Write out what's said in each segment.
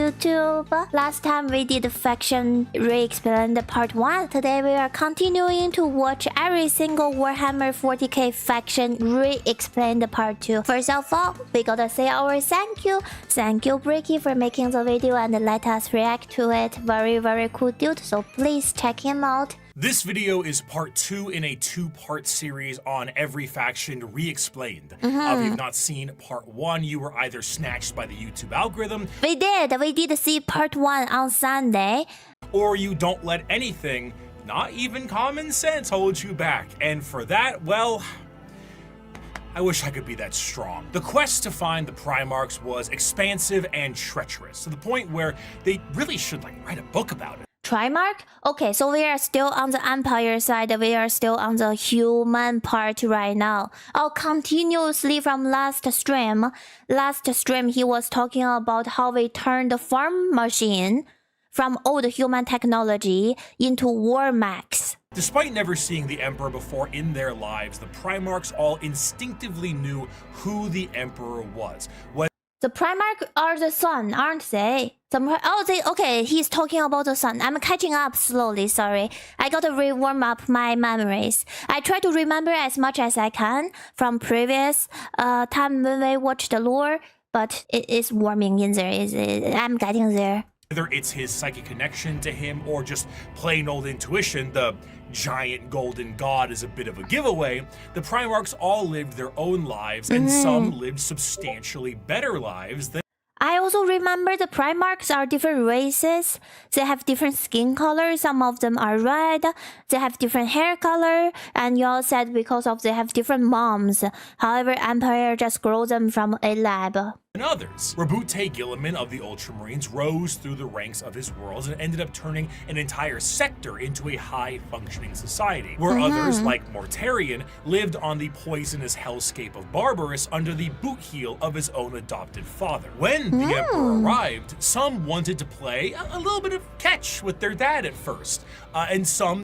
YouTube. Last time we did Faction Re-Explained Part 1. Today we are continuing to watch every single Warhammer 40k Faction Re-Explained Part 2. First of all, we gotta say our thank you. Thank you, Bricky, for making the video and let us react to it. Very cool dude, so please check him out. This video is part 2 in a 2-part series on every faction re-explained. If you've not seen part 1, you were either snatched by the YouTube algorithm. We did see part 1 on Sunday. Or you don't let anything, not even common sense, hold you back. And for that, well, I wish I could be that strong. The quest to find the Primarchs was expansive and treacherous, to the point where they really should write a book about it. Primarch? Okay, so we are still on the Empire side. We are still on the human part right now. Oh, continuously from last stream. Last stream, he was talking about how we turned the farm machine from old human technology into war mechs. Despite never seeing the Emperor before in their lives, the Primarchs all instinctively knew who the Emperor was. The Primarch are the sun, aren't they? Okay, he's talking about the sun. I'm catching up slowly, sorry. I gotta re-warm up my memories. I try to remember as much as I can from previous time when we watched the lore, but it is warming in there. I'm getting there. Whether it's his psychic connection to him or just plain old intuition, the giant golden god is a bit of a giveaway. The Primarchs all lived their own lives, and some lived substantially better lives than. I also remember the Primarchs are different races. They have different skin color. Some of them are red. They have different hair color. And you all said because of they have different moms. However, Empire just grows them from a lab. And others. Rabute Gilliman of the Ultramarines rose through the ranks of his worlds and ended up turning an entire sector into a high-functioning society, where others, like Mortarion, lived on the poisonous hellscape of Barbarous under the boot heel of his own adopted father. When the Emperor arrived, some wanted to play a little bit of catch with their dad at first, and some...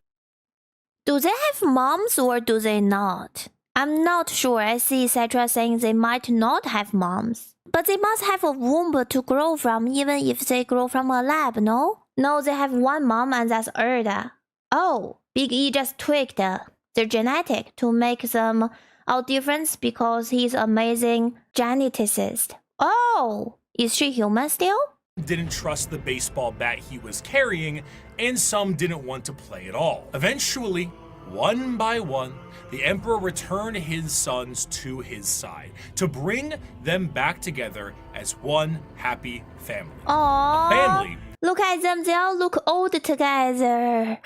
Do they have moms or do they not? I'm not sure. I see Cetra saying they might not have moms. But they must have a womb to grow from, even if they grow from a lab, no? No, they have one mom, and that's Erda. Oh, Big E just tweaked their genetic to make them all different because he's amazing geneticist. Oh, is she human still? Didn't trust the baseball bat he was carrying, and some didn't want to play at all. Eventually, one by one, the Emperor returned his sons to his side to bring them back together as one happy family. Aww, a family. Look at them, they all look old together.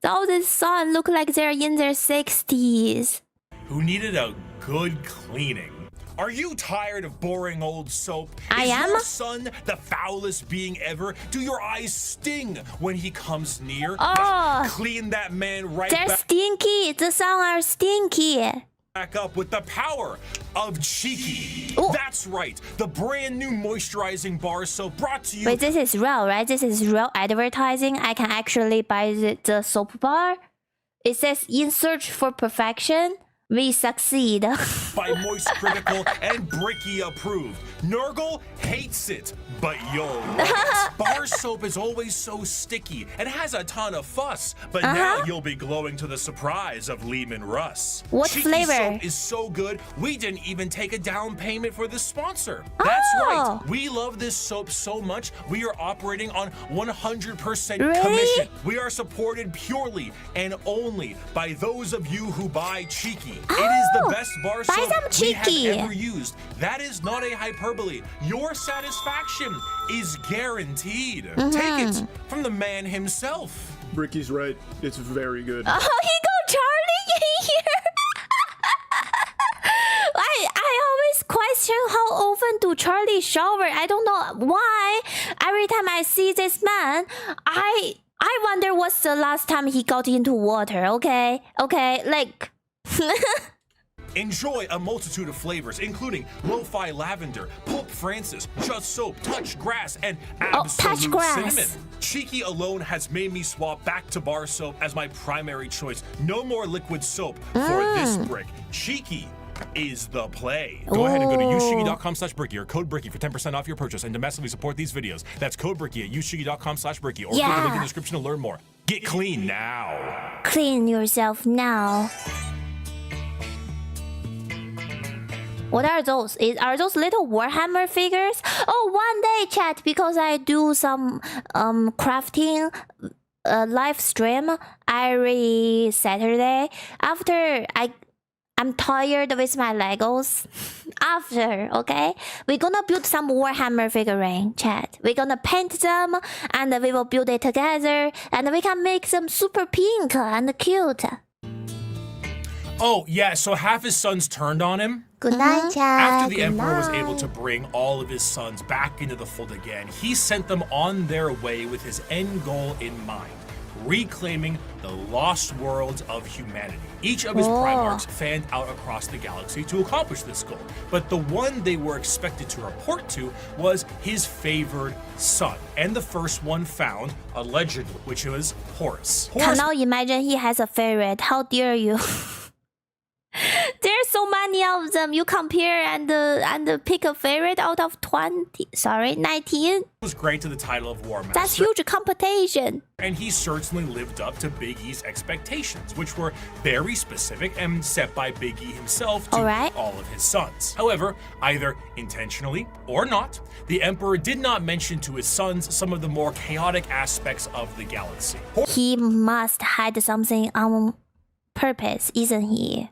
All the sons look like they're in their 60s. Who needed a good cleaning. Are you tired of boring old soap? I am. Is your son the foulest being ever? Do your eyes sting when he comes near? Oh, clean that man right they're back. Stinky. The sons are stinky. Back up with the power of Cheeky. Ooh. That's right. The brand new moisturizing bar soap brought to you. Wait, this is real, right? This is real advertising. I can actually buy the soap bar. It says in search for perfection. We succeed. By Moist Critical and Bricky approved. Nurgle hates it, but you'll love it. Bar soap is always so sticky and has a ton of fuss, but now you'll be glowing to the surprise of Lehman Russ. What Cheeky flavor? Soap is so good, we didn't even take a down payment for the sponsor. That's right. We love this soap so much, we are operating on 100% commission. We are supported purely and only by those of you who buy Cheeky. It is the best bar soap we have ever used. That is not a hyperbole. Your satisfaction is guaranteed. Take it from the man himself. Bricky's right. It's very good. Oh, he got Charlie in here. I always question how often do Charlie shower. I don't know why. Every time I see this man, I wonder what's the last time he got into water. Okay, like. Enjoy a multitude of flavors, including Lo-Fi Lavender, Pulp Francis, Just Soap, Touch Grass, and Absolute Cinnamon. Cheeky alone has made me swap back to bar soap as my primary choice. No more liquid soap for this brick. Cheeky is the play. Go ahead and go to yushigi.com/bricky or code bricky for 10% off your purchase and domestically support these videos. That's code bricky at yushigi.com/bricky or click the link in the description to learn more. Get clean now. Clean yourself now. What are those? Are those little Warhammer figures? Oh, one day, chat, because I do some crafting live stream every Saturday. After I'm tired with my Legos. After, okay? We're gonna build some Warhammer figurine, chat. We're gonna paint them and we will build it together and we can make them super pink and cute. Oh, yeah, so half his sons turned on him. Good night, chat. After the Emperor was able to bring all of his sons back into the fold again, he sent them on their way with his end goal in mind, reclaiming the lost worlds of humanity. Each of his Primarchs fanned out across the galaxy to accomplish this goal, but the one they were expected to report to was his favored son, and the first one found, allegedly, which was Horus. Can now imagine he has a favorite. How dare you? There's so many of them. You compare and pick a favorite out of 19. Was great to the title of War Master. That's huge competition. And he certainly lived up to Big E's expectations, which were very specific and set by Big E himself to all of his sons. However, either intentionally or not, the Emperor did not mention to his sons some of the more chaotic aspects of the galaxy. He must hide something on purpose, isn't he?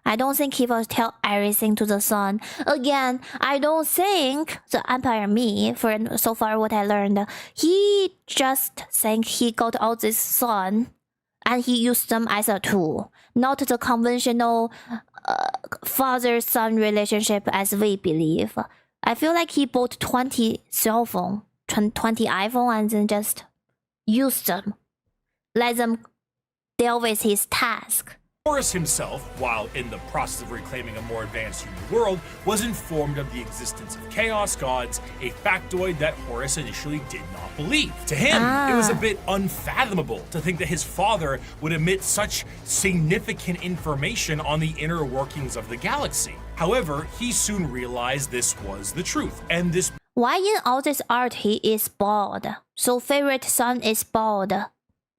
I don't think he will tell everything to the son. Again, I don't think the Empire for so far what I learned, he just think he got all this son and he used them as a tool, not the conventional father-son relationship as we believe. I feel like he bought 20 cell phone, 20 iPhone and then just used them. Let them deal with his task. Horus himself, while in the process of reclaiming a more advanced human world, was informed of the existence of chaos gods, a factoid that Horus initially did not believe. To him, it was a bit unfathomable to think that his father would omit such significant information on the inner workings of the galaxy. However, he soon realized this was the truth, and this why in all this art he is bald? So favorite son is bald.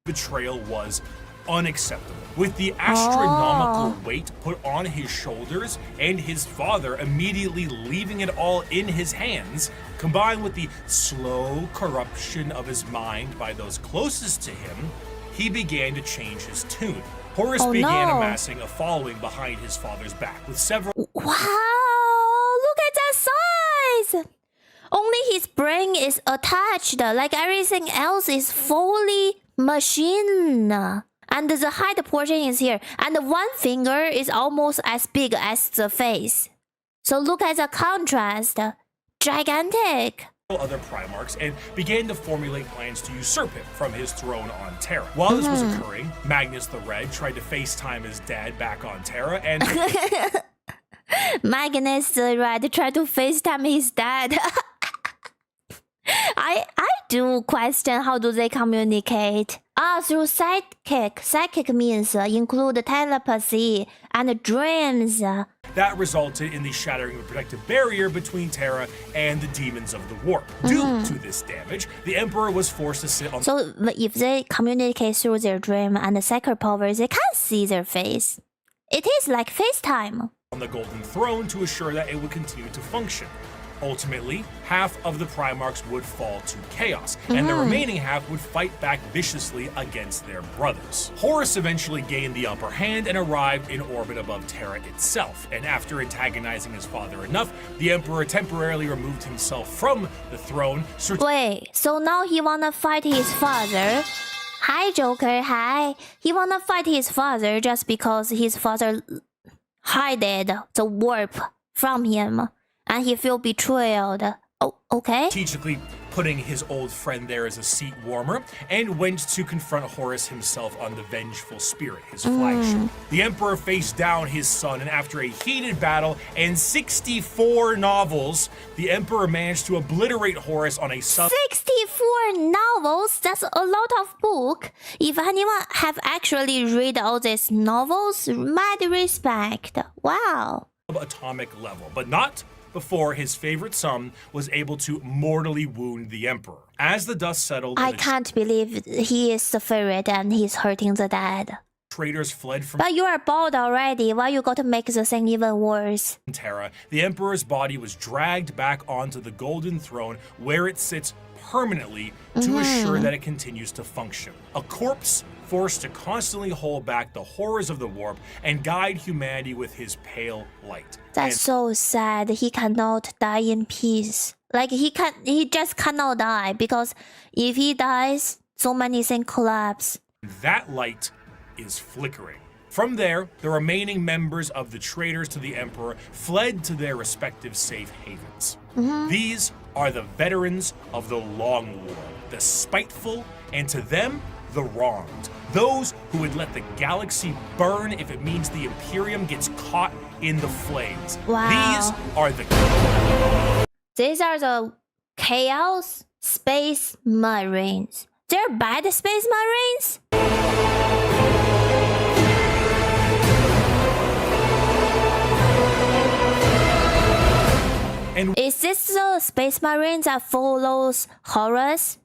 Betrayal was unacceptable. With the astronomical weight put on his shoulders and his father immediately leaving it all in his hands, combined with the slow corruption of his mind by those closest to him, he began to change his tune. Horus began amassing a following behind his father's back, with several— Wow! Look at that size! Only his brain is attached, like everything else is fully machine. And the head portion is here. And one finger is almost as big as the face. So look at the contrast. Gigantic. Other Primarchs and began to formulate plans to usurp him from his throne on Terra. While this was occurring, Magnus the Red tried to FaceTime his dad back on Terra and... Magnus the Red tried to FaceTime his dad. I do question how do they communicate. Through psychic. Psychic means include telepathy and dreams. That resulted in the shattering of a protective barrier between Terra and the demons of the warp. Due to this damage, the Emperor was forced to sit on— So if they communicate through their dream and the psychic powers, they can't see their face. It is like FaceTime. On the Golden Throne to assure that it would continue to function. Ultimately, half of the Primarchs would fall to chaos, and the remaining half would fight back viciously against their brothers. Horus eventually gained the upper hand and arrived in orbit above Terra itself, and after antagonizing his father enough, the Emperor temporarily removed himself from the throne. Wait, so now he wanna fight his father? Hi, Joker, hi. He wanna fight his father just because his father hid the warp from him. And he feel betrayed. Oh, okay. Strategically putting his old friend there as a seat warmer, and went to confront Horus himself on the Vengeful Spirit, his flagship. The Emperor faced down his son, and after a heated battle and 64 novels, the Emperor managed to obliterate Horus on a 64 novels? That's a lot of book. If anyone have actually read all these novels, mad respect. Wow. atomic level, but not before his favorite son was able to mortally wound the Emperor. As the dust settled, I can't believe he is the favorite and he's hurting the dad. Traitors fled from But you are bald already. Why you got to make the thing even worse? Terra. The Emperor's body was dragged back onto the Golden Throne, where it sits permanently to assure that it continues to function. A corpse forced to constantly hold back the horrors of the warp and guide humanity with his pale light. That's so sad. He cannot die in peace. Like he just cannot die, because if he dies, so many things collapse. That light is flickering. From there, the remaining members of the traitors to the Emperor fled to their respective safe havens. These are the veterans of the Long War, the spiteful, and to them, the wronged. Those who would let the galaxy burn if it means the Imperium gets caught in the flames. Wow. These are the Chaos Space Marines. They're bad Space Marines? And is this the Space Marines that follows Horus?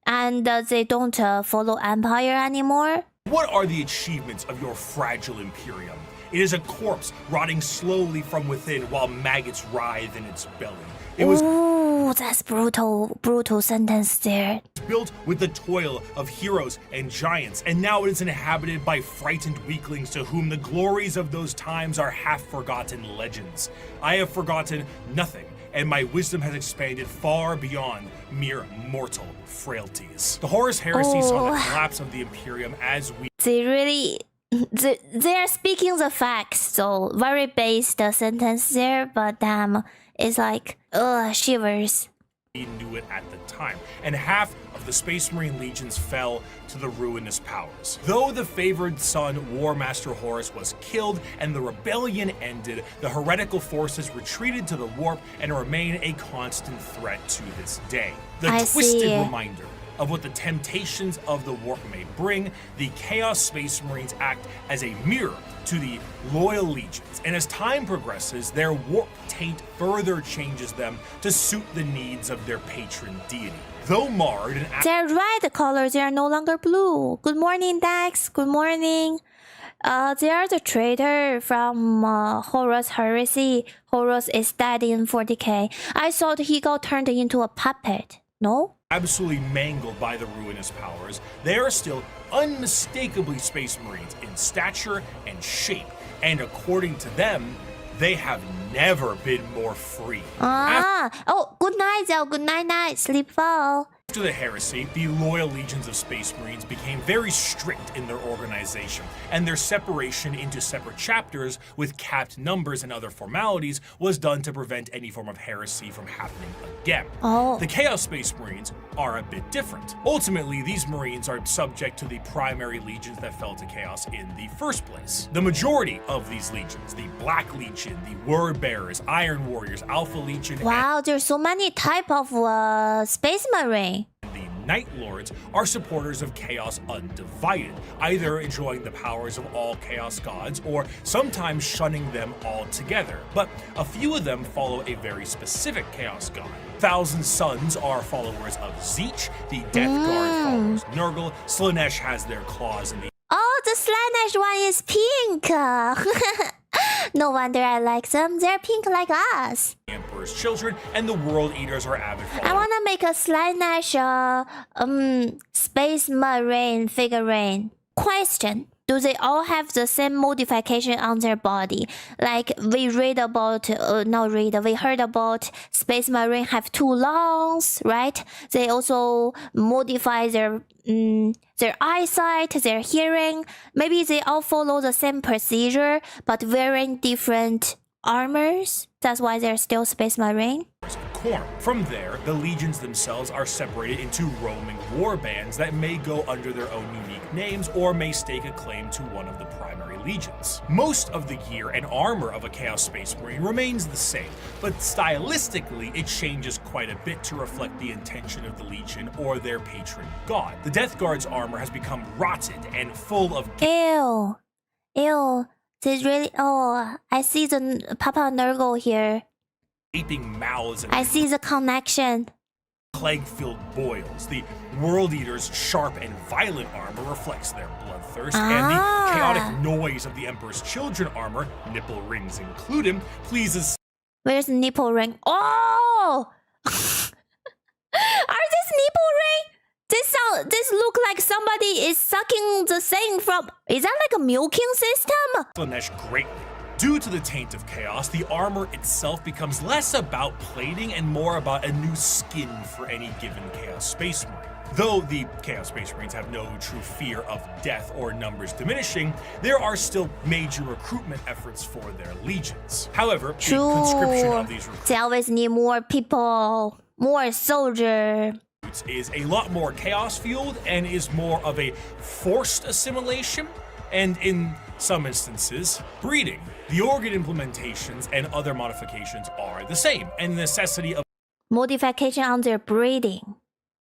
And they don't follow Empire anymore? what are the achievements of your fragile Imperium? It is a corpse rotting slowly from within while maggots writhe in its belly. It was that's brutal sentence there. built with the toil of heroes and giants, and now it is inhabited by frightened weaklings to whom the glories of those times are half-forgotten legends. I have forgotten nothing, and my wisdom has expanded far beyond mere mortal frailties. The Horus Heresy saw the collapse of the Imperium as we They're speaking the facts, so very based sentence there, but damn, it's like, shivers. knew it at the time, and half of the Space Marine legions fell to the ruinous powers. Though the favored son, War Master Horus, was killed and the rebellion ended, the heretical forces retreated to the warp and remain a constant threat to this day. The twisted reminder of what the temptations of the warp may bring, the Chaos Space Marines act as a mirror to the loyal legions, and as time progresses, their warp taint further changes them to suit the needs of their patron deity. Though marred and they're red colors, they are no longer blue. Good morning, Dax. Good morning. They are the traitor from Horus Heresy. Horus is dead in 40k. I thought he got turned into a puppet. No? absolutely mangled by the ruinous powers, they are still unmistakably Space Marines in stature and shape, and according to them, they have never been more free. Good night, Zell. Good night, sleep well. After the heresy, the loyal legions of Space Marines became very strict in their organization, and their separation into separate chapters with capped numbers and other formalities was done to prevent any form of heresy from happening again. The Chaos Space Marines are a bit different. Ultimately, these Marines are subject to the primary legions that fell to Chaos in the first place. The majority of these legions, the Black Legion, the Word Bearers, Iron Warriors, Alpha Legion, wow, there's so many type of Space Marine. The Night Lords are supporters of Chaos undivided, either enjoying the powers of all Chaos gods or sometimes shunning them altogether. But a few of them follow a very specific Chaos god. Thousand Sons are followers of Zeech, the Death Guard follows Nurgle, Slaanesh has their claws in the the Slaanesh one is pink. No wonder I like them. They're pink like us. Emperor's children, and the World Eaters are avid followers. I wanna make a Slaanesh Space Marine figurine. Question: do they all have the same modification on their body? Like we heard about Space Marine have 2 lungs, right? They also modify their eyesight, their hearing. Maybe they all follow the same procedure, but wearing different armors. That's why they're still Space Marine. From there, the legions themselves are separated into roaming war bands that may go under their own unique names or may stake a claim to one of the primary legions. Most of the gear and armor of a Chaos Space Marine remains the same, but stylistically it changes quite a bit to reflect the intention of the legion or their patron god. The Death Guard's armor has become rotted and full of Ew. They really. Oh, I see the Papa Nurgle here. Gaping mouths and I see the connection. plague-filled boils. The World Eater's sharp and violent armor reflects their bloodthirst, and the chaotic noise of the Emperor's children armor, nipple rings included, pleases. Where's the nipple ring? Oh! Are this nipple ring? This look like somebody is sucking the thing from. Is that like a milking system? Slanesh greatly. Due to the taint of chaos, the armor itself becomes less about plating and more about a new skin for any given Chaos Space Marine. Though the Chaos Space Marines have no true fear of death or numbers diminishing, there are still major recruitment efforts for their legions. However, the conscription of these recruits They always need more people, more soldier. is a lot more chaos-fueled and is more of a forced assimilation, and in some instances, breeding. The organ implementations and other modifications are the same, and the necessity of Modification on their breeding.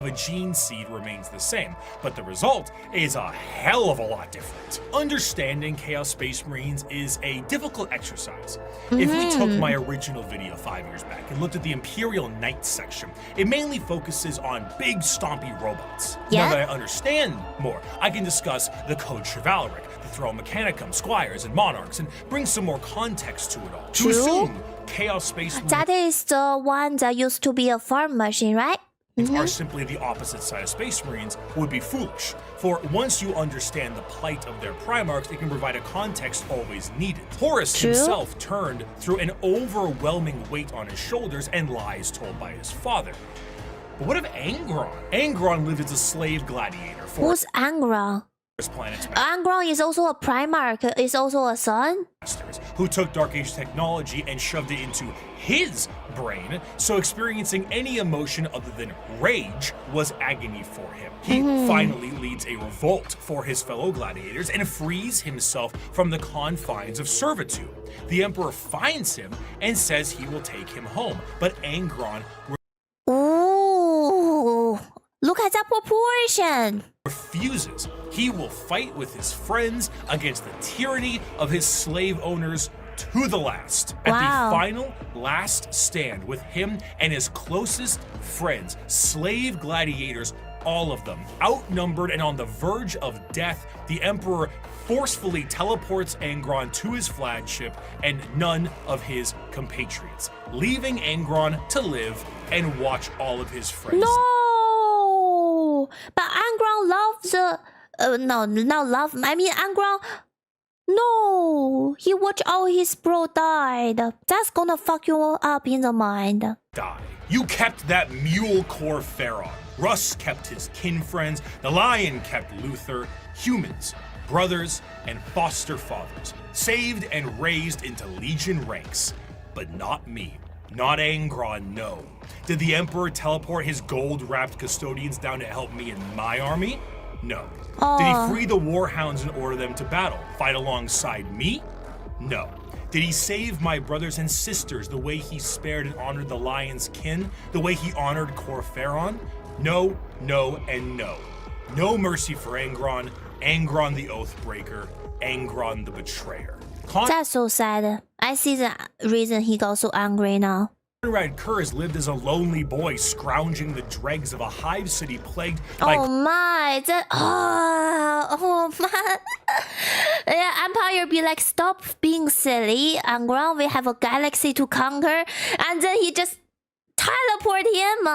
a gene seed remains the same, but the result is a hell of a lot different. Understanding Chaos Space Marines is a difficult exercise. If we took my original video 5 years back and looked at the Imperial Knights section, it mainly focuses on big stompy robots. Yeah. Now that I understand more, I can discuss the Code Chivalric, the Throne Mechanicum, Squires, and Monarchs, and bring some more context to it all. To True. assume Chaos Space Marines That is the one that used to be a farm machine, right? are simply the opposite side of Space Marines would be foolish. For once you understand the plight of their Primarchs, it can provide a context always needed. Horus True. himself turned through an overwhelming weight on his shoulders and lies told by his father. But what of Angron? Angron lived as a slave gladiator for Who's Angron? his planet's Angron is also a Primarch, is also a son? masters, who took Dark Age technology and shoved it into his brain, so experiencing any emotion other than rage was agony for him. He finally leads a revolt for his fellow gladiators and frees himself from the confines of servitude. The Emperor finds him and says he will take him home, but Angron Ooh, look at that proportion. refuses. He will fight with his friends against the tyranny of his slave owners to the last. At Wow. the final last stand with him and his closest friends, slave gladiators, all of them outnumbered and on the verge of death, the Emperor forcefully teleports Angron to his flagship and none of his compatriots, leaving Angron to live and watch all of his friends. No, but Angron loves the. No, not love. I mean, Angron. No, he watched all his bro died. That's gonna fuck you up in the mind. Die. You kept that mule core Pharaoh. Russ kept his kin friends. The lion kept Luther. Humans, brothers, and foster fathers, saved and raised into legion ranks. But not me. Not Angron, no. Did the Emperor teleport his gold-wrapped custodians down to help me in my army? No. Did he free the warhounds and order them to battle? Fight alongside me? No. Did he save my brothers and sisters the way he spared and honored the lion's kin? The way he honored Corferon? No, no, and no. No mercy for Angron. Angron the Oathbreaker. Angron the Betrayer. That's so sad. I see the reason he got so angry now. Conrad Kurz lived as a lonely boy, scrounging the dregs of a hive city plagued by Oh my, oh man. Yeah, Empire be like, stop being silly. Angron, we have a galaxy to conquer. And then he just teleport him.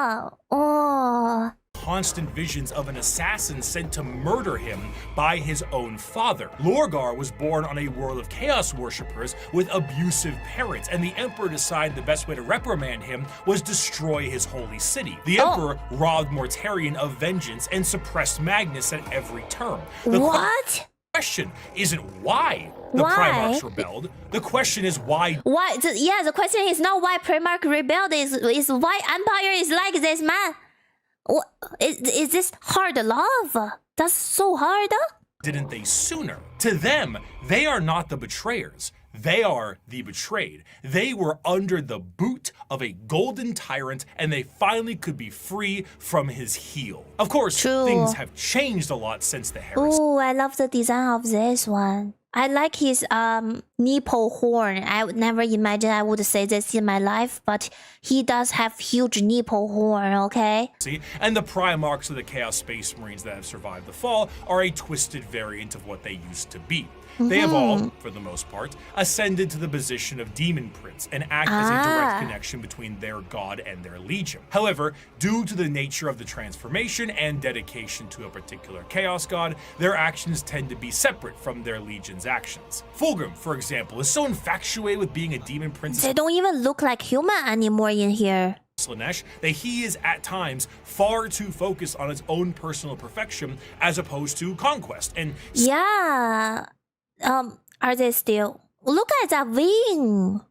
Oh. constant visions of an assassin sent to murder him by his own father. Lorgar was born on a world of chaos worshippers with abusive parents, and the Emperor decided the best way to reprimand him was destroy his holy city. The Emperor robbed Mortarion of vengeance and suppressed Magnus at every turn. What? The question isn't why the Primarchs rebelled. The question is why. Why? The question is not why Primarch rebelled. Is why Empire is like this, man. What, is this hard love? That's so hard. Didn't they sooner? To them, they are not the betrayers. They are the betrayed. They were under the boot of a golden tyrant, and they finally could be free from his heel. Of course, things have changed a lot since the heresy. Oh, I love the design of this one. I like his nipple horn. I would never imagine I would say this in my life, but he does have huge nipple horn, okay? See, and the Primarchs of the Chaos Space Marines that have survived the fall are a twisted variant of what they used to be. They have all, for the most part, ascended to the position of Demon Prince and act as a direct connection between their god and their legion. However, due to the nature of the transformation and dedication to a particular Chaos God, their actions tend to be separate from their legion's actions. Fulgrim, for example, is so infatuated with being a Demon Prince. They don't even look like human anymore in here. Slanesh, that he is at times far too focused on his own personal perfection as opposed to conquest. And yeah. Are they still? Look at that wing.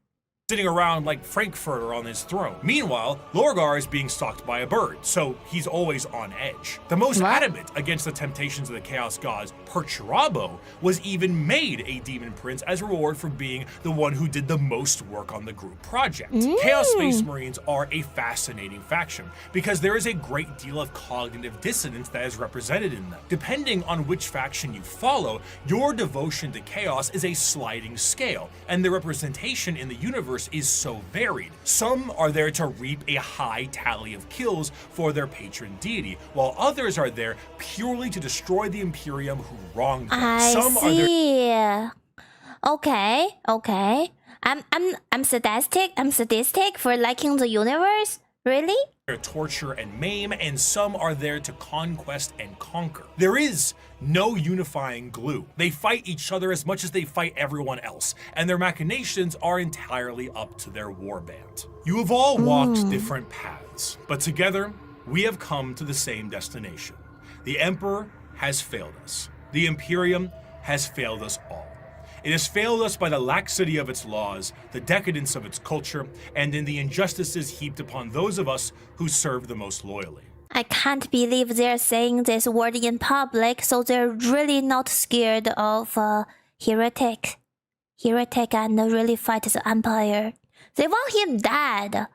Sitting around like Frankfurter on his throne. Meanwhile, Lorgar is being stalked by a bird, so he's always on edge. The most adamant against the temptations of the Chaos Gods, Perturabo, was even made a Demon Prince as a reward for being the one who did the most work on the group project. Chaos Space Marines are a fascinating faction because there is a great deal of cognitive dissonance that is represented in them. Depending on which faction you follow, your devotion to chaos is a sliding scale, and the representation in the universe is so varied. Some are there to reap a high tally of kills for their patron deity, while others are there purely to destroy the Imperium who wronged them. Are there. Okay. I'm sadistic for liking the universe. Really? Torture and maim, and some are there to conquest and conquer. There is no unifying glue. They fight each other as much as they fight everyone else, and their machinations are entirely up to their warband. You have all walked different paths, but together we have come to the same destination. The Emperor has failed us. The Imperium has failed us all. It has failed us by the laxity of its laws, the decadence of its culture, and in the injustices heaped upon those of us who serve the most loyally. I can't believe they're saying this word in public, so they're really not scared of heretic and really fight the Empire. They want him dead.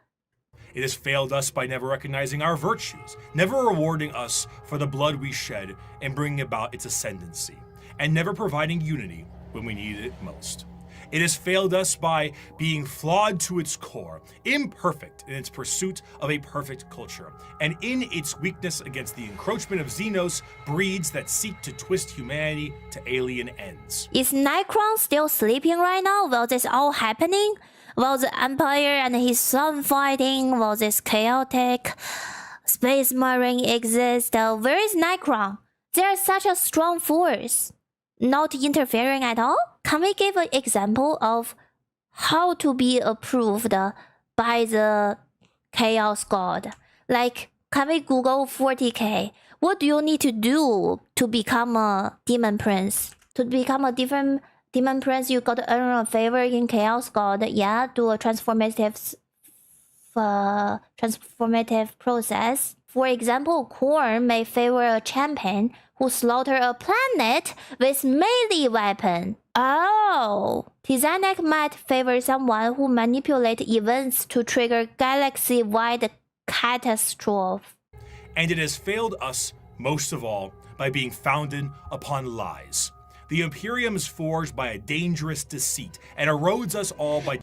It has failed us by never recognizing our virtues, never rewarding us for the blood we shed and bringing about its ascendancy, and never providing unity when we needed it most. It has failed us by being flawed to its core, imperfect in its pursuit of a perfect culture, and in its weakness against the encroachment of Xenos breeds that seek to twist humanity to alien ends. Is Necron still sleeping right now while this all happening? While the Empire and his son fighting, while this chaotic space marine exists, where is Necron? They are such a strong force. Not interfering at all? Can we give an example of how to be approved by the Chaos God? Like, can we Google 40k? What do you need to do to become a Demon Prince? To become a different Demon Prince, you got to earn a favor in Chaos God. Yeah, do a transformative process. For example, Korn may favor a champion who slaughter a planet with melee weapon. Oh, Tizanek might favor someone who manipulate events to trigger galaxy-wide catastrophe. And it has failed us, most of all, by being founded upon lies. The Imperium is forged by a dangerous deceit and erodes us all by...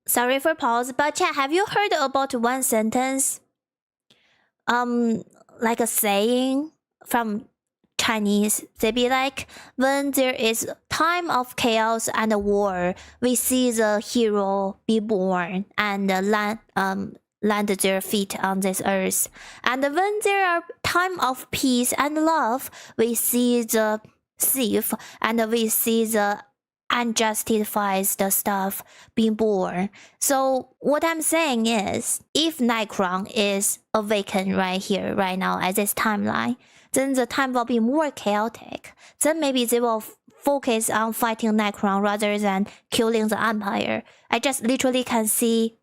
Sorry for pause, but chat, have you heard about one sentence? Like a saying from Chinese, they be like, when there is time of chaos and war, we see the hero be born and land their feet on this earth. And when there are time of peace and love, we see the thief and we see the unjustified stuff being born. So what I'm saying is, if Necron is awakened right here, right now, at this timeline, then the time will be more chaotic. Then maybe they will focus on fighting Necron rather than killing the Empire. I just literally can see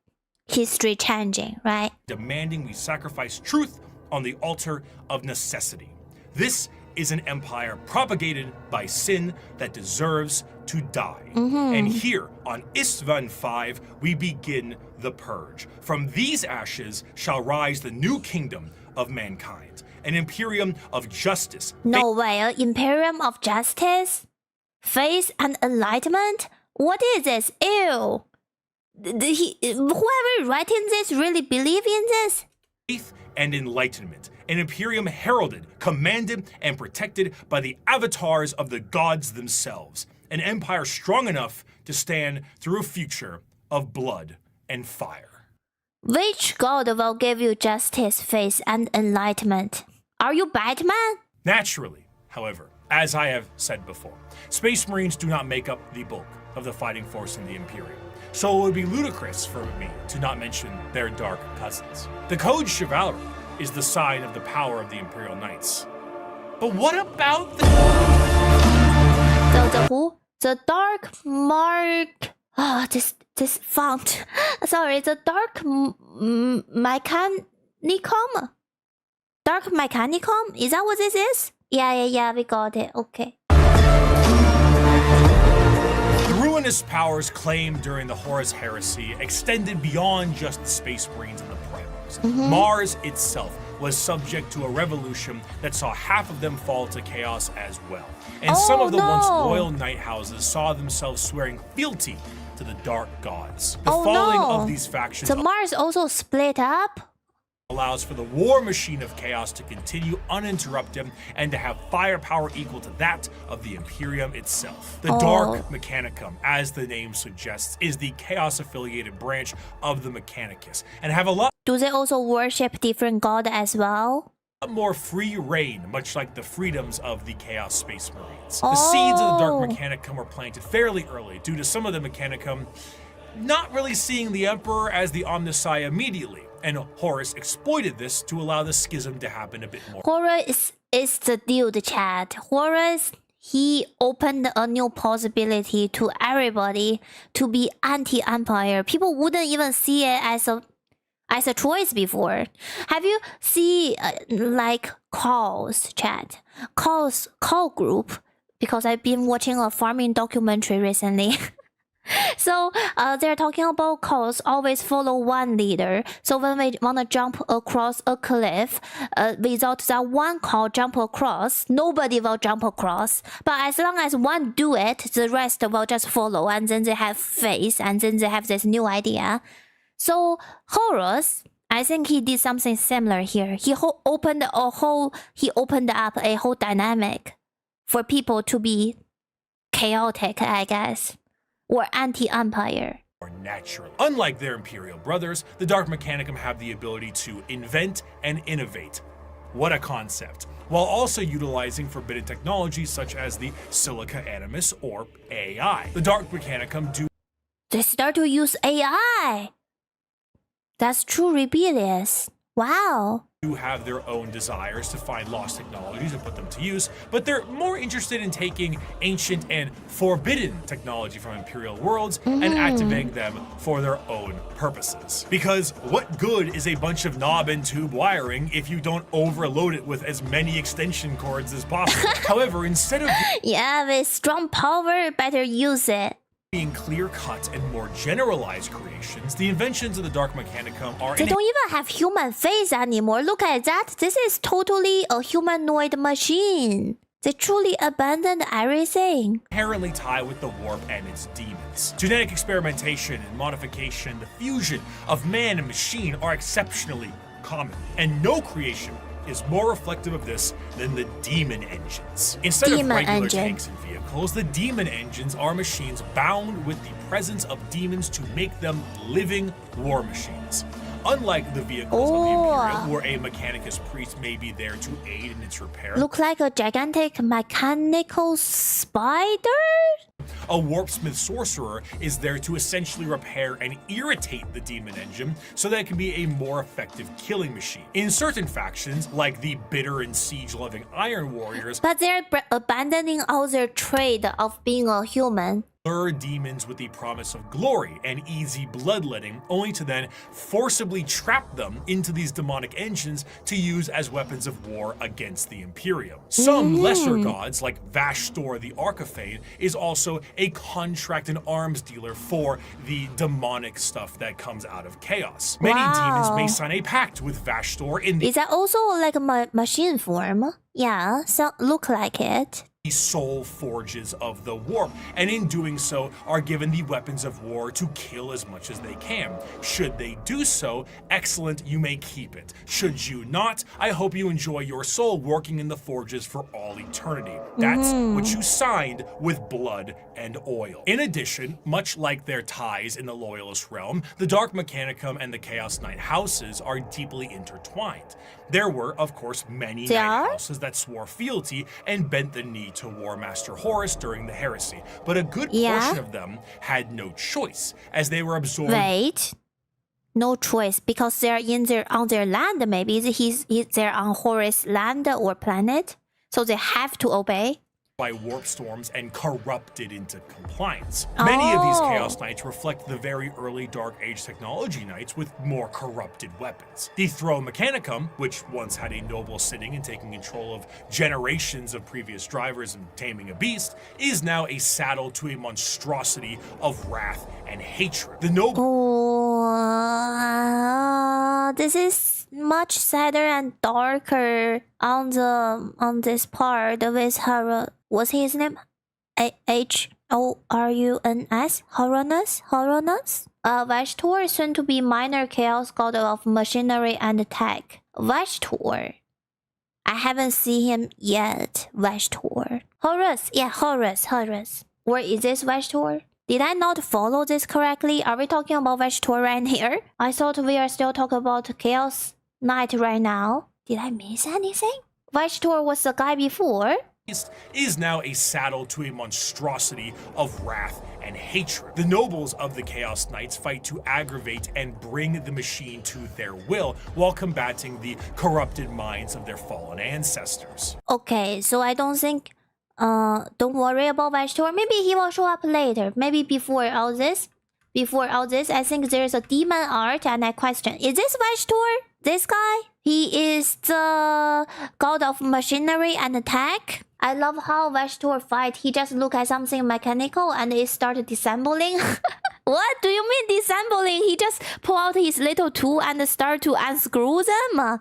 history changing, right? Demanding we sacrifice truth on the altar of necessity. This is an empire propagated by sin that deserves to die. And here on Istvan 5, we begin the purge. From these ashes shall rise the new kingdom of mankind, an imperium of justice. No way, an imperium of justice? Faith and enlightenment? What is this? Ew. Whoever writing this really believe in this? Faith and enlightenment. An Imperium heralded, commanded, and protected by the avatars of the gods themselves. An empire strong enough to stand through a future of blood and fire. Which god will give you justice, faith, and enlightenment? Are you Batman? Naturally, however, as I have said before, Space Marines do not make up the bulk of the fighting force in the Imperium. So it would be ludicrous for me to not mention their dark cousins. The Code Chivalry is the sign of the power of the Imperial Knights. But what about the who? The dark mark. Oh, this font. Sorry, the dark mechanicum. Dark mechanicum? Is that what this is? Yeah, we got it. Okay. The ruinous powers claimed during the Horus Heresy extended beyond just the Space Marines and the Primars. Mars itself was subject to a revolution that saw half of them fall to chaos as well. And some of the once loyal knight houses saw themselves swearing fealty to the dark gods. The falling of these factions So Mars also split up? allows for the war machine of chaos to continue uninterrupted and to have firepower equal to that of the Imperium itself. The Dark Mechanicum, as the name suggests, is the chaos-affiliated branch of the Mechanicus, and have a lot Do they also worship different god as well? more free reign, much like the freedoms of the Chaos Space Marines. The seeds of the Dark Mechanicum were planted fairly early due to some of the Mechanicum not really seeing the Emperor as the Omnissiah immediately, and Horus exploited this to allow the schism to happen a bit more. Horus is the dude, chat. Horus, he opened a new possibility to everybody to be anti-empire. People wouldn't even see it as a choice before. Have you seen like calls, chat? Call group? Because I've been watching a farming documentary recently. So they're talking about calls always follow one leader. So when we want to jump across a cliff, without that one call jump across, nobody will jump across. But as long as one do it, the rest will just follow, and then they have faith, and then they have this new idea. So Horus, I think he did something similar here. He opened up a whole dynamic for people to be chaotic, I guess. Or anti-empire. Or natural. Unlike their Imperial brothers, the Dark Mechanicum have the ability to invent and innovate. What a concept. While also utilizing forbidden technologies such as the Silica Animus or AI. The Dark Mechanicum do They start to use AI. That's true rebellious. Wow. have their own desires to find lost technologies and put them to use, but they're more interested in taking ancient and forbidden technology from Imperial worlds and activating them for their own purposes. Because what good is a bunch of knob and tube wiring if you don't overload it with as many extension cords as possible? However, instead of Yeah, with strong power, better use it. being clear-cut and more generalized creations, the inventions of the Dark Mechanicum are They don't even have human face anymore. Look at that. This is totally a humanoid machine. They truly abandoned everything. inherently tied with the warp and its demons. Genetic experimentation and modification, the fusion of man and machine are exceptionally common, and no creation is more reflective of this than the demon engines. Instead of regular tanks and vehicles, the demon engines are machines bound with the presence of demons to make them living war machines. Unlike the vehicles of the Imperial, where a Mechanicus priest may be there to aid in its repair, Look like a gigantic mechanical spider? a warpsmith sorcerer is there to essentially repair and irritate the demon engine so that it can be a more effective killing machine. In certain factions, like the bitter and siege-loving Iron Warriors, But they're abandoning all their trade of being a human. lure demons with the promise of glory and easy bloodletting, only to then forcibly trap them into these demonic engines to use as weapons of war against the Imperium. Some lesser gods, like Vashtor the Archifane, is also a contract and arms dealer for the demonic stuff that comes out of chaos. Many demons may sign a pact with Vashtor in the Is that also like a machine form? Yeah, so look like it. The soul forges of the warp, and in doing so are given the weapons of war to kill as much as they can. Should they do so, excellent, you may keep it. Should you not, I hope you enjoy your soul working in the forges for all eternity. That's what you signed with blood and oil. In addition, much like their ties in the Loyalist realm, the Dark Mechanicum and the Chaos Knight houses are deeply intertwined. There were, of course, many Knight houses that swore fealty and bent the knee to War Master Horus during the heresy, but a good portion of them had no choice, as they were absorbed. Wait, no choice because they're on their land. Maybe they're on Horus' land or planet, so they have to obey. By warp storms and corrupted into compliance. Many of these Chaos Knights reflect the very early Dark Age technology Knights with more corrupted weapons. The Throne Mechanicum, which once had a noble sitting and taking control of generations of previous drivers and taming a beast, is now a saddle to a monstrosity of wrath and hatred. The noble... this is much sadder and darker on this part with her. What's his name? Horunus? Horunus? Vashtor is soon to be minor chaos god of machinery and tech. Vashtor. I haven't seen him yet. Vashtor. Horus. Yeah, Horus. Or is this Vashtor? Did I not follow this correctly? Are we talking about Vashtor right here? I thought we are still talking about Chaos Knight right now. Did I miss anything? Vashtor was the guy before. Is now a saddle to a monstrosity of wrath and hatred. The nobles of the Chaos Knights fight to aggravate and bring the machine to their will while combating the corrupted minds of their fallen ancestors. Okay, so I don't think... don't worry about Vashtor. Maybe he will show up later. Maybe before all this, I think there's a demon art and I question, is this Vashtor? This guy? He is the god of machinery and tech. I love how Vashtor fight. He just look at something mechanical and it started disassembling. What do you mean disassembling? He just pull out his little tool and start to unscrew them.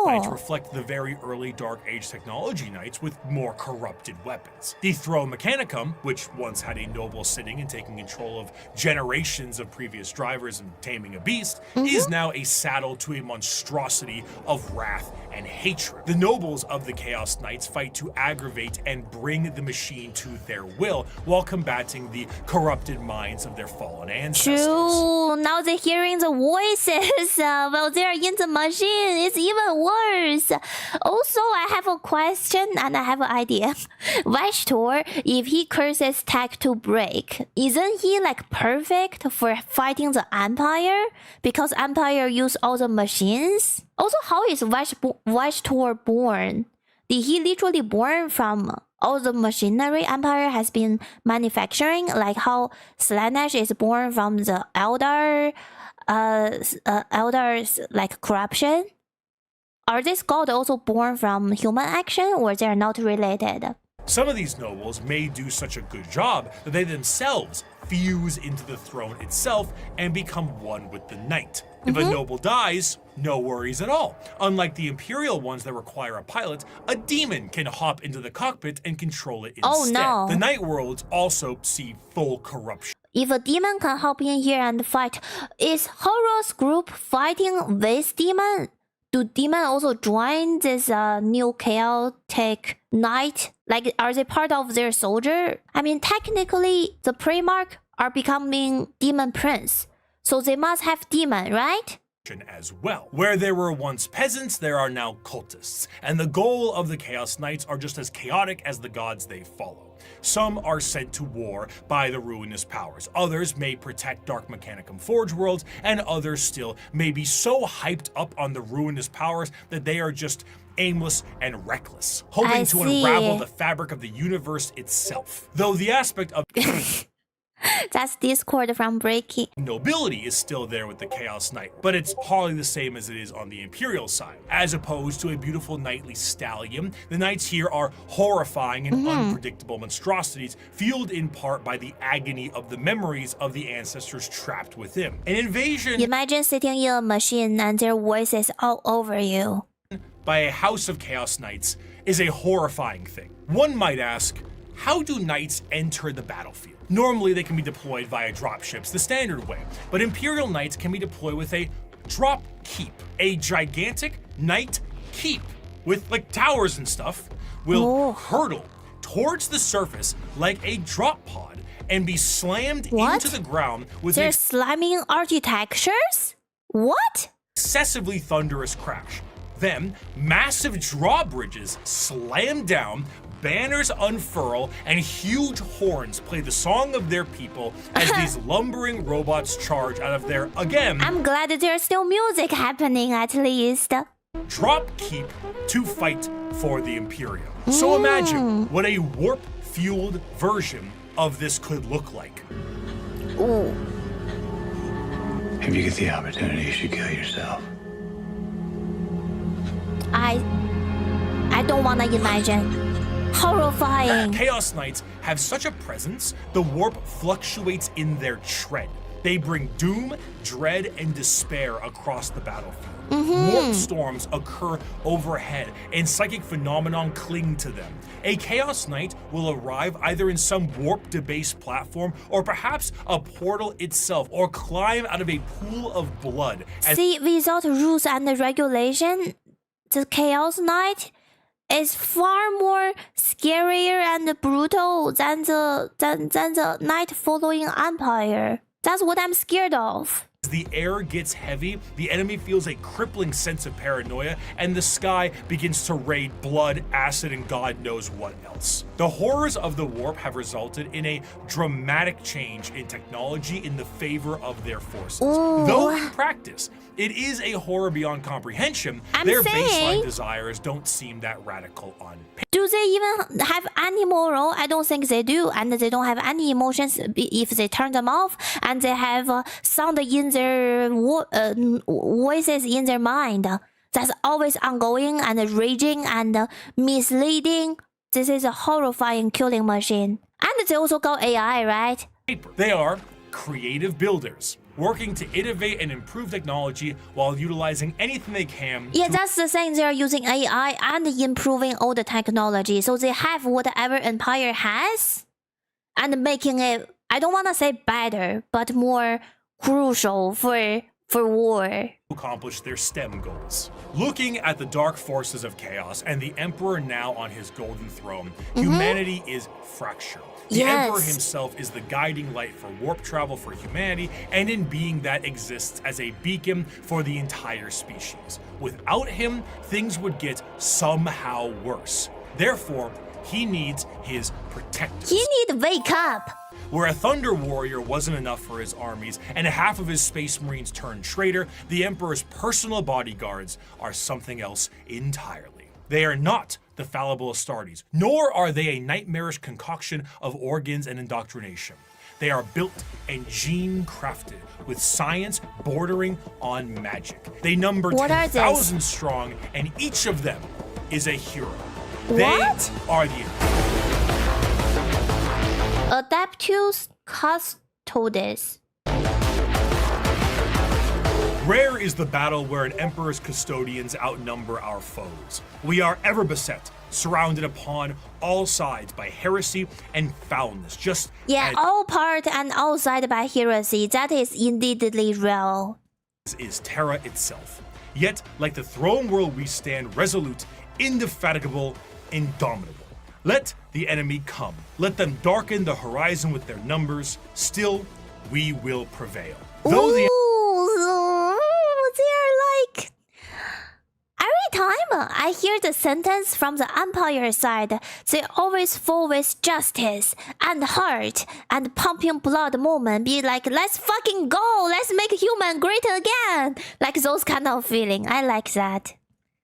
Knights reflect the very early Dark Age technology Knights with more corrupted weapons. The Throne Mechanicum, which once had a noble sitting and taking control of generations of previous drivers and taming a beast, is now a saddle to a monstrosity of wrath and hatred. The nobles of the Chaos Knights fight to aggravate and bring the machine to their will while combating the corrupted minds of their fallen ancestors. True. Now they're hearing the voices while they're in the machine. It's even worse. Also, I have a question and I have an idea. Vashtor, if he curses tech to break, isn't he like perfect for fighting the Empire? Because Empire use all the machines? Also, how is Vashtor born? Did he literally born from all the machinery Empire has been manufacturing? Like how Slanesh is born from the elders like corruption? Are these gods also born from human action or they're not related? Some of these nobles may do such a good job that they themselves fuse into the throne itself and become one with the knight. If a noble dies, no worries at all. Unlike the imperial ones that require a pilot, a demon can hop into the cockpit and control it instead. Oh no. The night worlds also see full corruption. If a demon can hop in here and fight, is Horus group fighting this demon? Do demons also join this new chaotic knight? Like, are they part of their soldier? I mean, technically, the Primarch are becoming demon prince. So they must have demon, right? As well. Where there were once peasants, there are now cultists. And the goal of the Chaos Knights are just as chaotic as the gods they follow. Some are sent to war by the ruinous powers. Others may protect Dark Mechanicum Forge worlds, and others still may be so hyped up on the ruinous powers that they are just aimless and reckless, hoping to unravel the fabric of the universe itself. Though the aspect of That's Discord from Breaking. nobility is still there with the Chaos Knight, but it's hardly the same as it is on the Imperial side. As opposed to a beautiful knightly stallion, the knights here are horrifying and unpredictable monstrosities, fueled in part by the agony of the memories of the ancestors trapped within. An invasion Imagine sitting in a machine and their voices all over you. by a house of Chaos Knights is a horrifying thing. One might ask, how do knights enter the battlefield? Normally they can be deployed via dropships the standard way, but Imperial Knights can be deployed with a drop keep. A gigantic knight keep with like towers and stuff will hurtle towards the surface like a drop pod and be slammed into the ground with They're slamming architectures? What? Excessively thunderous crash. Then, massive drawbridges slam down, banners unfurl, and huge horns play the song of their people as these lumbering robots charge out of their, again, I'm glad that there's still music happening at least. drop keep to fight for the Imperium. So imagine what a warp-fueled version of this could look like. Ooh. If you get the opportunity, you should kill yourself. I don't wanna imagine. Horrifying. Chaos Knights have such a presence, the warp fluctuates in their tread. They bring doom, dread, and despair across the battlefield. Warp storms occur overhead, and psychic phenomenon cling to them. A Chaos Knight will arrive either in some warp-debased platform, or perhaps a portal itself, or climb out of a pool of blood. See, without rules and regulation, the Chaos Knight is far more scarier and brutal than the Knight following Empire. That's what I'm scared of. As the air gets heavy, the enemy feels a crippling sense of paranoia, and the sky begins to rain blood, acid, and God knows what else. The horrors of the warp have resulted in a dramatic change in technology in the favor of their forces. Though in practice, it is a horror beyond comprehension, their baseline desires don't seem that radical on paper. Do they even have any moral? I don't think they do, and they don't have any emotions if they turn them off, and they have sound in their voices in their mind that's always ongoing and raging and misleading. This is a horrifying killing machine. And they also got AI, right? They are creative builders, working to innovate and improve technology while utilizing anything they can. Yeah, that's the thing. They're using AI and improving all the technology. So they have whatever Empire has and making it, I don't want to say better, but more crucial for war. Accomplish their STEM goals. Looking at the dark forces of chaos and the Emperor now on his golden throne, humanity is fractured. The Emperor himself is the guiding light for warp travel for humanity, and in being that exists as a beacon for the entire species. Without him, things would get somehow worse. Therefore, he needs his protectors. He need to wake up. Where a Thunder Warrior wasn't enough for his armies, and half of his Space Marines turned traitor, the Emperor's personal bodyguards are something else entirely. They are not the fallible Astartes, nor are they a nightmarish concoction of organs and indoctrination. They are built and gene-crafted with science bordering on magic. They number 10,000 strong, and each of them is a hero. They are the Adeptus Custodes. Rare is the battle where an emperor's custodians outnumber our foes. We are ever beset, surrounded upon all sides by heresy and foulness. All part and outside by heresy. That is indeedly real. Is Terra itself. Yet, like the throne world, we stand resolute, indefatigable, indomitable. Let the enemy come. Let them darken the horizon with their numbers. Still, we will prevail. Though they're like... Every time I hear the sentence from the Empire side, they always fall with justice and heart and pumping blood moment. Be like, let's fucking go. Let's make human great again. Like those kind of feeling. I like that.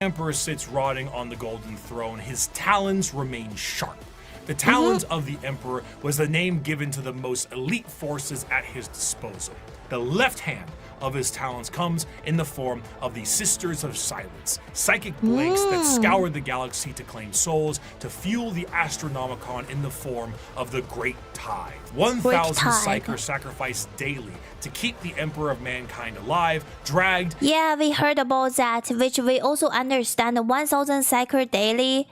Emperor sits rotting on the golden throne. His talons remain sharp. The talons of the Emperor was the name given to the most elite forces at his disposal. The left hand of his talents comes in the form of the Sisters of Silence, psychic blinks that scour the galaxy to claim souls to fuel the Astronomicon in the form of the Great Tide. 1,000 psychers sacrificed daily to keep the Emperor of Mankind alive, dragged. Yeah, we heard about that, which we also understand 1,000 psyker daily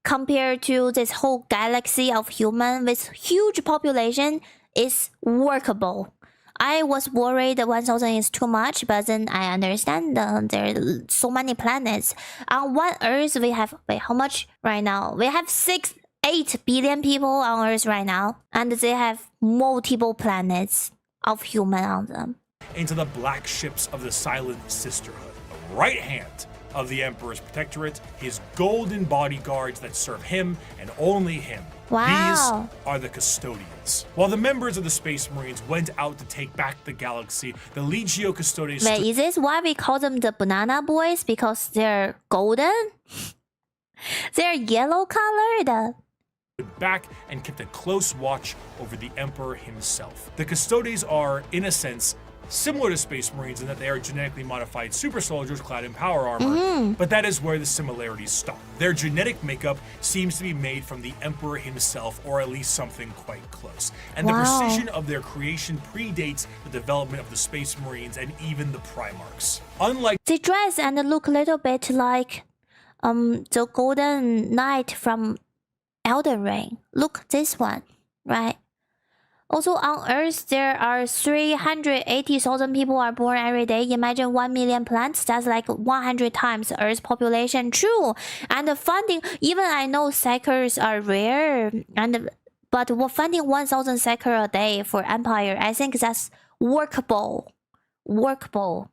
compared to this whole galaxy of human with huge population is workable. I was worried 1,000 is too much, but then I understand there are so many planets. On one Earth, we have, wait, how much right now? We have 8 billion people on Earth right now, and they have multiple planets of human on them. Into the black ships of the Silent Sisterhood, the right hand of the Emperor's protectorate, his golden bodyguards that serve him and only him. Wow. These are the Custodians. While the members of the Space Marines went out to take back the galaxy, the Legio Custodes Wait, is this why we call them the Banana Boys? Because they're golden? They're yellow colored? back and kept a close watch over the Emperor himself. The Custodes are, in a sense, similar to Space Marines in that they are genetically modified super soldiers clad in power armor, but that is where the similarities stop. Their genetic makeup seems to be made from the Emperor himself, or at least something quite close. And the precision of their creation predates the development of the Space Marines and even the Primarchs. Unlike they dress and look a little bit like the Golden Knight from Elden Ring. Look, this one, right? Also on Earth, there are 380,000 people are born every day. Imagine 1 million plants. That's like 100 times Earth's population. True. And the funding, even I know psychers are rare, but we're funding 1,000 psycher a day for Empire. I think that's workable. Workable.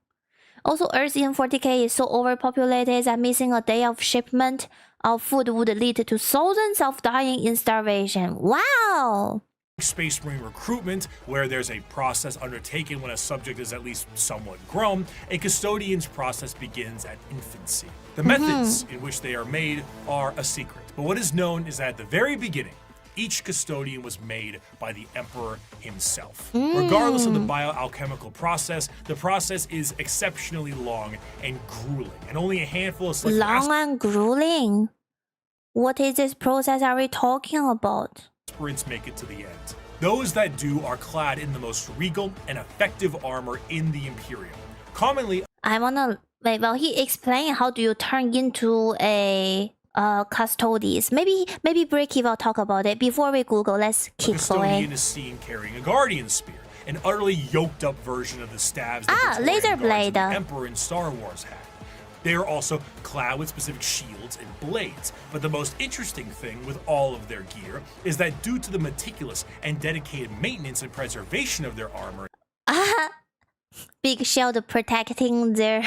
Also, Earth in 40k is so overpopulated that missing a day of shipment of food would lead to thousands of dying in starvation. Wow! Space Marine recruitment, where there's a process undertaken when a subject is at least somewhat grown, a custodian's process begins at infancy. The methods in which they are made are a secret, but what is known is that at the very beginning, each custodian was made by the Emperor himself. Regardless of the bioalchemical process, the process is exceptionally long and grueling, and only a handful of long and grueling? What is this process are we talking about? aspirants make it to the end. Those that do are clad in the most regal and effective armor in the Imperium. Commonly, I wanna wait. Well, he explained how do you turn into a custodes. Maybe Bricky will talk about it before we Google. Let's keep custodian going. is seen carrying a guardian spear, an utterly yoked up version of the stabs that the laser Praetorian blade. Guards of the Emperor in Star Wars had. They are also clad with specific shields and blades, but the most interesting thing with all of their gear is that due to the meticulous and dedicated maintenance and preservation of their armor, Big shield protecting their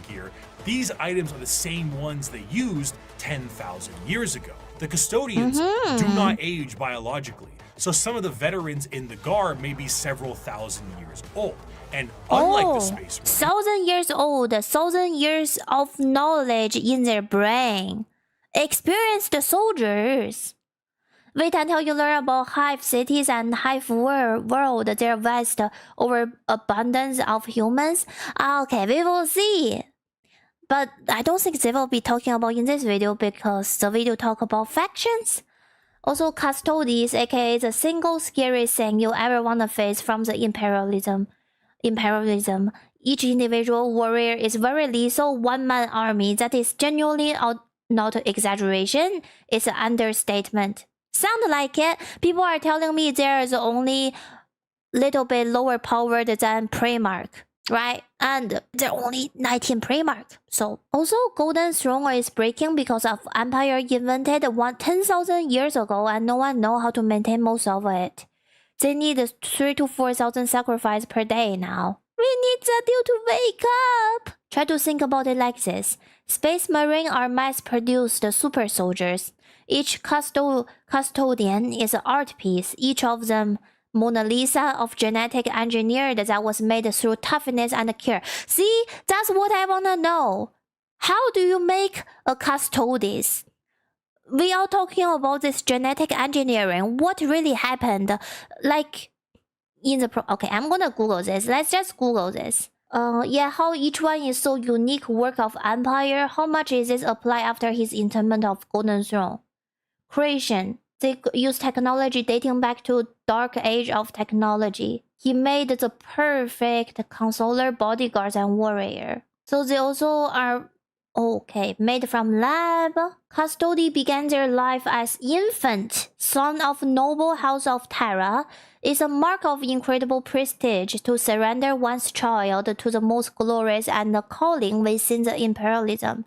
gear, these items are the same ones they used 10,000 years ago. The custodians do not age biologically, so some of the veterans in the guard may be several thousand years old. And unlike the Space Marines, 1,000 years old, 1,000 years of knowledge in their brain. Experienced soldiers. Wait until you learn about hive cities and hive world, their vast overabundance of humans. Okay, we will see. But I don't think they will be talking about in this video because the video talk about factions. Also, custodes, aka the single scary thing you ever want to face from the imperialism. Each individual warrior is very lethal one-man army. That is genuinely not exaggeration. It's an understatement. Sound like it? People are telling me there is only little bit lower powered than Primarch, right? And there are only 19 Primarch. So also Golden Throne is breaking because of Empire invented 10,000 years ago and no one know how to maintain most of it. They need 3,000 to 4,000 sacrifice per day now. We need the deal to wake up! Try to think about it like this. Space Marine are mass-produced super soldiers. Each custodian is an art piece, each of them Mona Lisa of genetic engineered that was made through toughness and care. See, that's what I wanna know. How do you make a custodes? We are talking about this genetic engineering. What really happened? Like, in the okay, I'm gonna Google this. Let's just Google this. Yeah, how each one is so unique work of Empire. How much is this apply after his interment of Golden Throne? Creation. They use technology dating back to Dark Age of technology. He made the perfect consoler, bodyguards, and warrior. So they also are okay, made from lab. Custody began their life as infant, son of noble house of Terra. It's a mark of incredible prestige to surrender one's child to the most glorious and the calling within the imperialism.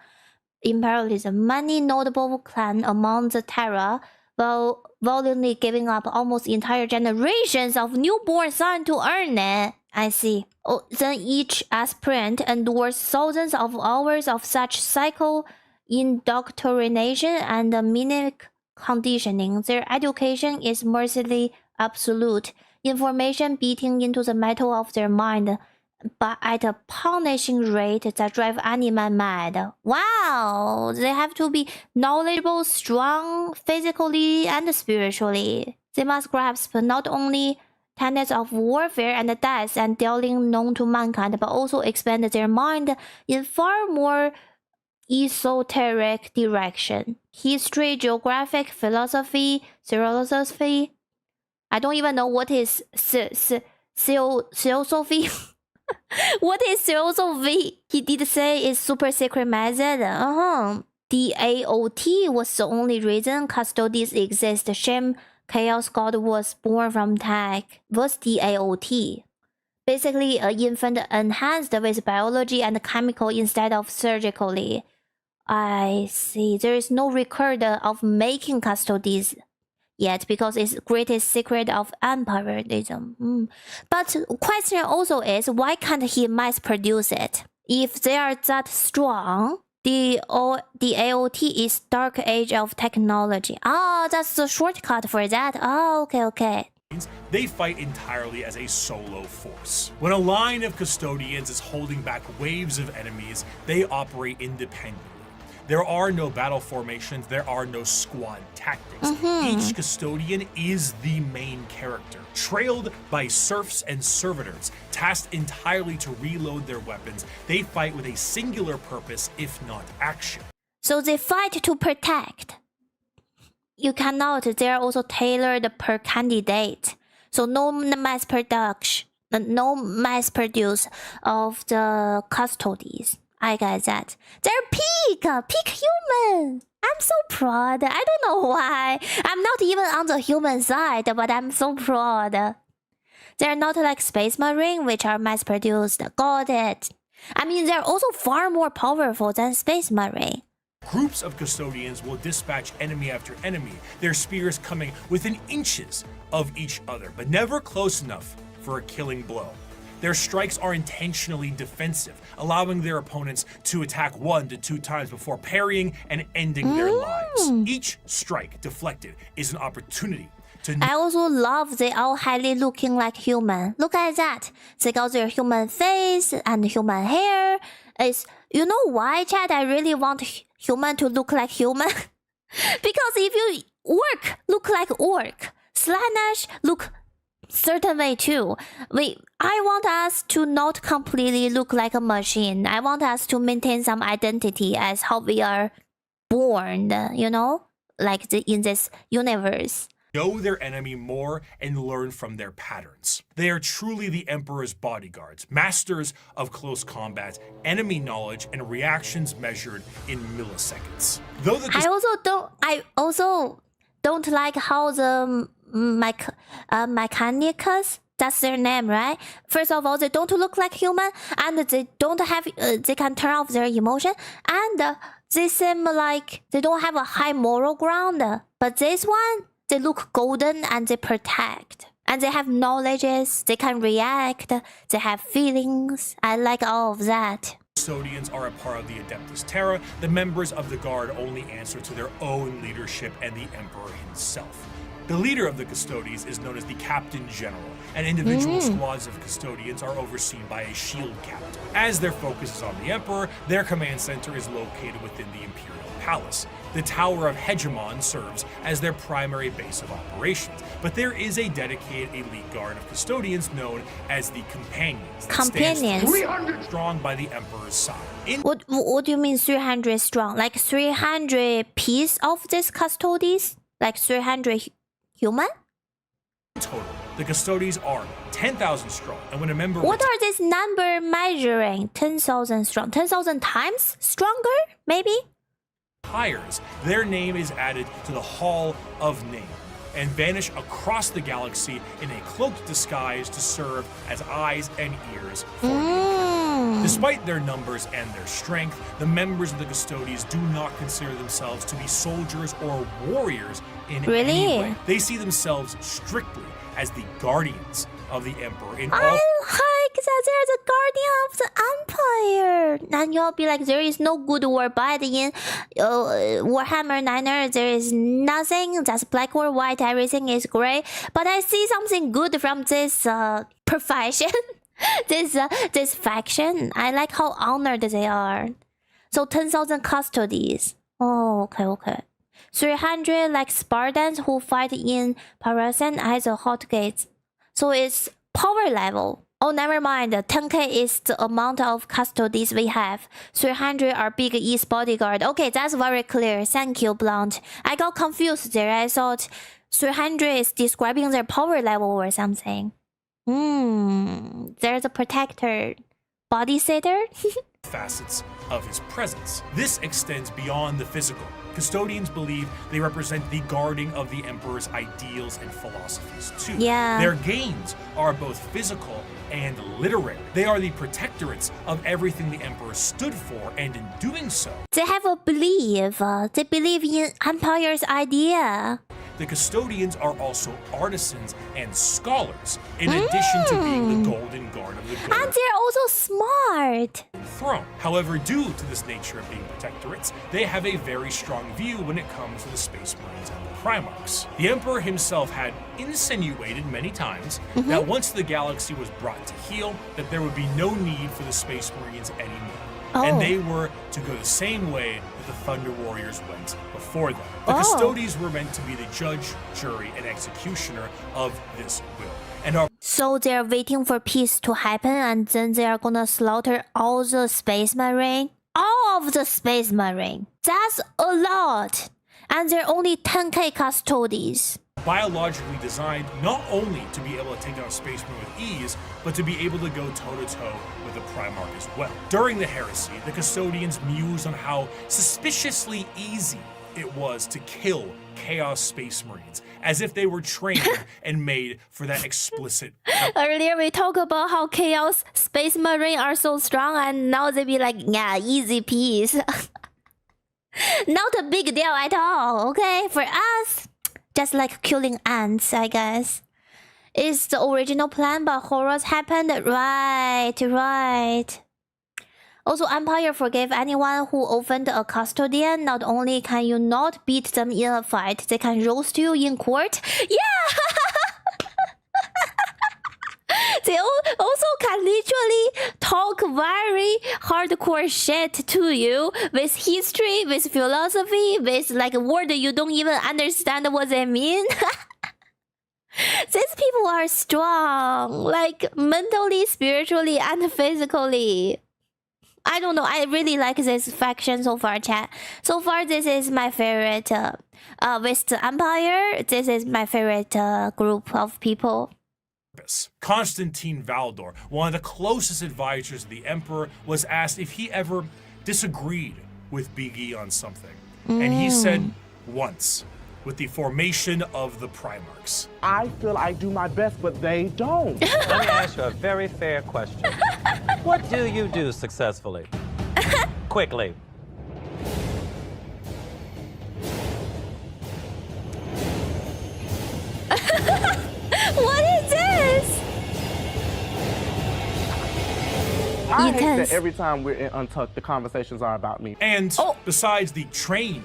Many notable clan among the Terra, while valiantly giving up almost entire generations of newborn son to earn it. I see. Oh, then each aspirant endures thousands of hours of such psycho indoctrination and mimic conditioning. Their education is mercilessly absolute, information beating into the metal of their mind, but at a punishing rate that drives any man mad. Wow! They have to be knowledgeable, strong, physically and spiritually. They must grasp not only tenets of warfare and death and dealing known to mankind, but also expand their mind in far more esoteric direction. History, geographic, philosophy, philosophy. I don't even know what is theosophy. What is theosophy? He did say it's super secret method. DAOT was the only reason custodies exist. Shame Chaos God was born from tech. What's DAOT? Basically, an infant enhanced with biology and chemical instead of surgically. I see. There is no record of making custodies yet because it's greatest secret of empirism. But question also is, why can't he mass produce it? If they are that strong, the AOT is Dark Age of technology. That's the shortcut for that. Okay. They fight entirely as a solo force. When a line of custodians is holding back waves of enemies, they operate independently. There are no battle formations, there are no squad tactics. Each custodian is the main character, trailed by serfs and servitors, tasked entirely to reload their weapons. They fight with a singular purpose, if not action. So they fight to protect. You cannot, they are also tailored per candidate. So no mass produce of the custodies. I get that. They're peak human. I'm so proud. I don't know why. I'm not even on the human side, but I'm so proud. They're not like Space Marine, which are mass produced. Got it. I mean, they're also far more powerful than Space Marine. Groups of custodians will dispatch enemy after enemy, their spears coming within inches of each other, but never close enough for a killing blow. Their strikes are intentionally defensive, allowing their opponents to attack 1 to 2 times before parrying and ending their lives. Each strike deflected is an opportunity to... I also love they all highly looking like human. Look at that. They got their human face and human hair. You know why, Chad? I really want human to look like human. Because if you look like orc. Slanesh look certain way too. I want us to not completely look like a machine. I want us to maintain some identity as how we are born, you know? Like in this universe. Know their enemy more and learn from their patterns. They are truly the Emperor's bodyguards, masters of close combat, enemy knowledge, and reactions measured in milliseconds. I also don't like how the Mechanicus, that's their name, right? First of all, they don't look like human, and they don't have they can turn off their emotion, and they seem like they don't have a high moral ground. But this one, they look golden and they protect. And they have knowledges, they can react, they have feelings. I like all of that. Custodians are a part of the Adeptus Terra. The members of the Guard only answer to their own leadership and the Emperor himself. The leader of the custodians is known as the Captain General, and individual squads of custodians are overseen by a shield captain. As their focus is on the Emperor, their command center is located within the Imperial Palace. The Tower of Hegemon serves as their primary base of operations, but there is a dedicated elite guard of custodians known as the Companions. That stands 300 strong by the Emperor's side. What do you mean 300 strong? Like 300 piece of this custodians? Like 300 human? Total, the custodians are 10,000 strong, and when a member What are this number measuring? 10,000 strong. 10,000 times stronger, maybe? retires, their name is added to the Hall of Name and vanish across the galaxy in a cloaked disguise to serve as eyes and ears for the Imperium. Despite their numbers and their strength, the members of the Custodians do not consider themselves to be soldiers or warriors in any way. They see themselves strictly as the guardians of the Emperor in all. I like that they're the guardian of the Empire. And you'll be like, there is no good or bad in Warhammer 9er. There is nothing that's black or white. Everything is gray. But I see something good from this profession. this faction. I like how honored they are. So 10,000 custodies. Oh, okay. 300 like Spartans who fight in Parasan as a hot gates. So it's power level. Oh, never mind. 10k is the amount of custodies we have. 300 are big East bodyguard. Okay, that's very clear. Thank you, Blunt. I got confused there. I thought 300 is describing their power level or something. There's a protector. Body sitter? Facets of his presence. This extends beyond the physical. Custodians believe they represent the guarding of the Emperor's ideals and philosophies too. Yeah. Their gains are both physical and literary. They are the protectorates of everything the Emperor stood for, and in doing so, they have a belief. They believe in Empire's idea. The Custodians are also artisans and scholars, in addition to being the Golden Guard of the Golden And they're also smart. Throne. However, due to this nature of being protectorates, they have a very strong view when it comes to the Space Marines and the Primarchs. The Emperor himself had insinuated many times that once the galaxy was brought to heel, that there would be no need for the Space Marines anymore. And they were to go the same way that the Thunder Warriors went before them. The Custodians were meant to be the judge, jury, and executioner of this will. And are So they're waiting for peace to happen, and then they are gonna slaughter all the Space Marine? All of the Space Marine. That's a lot. And they're only 10k custodians. biologically designed not only to be able to take down Space Marine with ease, but to be able to go toe-to-toe with the Primarch as well. During the Heresy, the Custodians mused on how suspiciously easy it was to kill Chaos Space Marines, as if they were trained and made for that explicit. Earlier we talked about how Chaos Space Marine are so strong, and now they be like, yeah, easy peace. Not a big deal at all, okay? For us, just like killing ants, I guess. It's the original plan, but horrors happened. Right. Also, Empire forgave anyone who offended a custodian. Not only can you not beat them in a fight, they can roast you in court. Yeah! They also can literally talk very hardcore shit to you with history, with philosophy, with like a word you don't even understand what they mean. These people are strong, like mentally, spiritually, and physically. I don't know. I really like this faction so far, chat. So far, this is my favorite. With the Empire, this is my favorite group of people. Constantine Valdor, one of the closest advisors of the Emperor, was asked if he ever disagreed with Big E on something. And he said, once, with the formation of the Primarchs. I feel I do my best, but they don't. Let me ask you a very fair question. What do you do successfully? Quickly. What is this? I hate that every time we're in Untucked, the conversations are about me. And besides the train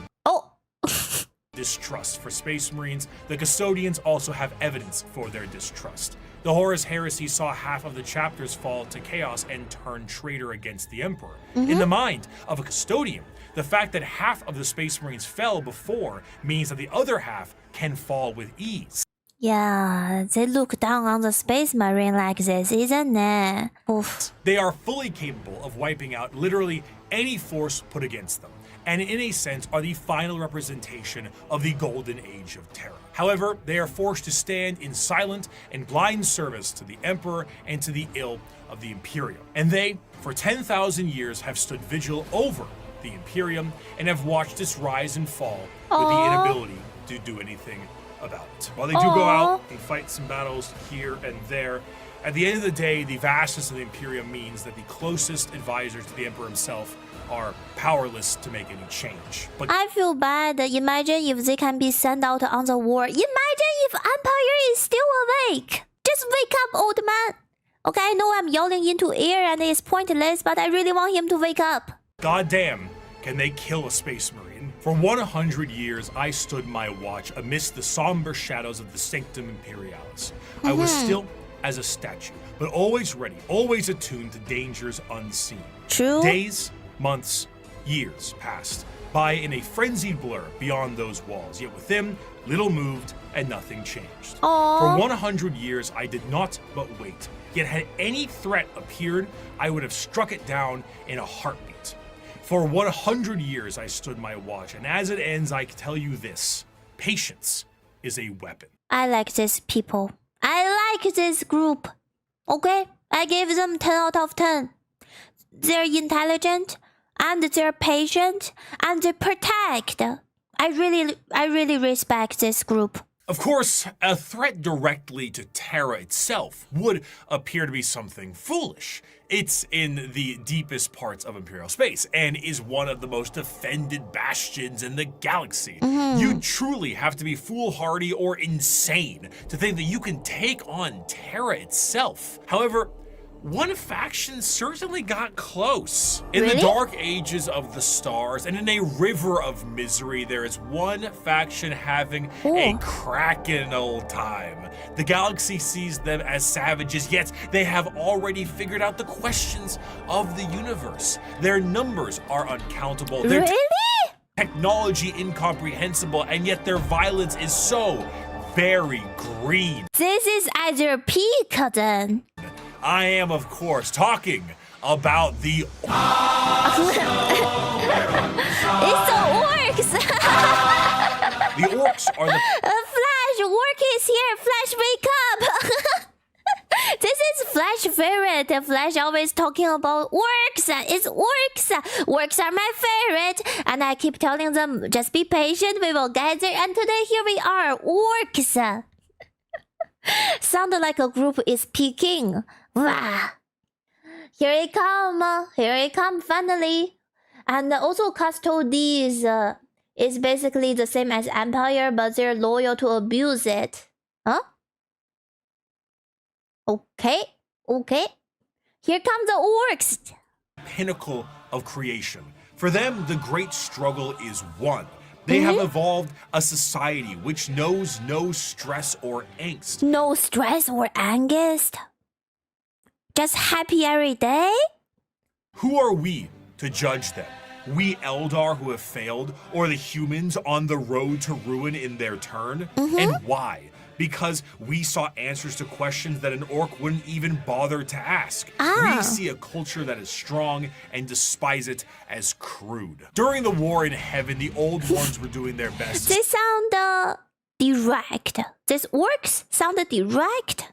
distrust for Space Marines, the Custodians also have evidence for their distrust. The Horus Heresy saw half of the chapters fall to chaos and turn traitor against the Emperor. In the mind of a Custodian, the fact that half of the Space Marines fell before means that the other half can fall with ease. Yeah, they look down on the Space Marine like this, isn't it? Oof. They are fully capable of wiping out literally any force put against them, and in a sense are the final representation of the golden age of terror. However, they are forced to stand in silent and blind service to the Emperor and to the ill of the Imperium. And they, for 10,000 years, have stood vigil over the Imperium and have watched its rise and fall with the inability to do anything about it. While they do go out and fight some battles here and there, at the end of the day, the vastness of the Imperium means that the closest advisors to the Emperor himself are powerless to make any change. But I feel bad. Imagine if they can be sent out on the war. Imagine if Empire is still awake. Just wake up, old man. Okay, I know I'm yelling into air and it's pointless, but I really want him to wake up. goddamn, can they kill a Space Marine? For 100 years, I stood my watch amidst the somber shadows of the Sanctum Imperialis. I was still as a statue, but always ready, always attuned to dangers unseen. True. Days, months, years passed by in a frenzied blur beyond those walls, yet within, little moved and nothing changed. For 100 years, I did not but wait, yet had any threat appeared, I would have struck it down in a heartbeat. For 100 years, I stood my watch, and as it ends, I tell you this, patience is a weapon. I like these people. I like this group. Okay? I give them 10 out of 10. They're intelligent, and they're patient, and they protect. I really respect this group. Of course, a threat directly to Terra itself would appear to be something foolish. It's in the deepest parts of Imperial space and is one of the most defended bastions in the galaxy. You truly have to be foolhardy or insane to think that you can take on Terra itself. However, one faction certainly got close. In the dark ages of the stars and in a river of misery, there is one faction having a cracking old time. The galaxy sees them as savages, yet they have already figured out the questions of the universe. Their numbers are uncountable. Their technology incomprehensible, and yet their violence is so very green. This is at their peak, then. I am, of course, talking about the It's the orcs! The orcs are the Flash, orc is here! Flash, wake up! This is Flash favorite. Flash always talking about orcs. It's orcs. Orcs are my favorite. And I keep telling them, just be patient, we will get there. And today, here we are, orcs. Sounded like a group is peaking. Wow. Here it come finally. And also Custodes is basically the same as Empire, but they're loyal to abuse it. Huh? Okay. Here come the orcs. pinnacle of creation. For them, the great struggle is won. They have evolved a society which knows no stress or angst. No stress or angst? Just happy every day? Who are we to judge them? We Eldar who have failed, or the humans on the road to ruin in their turn? And why? Because we saw answers to questions that an orc wouldn't even bother to ask. We see a culture that is strong and despise it as crude. During the war in heaven, the old ones were doing their best. They sound direct. These orcs sounded direct.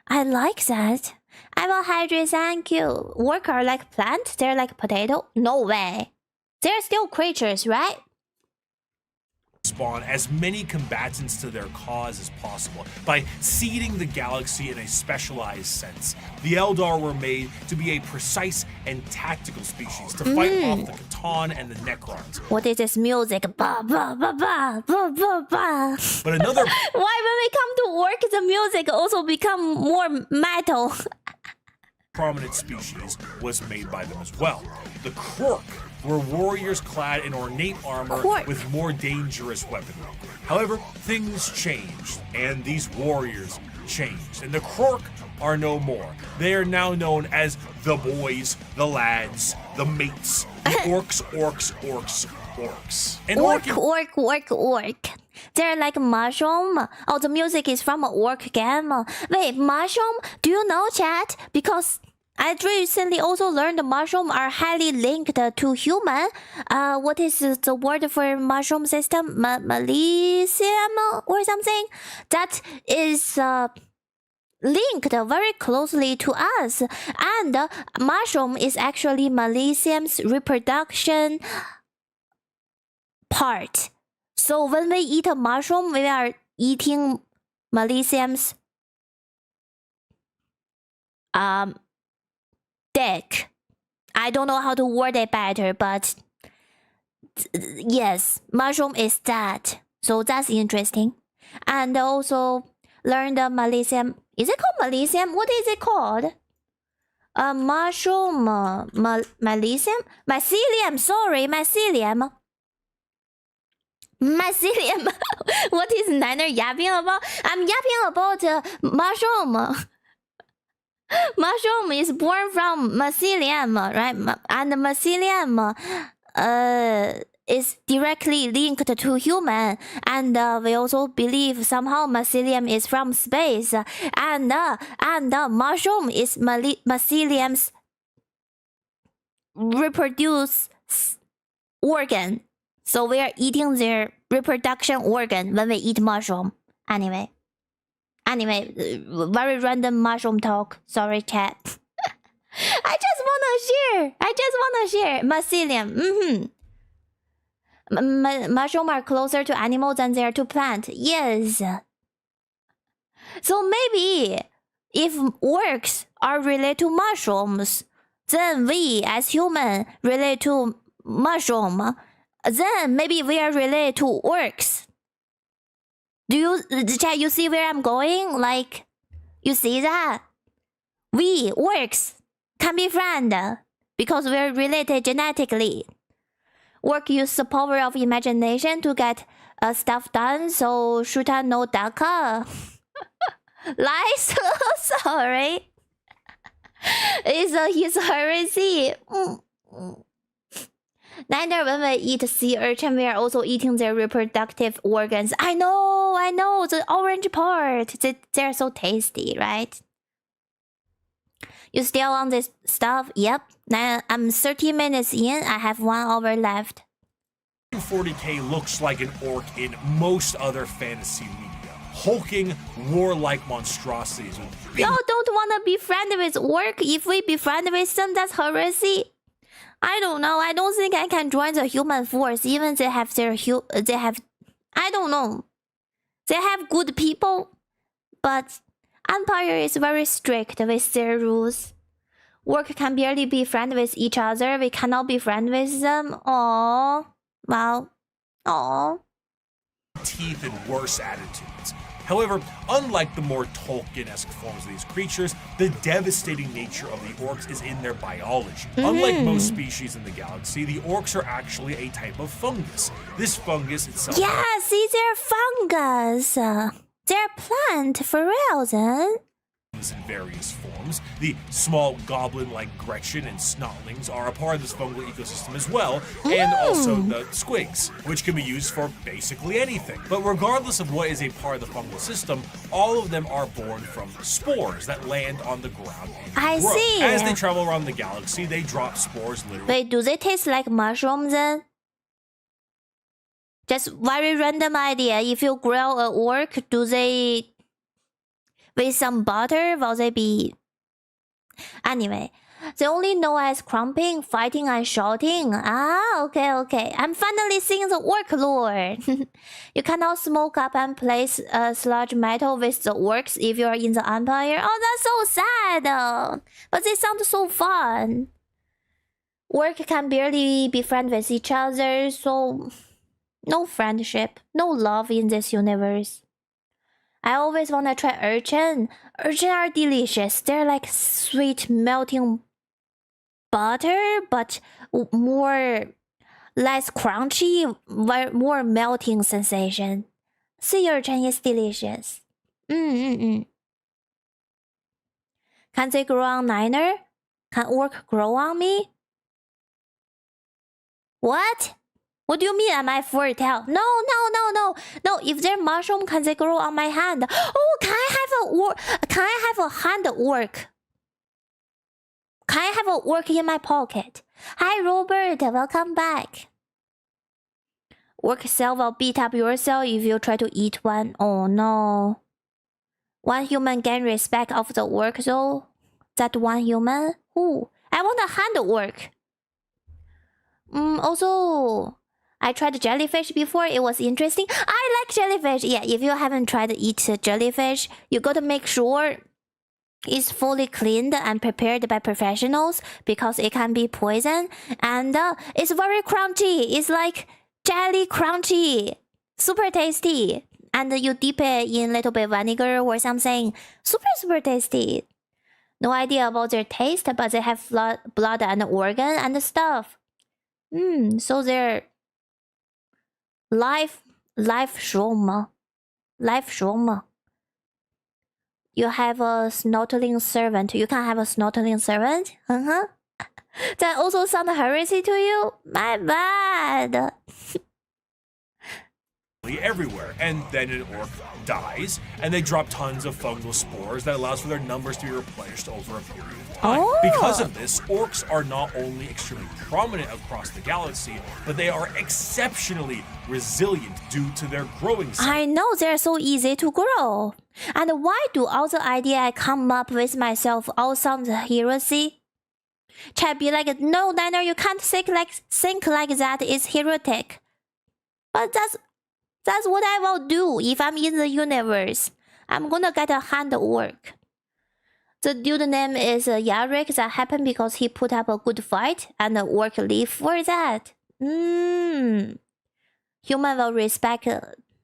I like that. I will hydrate, thank you. Orcs are like plants? They're like potato? No way. They're still creatures, right? Spawn as many combatants to their cause as possible by seeding the galaxy in a specialized sense. The Eldar were made to be a precise and tactical species to fight off the Catan and the Necrons. What is this music? Ba ba ba ba ba ba ba. But another Why when we come to work, the music also become more metal? prominent species was made by them as well. The Krork were warriors clad in ornate armor with more dangerous weaponry. However, things changed, and these warriors changed, and the Krork are no more. They are now known as the boys, the lads, the mates, the orcs. And Orc. They're like mushroom. Oh, the music is from an orc game. Wait, mushroom? Do you know, chat? Because I recently also learned mushroom are highly linked to human. What is the word for mushroom system? Malicium or something? That is linked very closely to us. And mushroom is actually Malicium's reproduction part. So when we eat a mushroom, we are eating Malicium's dick. I don't know how to word it better, but yes, mushroom is that. So that's interesting. And also learned the Malicium. Is it called Malicium? What is it called? Mushroom, Malicium? Mycelium, sorry, mycelium. Mycelium. What is Niner yapping about? I'm yapping about mushroom. Mushroom is born from mycelium, right? And mycelium is directly linked to human. And we also believe somehow mycelium is from space. And mushroom is mycelium's reproduce organ. So we are eating their reproduction organ when we eat mushroom. Anyway, very random mushroom talk. Sorry, chat. I just wanna share. Mycelium. Mushroom are closer to animals than they are to plant. Yes. So maybe if orcs are related to mushrooms, then we as human relate to mushroom. Then maybe we are related to orcs. Do you see where I'm going? Like, you see that? We, orcs, can be friends because we're related genetically. Orc use the power of imagination to get stuff done, so Shuta no Daka. Lies? Sorry. It's his heresy. Neither when we eat sea urchin, we are also eating their reproductive organs. I know, the orange part. They're so tasty, right? You still on this stuff? Yep. Now I'm 30 minutes in. I have 1 hour left. 40k looks like an orc in most other fantasy media. Hulking, warlike monstrosities. Y'all don't want to be friends with orc? If we be friends with them, that's heresy. I don't know. I don't think I can join the human force. Even they have I don't know. They have good people, but Empire is very strict with their rules. Orc can barely be friends with each other. We cannot be friends with them. Aww. Well. Aww. Teeth and worse attitudes. However, unlike the more Tolkien-esque forms of these creatures, the devastating nature of the orcs is in their biology. Unlike most species in the galaxy, the orcs are actually a type of fungus. This fungus itself... Yeah, see, they're fungus. They're plant for real, then. In various forms. The small goblin-like Gretchen and snotlings are a part of this fungal ecosystem as well, and also the squigs, which can be used for basically anything. But regardless of what is a part of the fungal system, all of them are born from spores that land on the ground and grow. See. As they travel around the galaxy, they drop spores literally. Wait, do they taste like mushrooms then? Just very random idea. If you grill an orc, do they... with some butter, will they be... Anyway, they only know as crumping, fighting, and shouting. Ah, okay. I'm finally seeing the orc lore. You cannot smoke up and place sludge metal with the orcs if you're in the Empire. Oh, that's so sad. But they sound so fun. Orc can barely be friends with each other, so... no friendship, no love in this universe. I always want to try urchin. Urchin are delicious. They're like sweet melting butter, but more less crunchy, more melting sensation. Sea urchin is delicious. Can they grow on Niner? Can orc grow on me? What? What do you mean am I fertile? No. No, if they're mushroom, can they grow on my hand? Oh, can I have a hand orc? Can I have an orc in my pocket? Hi, Robert. Welcome back. Orc cell will beat up your cell if you try to eat one. Oh, no. One human gain respect of the orc, though. That one human? Ooh, I want a hand orc. Also, I tried jellyfish before. It was interesting. I like jellyfish. Yeah, if you haven't tried to eat jellyfish, you gotta make sure it's fully cleaned and prepared by professionals because it can be poison. And it's very crunchy. It's like jelly crunchy. Super tasty. And you dip it in a little bit vinegar or something. Super tasty. No idea about their taste, but they have blood and organ and stuff. So they're life shroom. You have a snorkeling servant. You can have a snorkeling servant? That also sound heresy to you? My bad. Everywhere, and then an orc dies, and they drop tons of fungal spores that allows for their numbers to be replenished over a period of time. Because of this, orcs are not only extremely prominent across the galaxy, but they are exceptionally resilient due to their growing cycle. I know they're so easy to grow. And why do all the idea I come up with myself all sound heresy? Chat be like, no, Niner, you can't think like that. It's heretic. But that's what I will do if I'm in the universe. I'm gonna get a hand orc. The dude name is Yarrick. That happened because he put up a good fight and the orc live for that. Human will respect.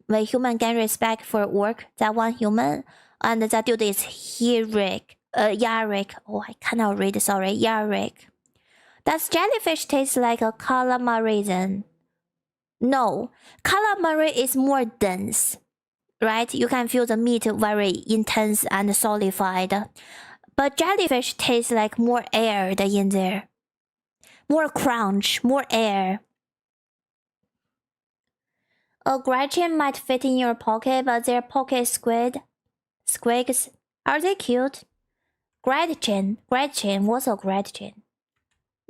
When human gain respect for orc, that one human, and that dude is Yarrick. Oh, I cannot read. Sorry, Yarrick. Does jellyfish taste like a calamari? No, calamari is more dense, right? You can feel the meat very intense and solidified. But jellyfish tastes like more air in there. More crunch, more air. A Gretchen might fit in your pocket, but they're pocket squigs. Are they cute? Gretchen, what's a Gretchen?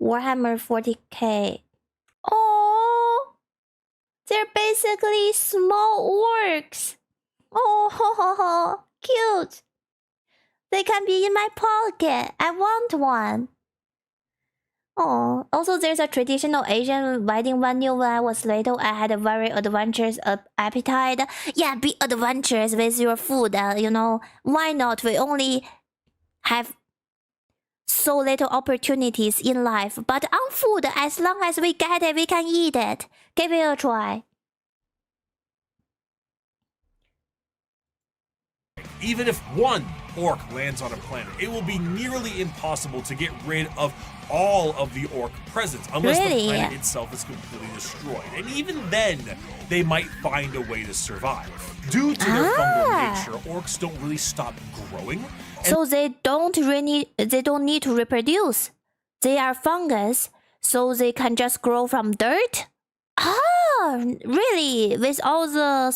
Warhammer 40k. Oh, they're basically small orcs. Oh, cute. They can be in my pocket. I want one. Oh, also there's a traditional Asian wedding venue. When I was little, I had a very adventurous appetite. Yeah, be adventurous with your food. You know, why not? We only have so little opportunities in life. But on food, as long as we get it, we can eat it. Give it a try. Even if one orc lands on a planet, it will be nearly impossible to get rid of all of the orc presence unless the planet itself is completely destroyed. And even then, they might find a way to survive. Due to their fungal nature, orcs don't really stop growing. So they don't need to reproduce. They are fungus, so they can just grow from dirt. Ah, really? With all the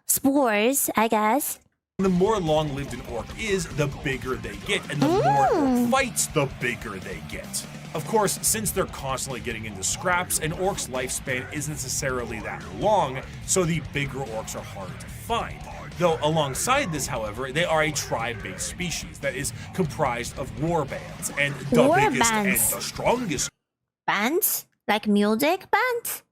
spores, I guess. The more long-lived an orc is, the bigger they get, and the more orc fights, the bigger they get. Of course, since they're constantly getting into scraps, an orc's lifespan isn't necessarily that long, so the bigger orcs are harder to find. Though alongside this, however, they are a tribe-based species that is comprised of war bands, and the biggest and the strongest bands? Like music bands?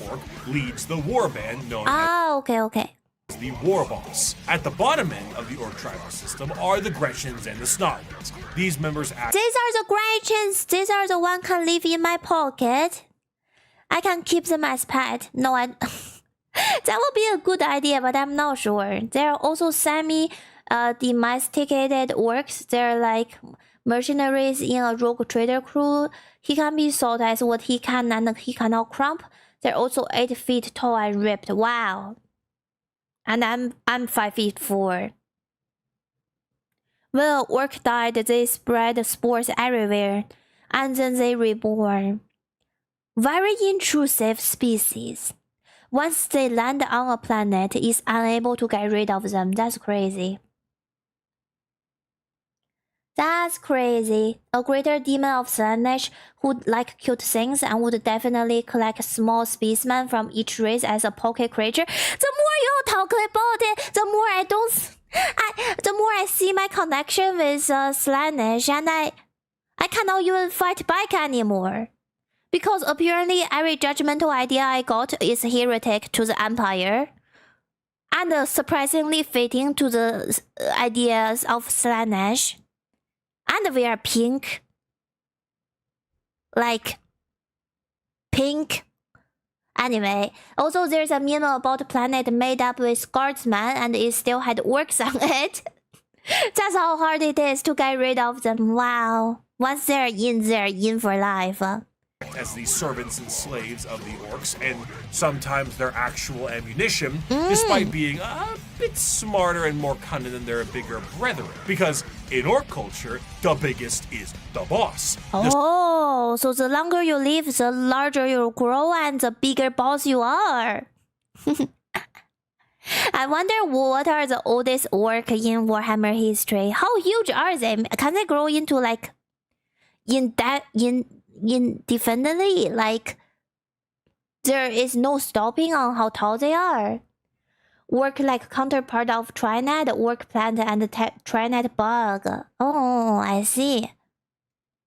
Orc leads the war band known as okay. The war boss. At the bottom end of the orc tribal system are the Gretchens and the Snotlings. These members act. These are the Gretchens. These are the one can live in my pocket. I can keep them as pet. No, that would be a good idea, but I'm not sure. There are also semi domesticated orcs. They're like mercenaries in a rogue trader crew. He can be sold as what he can and he cannot crump. They're also 8 feet tall and ripped. Wow. And I'm 5 feet 4. When orc died, they spread spores everywhere, and then they reborn. Very intrusive species. Once they land on a planet, it's unable to get rid of them. That's crazy. That's crazy. A greater demon of Slanesh who'd like cute things and would definitely collect small specimen from each race as a pocket creature. The more you talk about it, the more the more I see my connection with Slanesh, and I cannot even fight back anymore. Because apparently every judgmental idea I got is heretic to the Empire. And surprisingly fitting to the ideas of Slanesh. And we are pink. Like, pink. Anyway, also there's a meme about a planet made up with guardsmen and it still had orcs on it. That's how hard it is to get rid of them. Wow. Once they're in for life. As the servants and slaves of the orcs, and sometimes their actual ammunition, despite being a bit smarter and more cunning than their bigger brethren. Because in orc culture, the biggest is the boss. Oh, so the longer you live, the larger you grow and the bigger boss you are. I wonder what are the oldest orc in Warhammer history? How huge are they? Can they grow into like indefinitely? Like there is no stopping on how tall they are. Work like counterpart of Trinet, work plant, and Trinet bug. Oh, I see.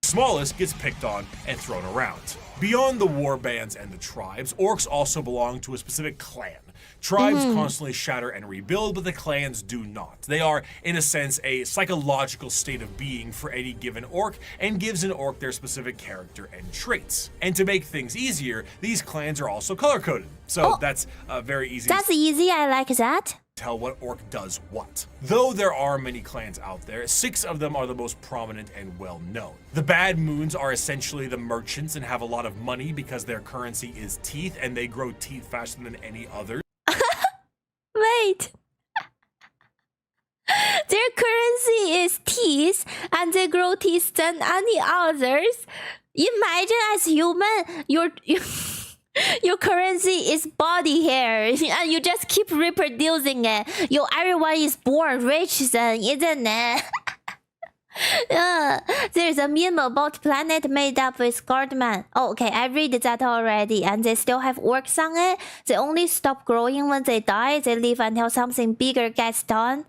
Smallest gets picked on and thrown around. Beyond the war bands and the tribes, orcs also belong to a specific clan. Tribes constantly shatter and rebuild, but the clans do not. They are, in a sense, a psychological state of being for any given orc, and gives an orc their specific character and traits. And to make things easier, these clans are also color-coded. So that's very easy. That's easy, I like that. Tell what orc does what. Though there are many clans out there, 6 of them are the most prominent and well known. The Bad Moons are essentially the merchants and have a lot of money because their currency is teeth, and they grow teeth faster than any other. Wait. Their currency is teeth, and they grow teeth than any others. Imagine as human, your currency is body hair, and you just keep reproducing it. Everyone is born rich then, isn't it? There's a meme about planet made up with guardmen. Oh, okay, I read that already, and they still have orcs on it. They only stop growing when they die. They live until something bigger gets done.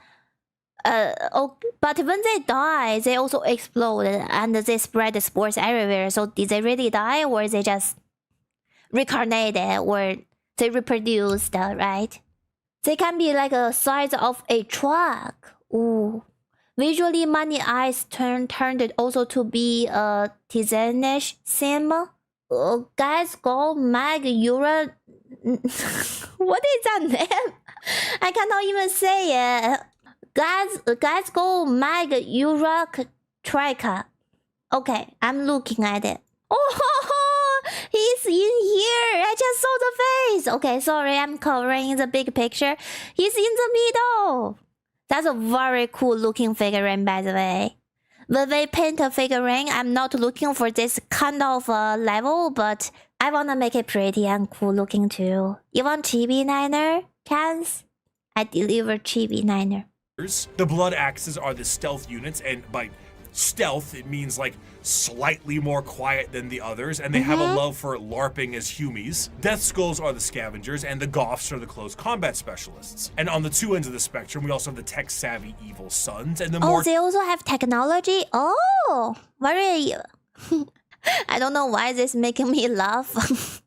But when they die, they also explode, and they spread the spores everywhere. So did they really die, or they just reincarnated, or they reproduced, right? They can be like a size of a truck. Ooh. Visually, Money Eyes turned it also to be a Tizenish sim. Guys, go Mag Eura. What is that name? I cannot even say it. Guys, go Mag Eura Trika. Okay, I'm looking at it. Oh, he's in here. I just saw the face. Okay, sorry, I'm covering the big picture. He's in the middle. That's a very cool looking figurine, by the way. When they paint a figurine, I'm not looking for this kind of level, but I want to make it pretty and cool looking too. You want Chibi Niner? Chance? I deliver Chibi Niner. The Blood Axes are the stealth units, and by stealth, it means like slightly more quiet than the others, and they have a love for LARPing as humies. Death Skulls are the scavengers, and the Goths are the close combat specialists. And on the 2 ends of the spectrum, we also have the tech-savvy Evil Sons, and the more— Oh, they also have technology? Oh, very... I don't know why this is making me laugh.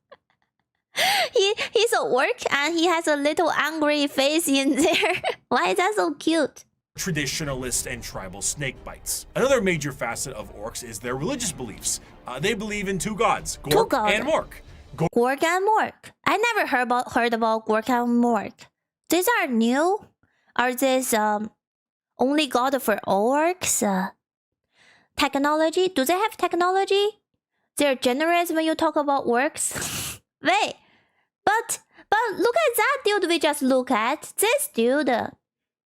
He's a orc, and he has a little angry face in there. Why is that so cute? traditionalist and tribal snakebites. Another major facet of orcs is their religious beliefs. They believe in 2 gods, Gork and Mork. Gork and Mork. I never heard about Gork and Mork. These are new? Are these only god for orcs? technology. Do they have technology? They're generous when you talk about orcs. Wait, but look at that dude we just look at. This dude.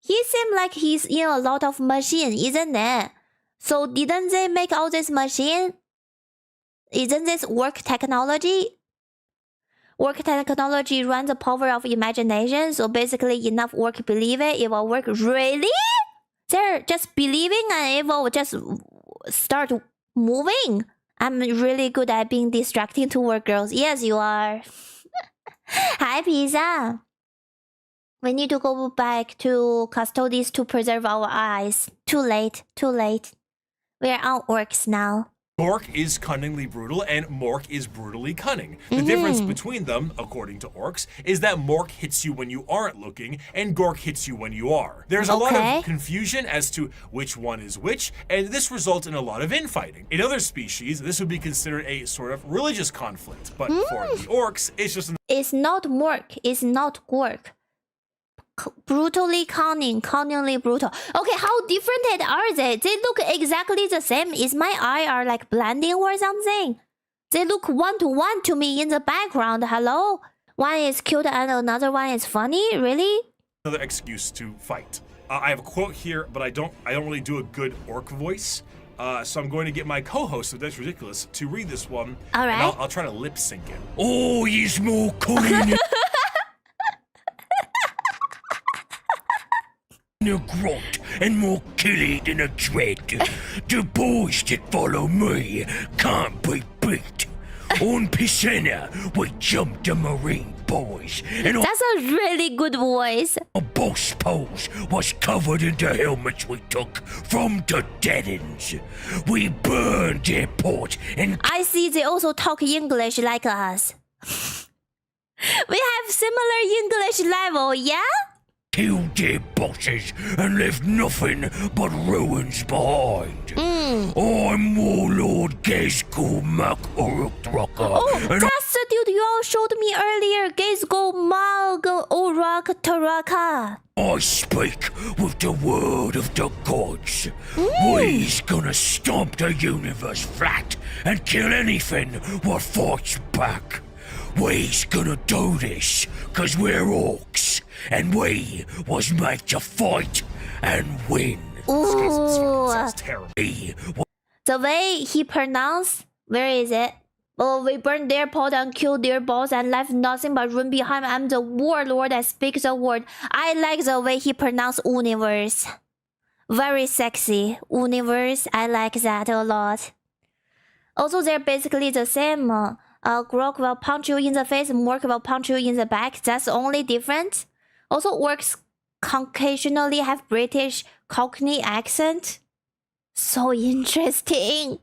He seems like he's in a lot of machine, isn't it? So didn't they make all this machine? Isn't this orc technology? Orc technology runs the power of imagination, so basically enough orc believe it will work. Really? They're just believing and it will just start moving. I'm really good at being distracting to work girls. Yes, you are. Hi, Pizza. We need to go back to custodies to preserve our eyes. Too late, too late. We're on orcs now. Gork is cunningly brutal and Mork is brutally cunning. The difference between them, according to orcs, is that Mork hits you when you aren't looking and Gork hits you when you are. There's a lot of confusion as to which one is which, and this results in a lot of infighting. In other species, this would be considered a sort of religious conflict, but for the orcs, it's just It's not Mork, it's not Gork. Brutally cunning, cunningly brutal. Okay, how different are they? They look exactly the same. Is my eye are like blending or something? They look one-to-one to me in the background. Hello? One is cute and another one is funny? Really? another excuse to fight. I have a quote here, but I don't really do a good orc voice. So I'm going to get my co-host of That's Ridiculous to read this one. All right. And I'll try to lip sync it. Oh, he's more cunning in a grot and more killy than a dread. The boys that follow me can't be beat. On Piscina, we jumped the Marine boys, and that's a really good voice. Our boss pose was covered in the helmets we took from the dead ends. We burned their port and I see they also talk English like us. We have similar English level, yeah? killed their bosses and left nothing but ruins behind. I'm Warlord Gezgul Mak Uruk-Traka. Oh, that's the dude you all showed me earlier. Gezgul Mak Uruk-Traka. I speak with the word of the gods. We's gonna stomp the universe flat and kill anything what fights back. We's gonna do this cause we're orcs and we was made to fight and win. Ooh. Sounds terrible. The way he pronounced, where is it? Oh, we burned their pot and killed their boss and left nothing but ruin behind. I'm the warlord that speaks the word. I like the way he pronounced universe. Very sexy. Universe, I like that a lot. Also, they're basically the same. Grok will punch you in the face, Mork will punch you in the back. That's the only difference. Also, orcs occasionally have British Cockney accent. So interesting.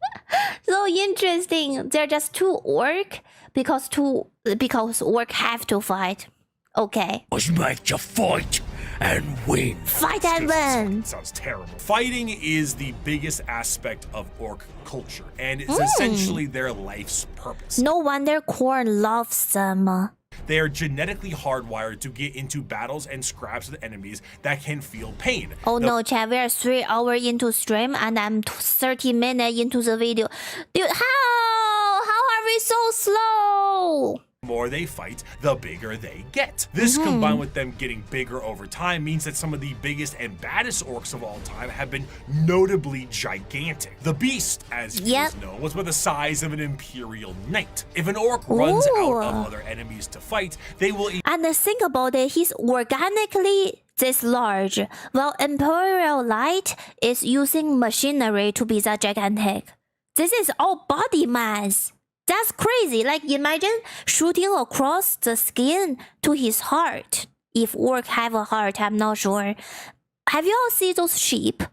So interesting. They're just two orc because orc have to fight. Okay. Was made to fight and win. Fight and win. Sounds terrible. Fighting is the biggest aspect of orc culture, and it's essentially their life's purpose. No wonder Korn loves them. They are genetically hardwired to get into battles and scraps with enemies that can feel pain. Oh no, Chad, we are 3 hours into stream and I'm 30 minutes into the video. Dude, how are we so slow? The more they fight, the bigger they get. This combined with them getting bigger over time means that some of the biggest and baddest orcs of all time have been notably gigantic. The Beast, as you know, was about the size of an imperial knight. If an orc runs out of other enemies to fight, they will And think about it, he's organically this large, while Imperial Light is using machinery to be that gigantic. This is all body mass. That's crazy. Like, imagine shooting across the skin to his heart. If orc have a heart, I'm not sure. Have you all seen those sheep,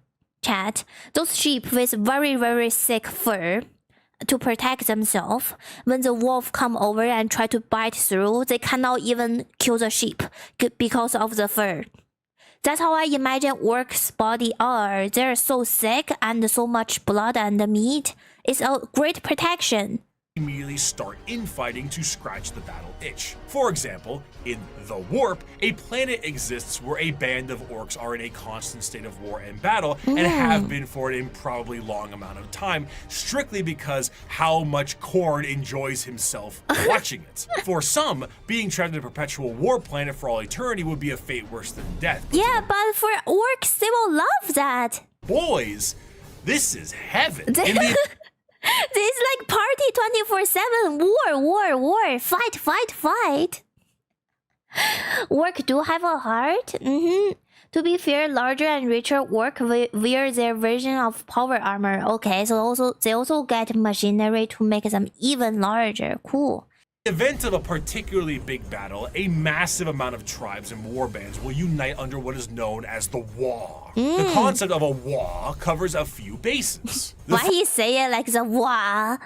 chat? Those sheep with very, very thick fur to protect themselves. When the wolf come over and try to bite through, they cannot even kill the sheep because of the fur. That's how I imagine orcs' body are. They're so thick and so much blood and meat. It's a great protection. immediately start infighting to scratch the battle itch. For example, in the Warp, a planet exists where a band of orcs are in a constant state of war and battle and have been for an improbably long amount of time, strictly because how much Korn enjoys himself watching it. For some, being trapped in a perpetual war planet for all eternity would be a fate worse than death. Yeah, but for orcs, they will love that. Boys, this is heaven. In the It's like party 24/7. War. Fight. Orc do have a heart. To be fair, larger and richer orc wear their version of power armor. Okay, so they also get machinery to make them even larger. Cool. event of a particularly big battle, a massive amount of tribes and warbands will unite under what is known as the Wa. The concept of a Wa covers a few bases. Why he say it like the Wa?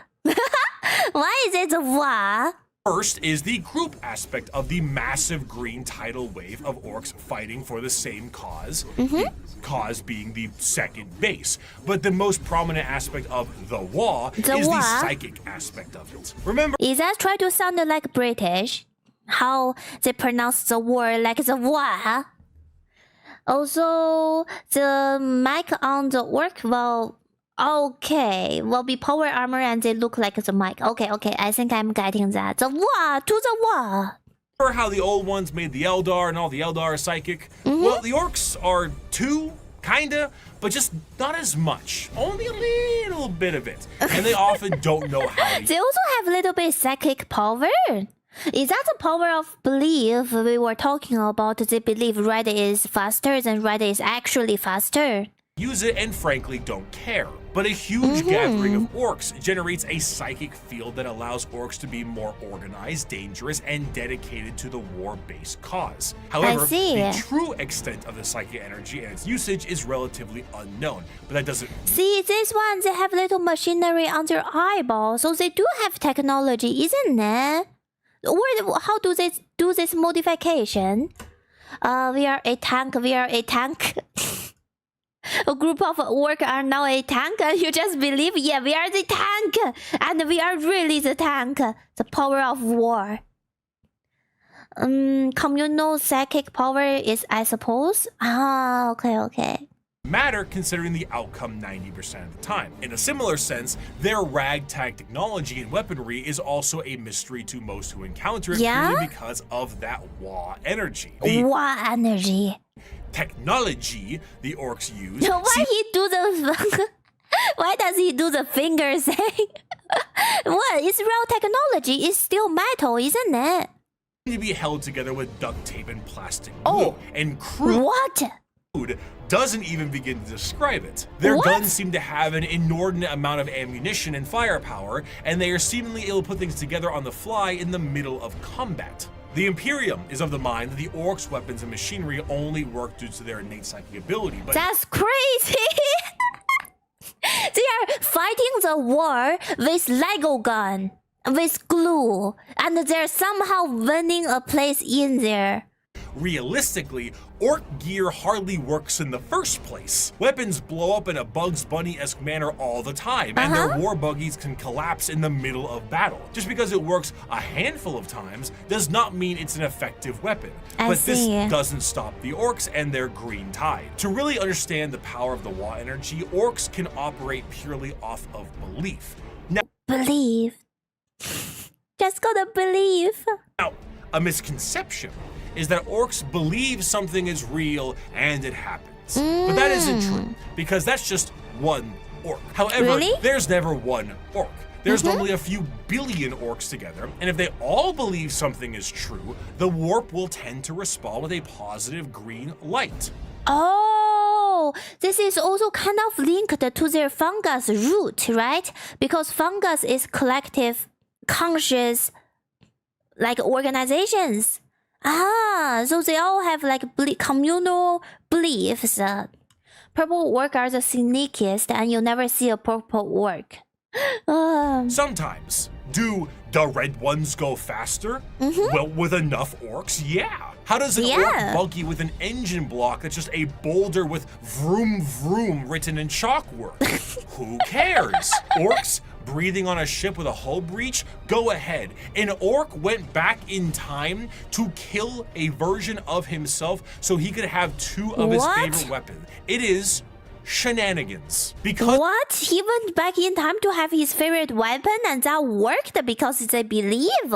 Why is it the Wa? First is the group aspect of the massive green tidal wave of orcs fighting for the same cause, the cause being the second base. But the most prominent aspect of the Wa is the psychic aspect of it. Remember, Is that try to sound like British? How they pronounce the word like the Wa? Also, the mic on the orc will be power armor and they look like the mic. Okay, I think I'm getting that. The Wa to the Wa. remember how the old ones made the Eldar and all the Eldar are psychic? Well, the orcs are too, kinda, but just not as much. Only a little bit of it. And they often don't know how to They also have a little bit psychic power. Is that the power of belief we were talking about? They believe red is faster than red is actually faster. use it and frankly don't care. But a huge gathering of orcs generates a psychic field that allows orcs to be more organized, dangerous, and dedicated to the war-based cause. However, the true extent of the psychic energy and its usage is relatively unknown, but that doesn't... See, this one, they have little machinery on their eyeball, so they do have technology, isn't it? Or how do they do this modification? We are a tank. A group of orcs are now a tank, and you just believe, yeah, we are the tank, and we are really the tank. The power of war. Communal psychic power is, I suppose. Ah, okay. matter considering the outcome 90% of the time. In a similar sense, their ragtag technology and weaponry is also a mystery to most who encounter it purely because of that Wa energy. The Wa energy. technology the orcs use. Why he do the? Why does he do the finger thing? What? It's real technology. It's still metal, isn't it? To be held together with duct tape and plastic glue. And crude What? doesn't even begin to describe it. Their guns seem to have an inordinate amount of ammunition and firepower, and they are seemingly able to put things together on the fly in the middle of combat. The Imperium is of the mind that the orcs' weapons and machinery only work due to their innate psychic ability, but That's crazy. They are fighting the war with Lego gun, with glue, and they're somehow winning a place in there. realistically, orc gear hardly works in the first place. Weapons blow up in a Bugs Bunny-esque manner all the time, and their war buggies can collapse in the middle of battle. Just because it works a handful of times does not mean it's an effective weapon. But this doesn't stop the orcs and their green tide. To really understand the power of the Wa energy, orcs can operate purely off of belief. Believe. Just gotta believe. Now, a misconception is that orcs believe something is real and it happens. But that isn't true, because that's just one orc. However, there's never one orc. There's normally a few billion orcs together, and if they all believe something is true, the warp will tend to respond with a positive green light. Oh, this is also kind of linked to their fungus root, right? Because fungus is collective, conscious, like organizations. Ah, so they all have like communal beliefs. Purple orc are the sneakiest, and you'll never see a purple orc. Sometimes. Do the red ones go faster? Well, with enough orcs, yeah. How does an orc buggy with an engine block that's just a boulder with vroom vroom written in chalk work? Who cares? Orcs breathing on a ship with a hull breach? Go ahead. An orc went back in time to kill a version of himself so he could have 2 of his favorite weapons. It is shenanigans. Because what? He went back in time to have his favorite weapon and that worked because they believe.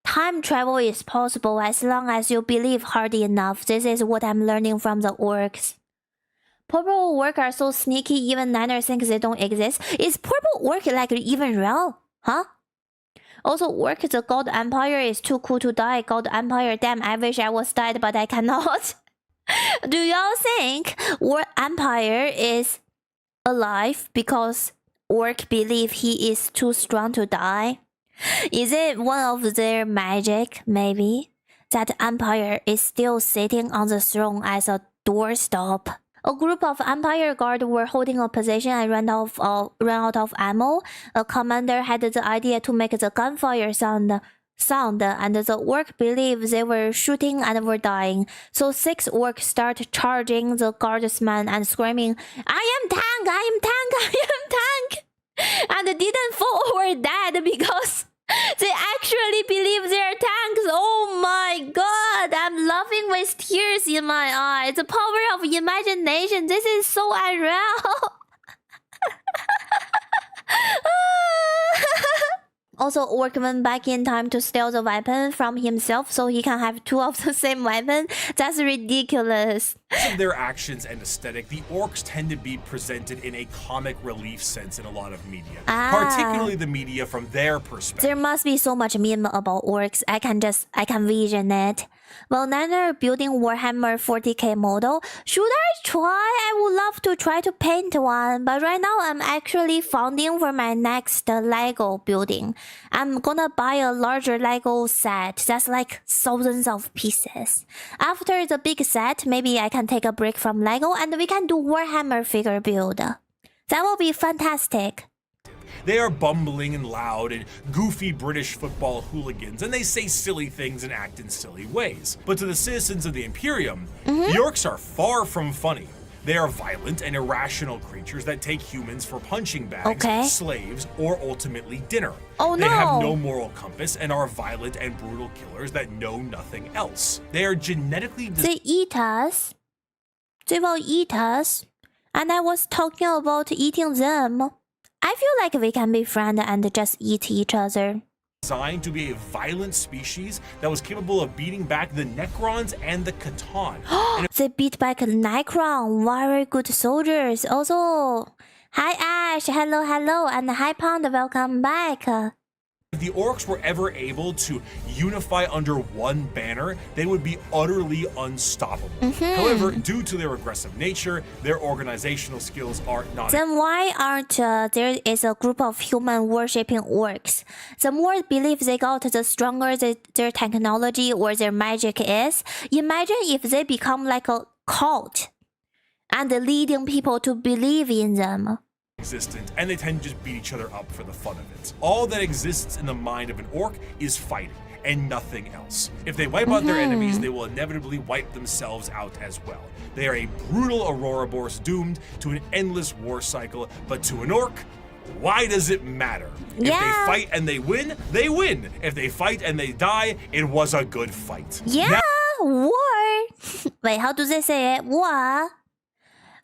Time travel is possible as long as you believe hard enough. This is what I'm learning from the orcs. Purple orc are so sneaky even Niner thinks they don't exist. Is purple orc like even real? Huh? Also, orc, the God Empire is too cool to die. God Empire, damn, I wish I was dead, but I cannot. Do y'all think Orc Empire is alive because orc believe he is too strong to die? Is it one of their magic, maybe? That Empire is still sitting on the throne as a doorstop. A group of Empire Guard were holding a position and ran out of ammo. A commander had the idea to make the gunfire sound, and the orc believed they were shooting and were dying. So 6 orcs start charging the guardsmen and screaming, I am tank, I am tank, I am tank! And didn't fall or dead because they actually believe they're tanks. Oh my god, I'm laughing with tears in my eyes. The power of imagination, this is so unreal. Also, orc went back in time to steal the weapon from himself so he can have 2 of the same weapon. That's ridiculous. Because of their actions and aesthetic, the orcs tend to be presented in a comic relief sense in a lot of media. Particularly the media from their perspective. There must be so much meme about orcs. I can vision it. Well, Niner building Warhammer 40k model. Should I try? I would love to try to paint one, but right now I'm actually funding for my next Lego building. I'm gonna buy a larger Lego set that's like thousands of pieces. After the big set, maybe I can take a break from Lego and we can do Warhammer figure build. That will be fantastic. They are bumbling and loud and goofy British football hooligans, and they say silly things and act in silly ways. But to the citizens of the Imperium, the orcs are far from funny. They are violent and irrational creatures that take humans for punching bags, slaves, or ultimately dinner. Oh, they have no moral compass and are violent and brutal killers that know nothing else. They are genetically... They eat us. They will eat us. And I was talking about eating them. I feel like we can be friends and just eat each other. Designed to be a violent species that was capable of beating back the Necrons and the Catan. They beat back the Necron. Very good soldiers. Also, hi Ash, hello, and hi Pound, welcome back. If the orcs were ever able to unify under one banner, they would be utterly unstoppable. However, due to their aggressive nature, their organizational skills are not. Then why aren't there is a group of human worshipping orcs? The more belief they got, the stronger their technology or their magic is. Imagine if they become like a cult and leading people to believe in them. Existent, and they tend to just beat each other up for the fun of it. All that exists in the mind of an orc is fighting and nothing else. If they wipe out their enemies, they will inevitably wipe themselves out as well. They are a brutal Ouroboros doomed to an endless war cycle, but to an orc, why does it matter? If they fight and they win, they win. If they fight and they die, it was a good fight. Yeah, war. Wait, how do they say it? War.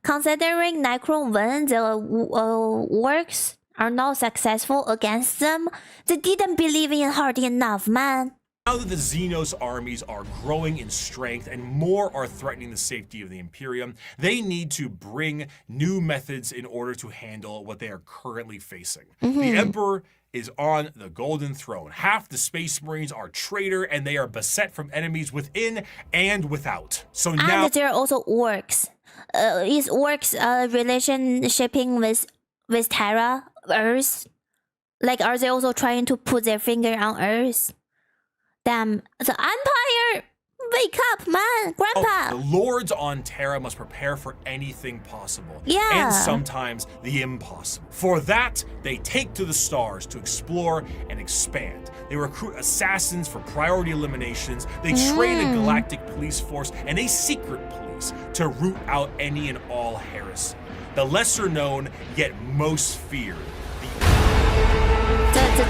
Considering Necron when the orcs are not successful against them, they didn't believe in hard enough, man. Now that the Xenos armies are growing in strength and more are threatening the safety of the Imperium, they need to bring new methods in order to handle what they are currently facing. The Emperor is on the Golden Throne. Half the Space Marines are traitor and they are beset from enemies within and without. So now... And there are also orcs. Is orcs relationshiping with Terra, Earth? Like, are they also trying to put their finger on Earth? Damn, the Empire! Wake up, man! Grandpa! The lords on Terra must prepare for anything possible. Yeah. And sometimes the impossible. For that, they take to the stars to explore and expand. They recruit assassins for priority eliminations. They train a galactic police force and a secret police to root out any and all heresy. The lesser known, yet most feared, the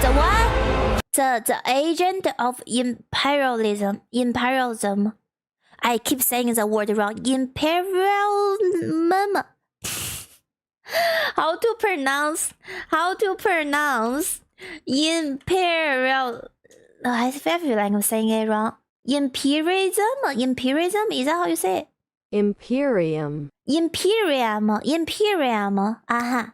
The what? The agent of imperialism. Imperialism. I keep saying the word wrong. Imperialism. How to pronounce? Imperial. I feel like I'm saying it wrong. Imperialism? Imperialism? Is that how you say it? Imperium. Imperium. Aha.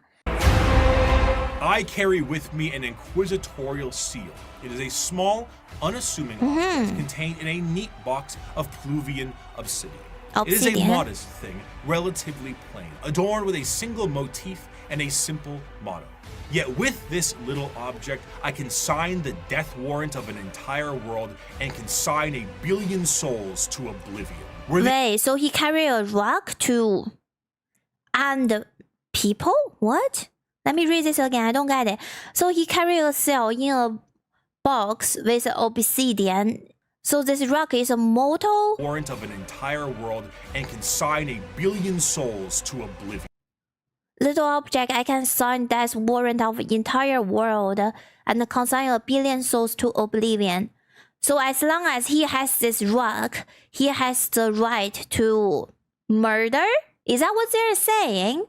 I carry with me an inquisitorial seal. It is a small, unassuming object contained in a neat box of Pluvian obsidian. It is a modest thing, relatively plain, adorned with a single motif and a simple motto. Yet with this little object, I can sign the death warrant of an entire world and consign 1 billion souls to oblivion. Wait, so he carry a rock to and people? What? Let me read this again. I don't get it. So he carry a cell in a box with obsidian. So this rock is a mortal warrant of an entire world and consign 1 billion souls to oblivion. Little object, I can sign death warrant of entire world and consign 1 billion souls to oblivion. So as long as he has this rock, he has the right to murder? Is that what they're saying?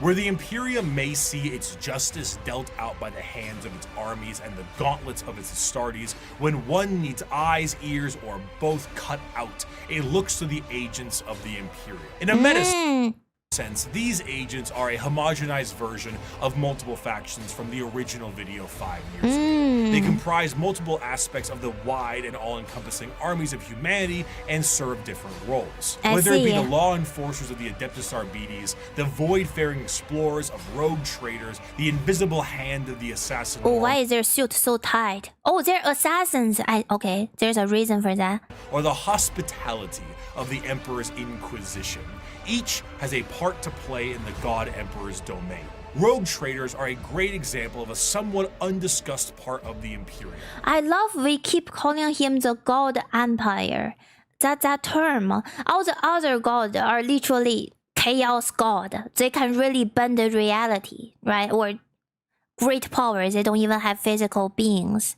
Where the Imperium may see its justice dealt out by the hands of its armies and the gauntlets of its Astartes, when one needs eyes, ears, or both cut out, it looks to the agents of the Imperium. In a meta sense, these agents are a homogenized version of multiple factions from the original video 5 years ago. They comprise multiple aspects of the wide and all-encompassing armies of humanity and serve different roles. Whether it be the law enforcers of the Adeptus Arbites, the void-faring explorers of rogue traders, the invisible hand of the assassin. Oh, why is their suit so tight? Oh, they're assassins. Okay, there's a reason for that. Or the hospitality of the Emperor's Inquisition. Each has a part to play in the God Emperor's domain. Rogue traders are a great example of a somewhat undiscussed part of the Imperium. I love we keep calling him the God Empire. That term. All the other gods are literally chaos god. They can really bend the reality, right? Or great powers. They don't even have physical beings.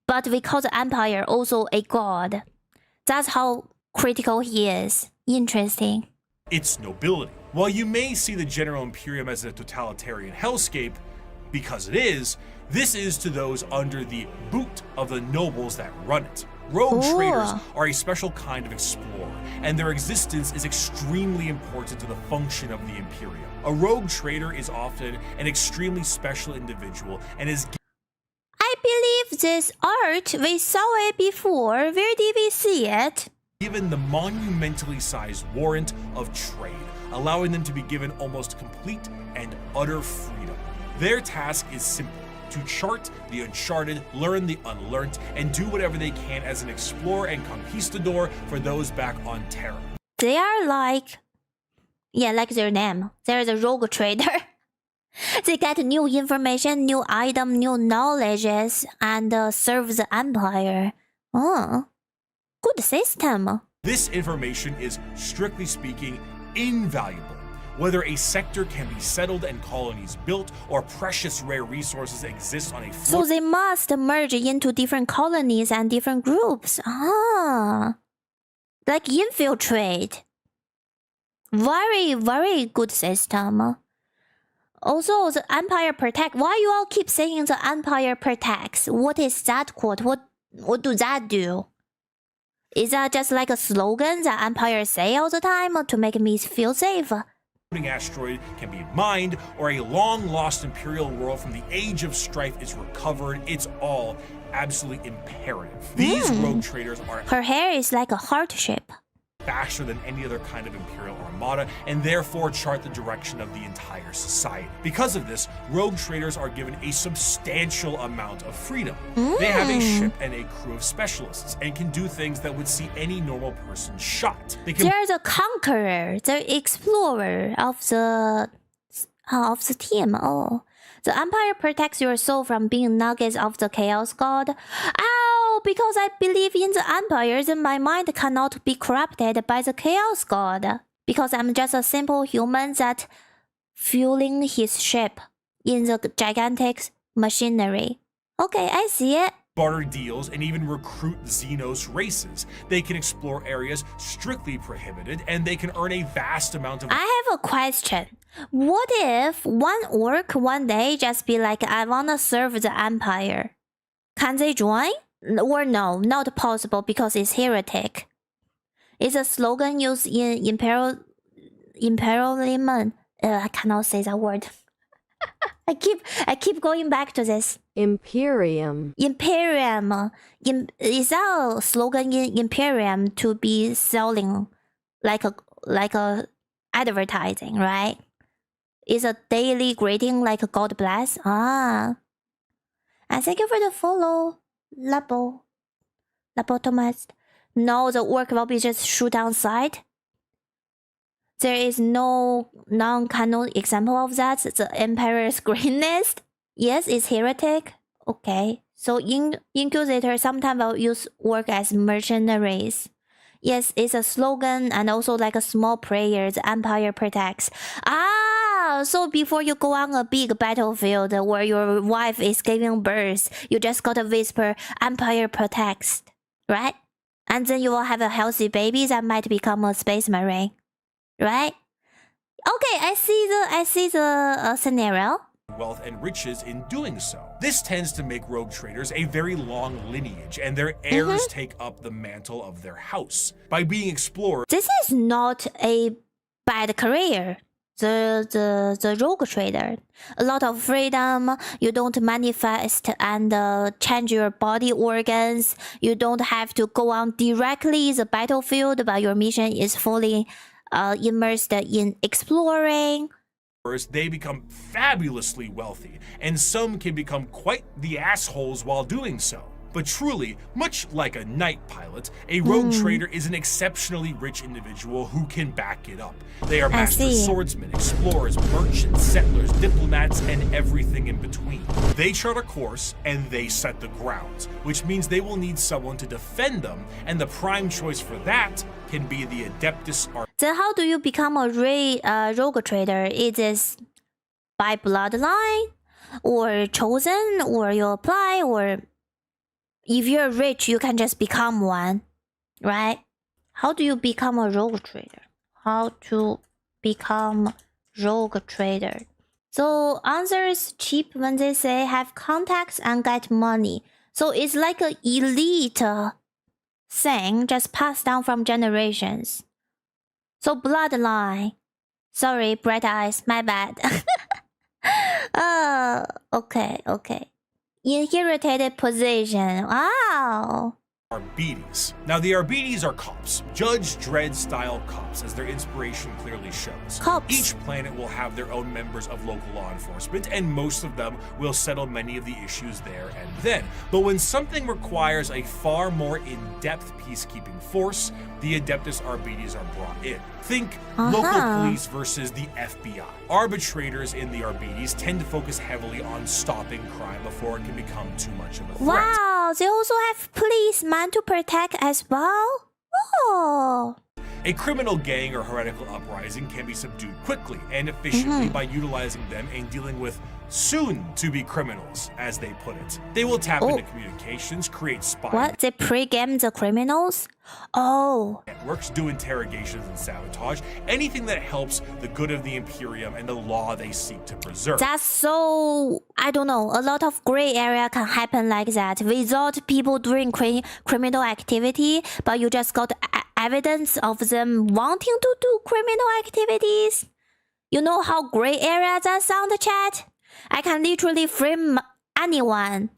But we call the Empire also a god. That's how critical he is. Interesting. Its nobility. While you may see the General Imperium as a totalitarian hellscape, because it is, this is to those under the boot of the nobles that run it. Rogue traders are a special kind of explorer, and their existence is extremely important to the function of the Imperium. A rogue trader is often an extremely special individual and is... I believe this art, we saw it before. Where did we see it? Given the monumentally sized warrant of trade, allowing them to be given almost complete and utter freedom. Their task is simple: to chart the uncharted, learn the unlearned, and do whatever they can as an explorer and conquistador for those back on Terra. They are like their name. They're the rogue trader. They get new information, new item, new knowledges, and serve the Empire. Oh. Good system. This information is, strictly speaking, invaluable. Whether a sector can be settled and colonies built, or precious rare resources exist on a So they must merge into different colonies and different groups. Like infiltrate. Very, very good system. Also, the Empire Protect. Why you all keep saying the Empire Protects? What is that quote? What do that do? Is that just like a slogan that Empire say all the time to make me feel safe? Asteroid can be mined, or a long-lost Imperial world from the Age of Strife is recovered. It's all absolutely imperative. These rogue traders are... Her hair is like a heart shape. Faster than any other kind of Imperial armada, and therefore chart the direction of the entire society. Because of this, rogue traders are given a substantial amount of freedom. They have a ship and a crew of specialists, and can do things that would see any normal person shot. They're the conqueror, the explorer of the team. Oh. The Empire protects your soul from being nuggets of the Chaos God. Ow! Because I believe in the Empire, then my mind cannot be corrupted by the Chaos God. Because I'm just a simple human that fueling his ship in the gigantic machinery. Okay, I see it. Barter deals, and even recruit Xenos races. They can explore areas strictly prohibited, and they can earn a vast amount of... I have a question. What if one orc one day just be like, I wanna serve the Empire? Can they join? Or no, not possible because it's heretic. It's a slogan used in imperialism. I cannot say that word. I keep going back to this. Imperium. Imperium. Is that a slogan in Imperium to be selling like a advertising, right? Is a daily greeting like a God bless? Ah. And thank you for the follow, Labo Thomas. No, the work will be just shoot on sight. There is no non-canon example of that. The Emperor's greatness. Yes, it's heretic. Okay. So Inquisitor sometimes will use work as mercenaries. Yes, it's a slogan and also like a small prayer. The Empire protects. Ah, so before you go on a big battlefield where your wife is giving birth, you just gotta whisper, Empire protects, right? And then you will have a healthy baby that might become a space marine, right? Okay, I see the scenario. Wealth and riches in doing so. This tends to make rogue traders a very long lineage, and their heirs take up the mantle of their house. By being explorers, this is not a bad career. The rogue trader, a lot of freedom. You don't manifest and change your body organs. You don't have to go on directly the battlefield, but your mission is fully immersed in exploring. they become fabulously wealthy, and some can become quite the assholes while doing so. But truly, much like a night pilot, a rogue trader is an exceptionally rich individual who can back it up. They are master swordsmen, explorers, merchants, settlers, diplomats, and everything in between. They chart a course and they set the grounds, which means they will need someone to defend them, and the prime choice for that can be the Adeptus Arc. Then how do you become a rogue trader? Is it by bloodline, or chosen, or you apply, or if you're rich, you can just become one, right? How do you become a rogue trader? How to become rogue trader? So answer is cheap when they say have contacts and get money. So it's like an elite thing, just passed down from generations. So bloodline. Sorry, bright eyes, my bad. Okay. Inherited position. Wow. Arbites. Now, the Arbites are cops, Judge Dredd-style cops, as their inspiration clearly shows. Cops. Each planet will have their own members of local law enforcement, and most of them will settle many of the issues there and then. But when something requires a far more in-depth peacekeeping force, the Adeptus Arbites are brought in. Think local police versus the FBI. Arbitrators in the Arbites tend to focus heavily on stopping crime before it can become too much of a threat. Wow, they also have policemen to protect as well? Oh. A criminal gang or heretical uprising can be subdued quickly and efficiently by utilizing them and dealing with soon-to-be criminals, as they put it. They will tap into communications, create spy What? They pre-game the criminals? Oh. networks, do interrogations and sabotage, anything that helps the good of the Imperium and the law they seek to preserve. That's so... I don't know. A lot of gray area can happen like that without people doing criminal activity, but you just got evidence of them wanting to do criminal activities. You know how gray area that sound, chat? I can literally frame anyone.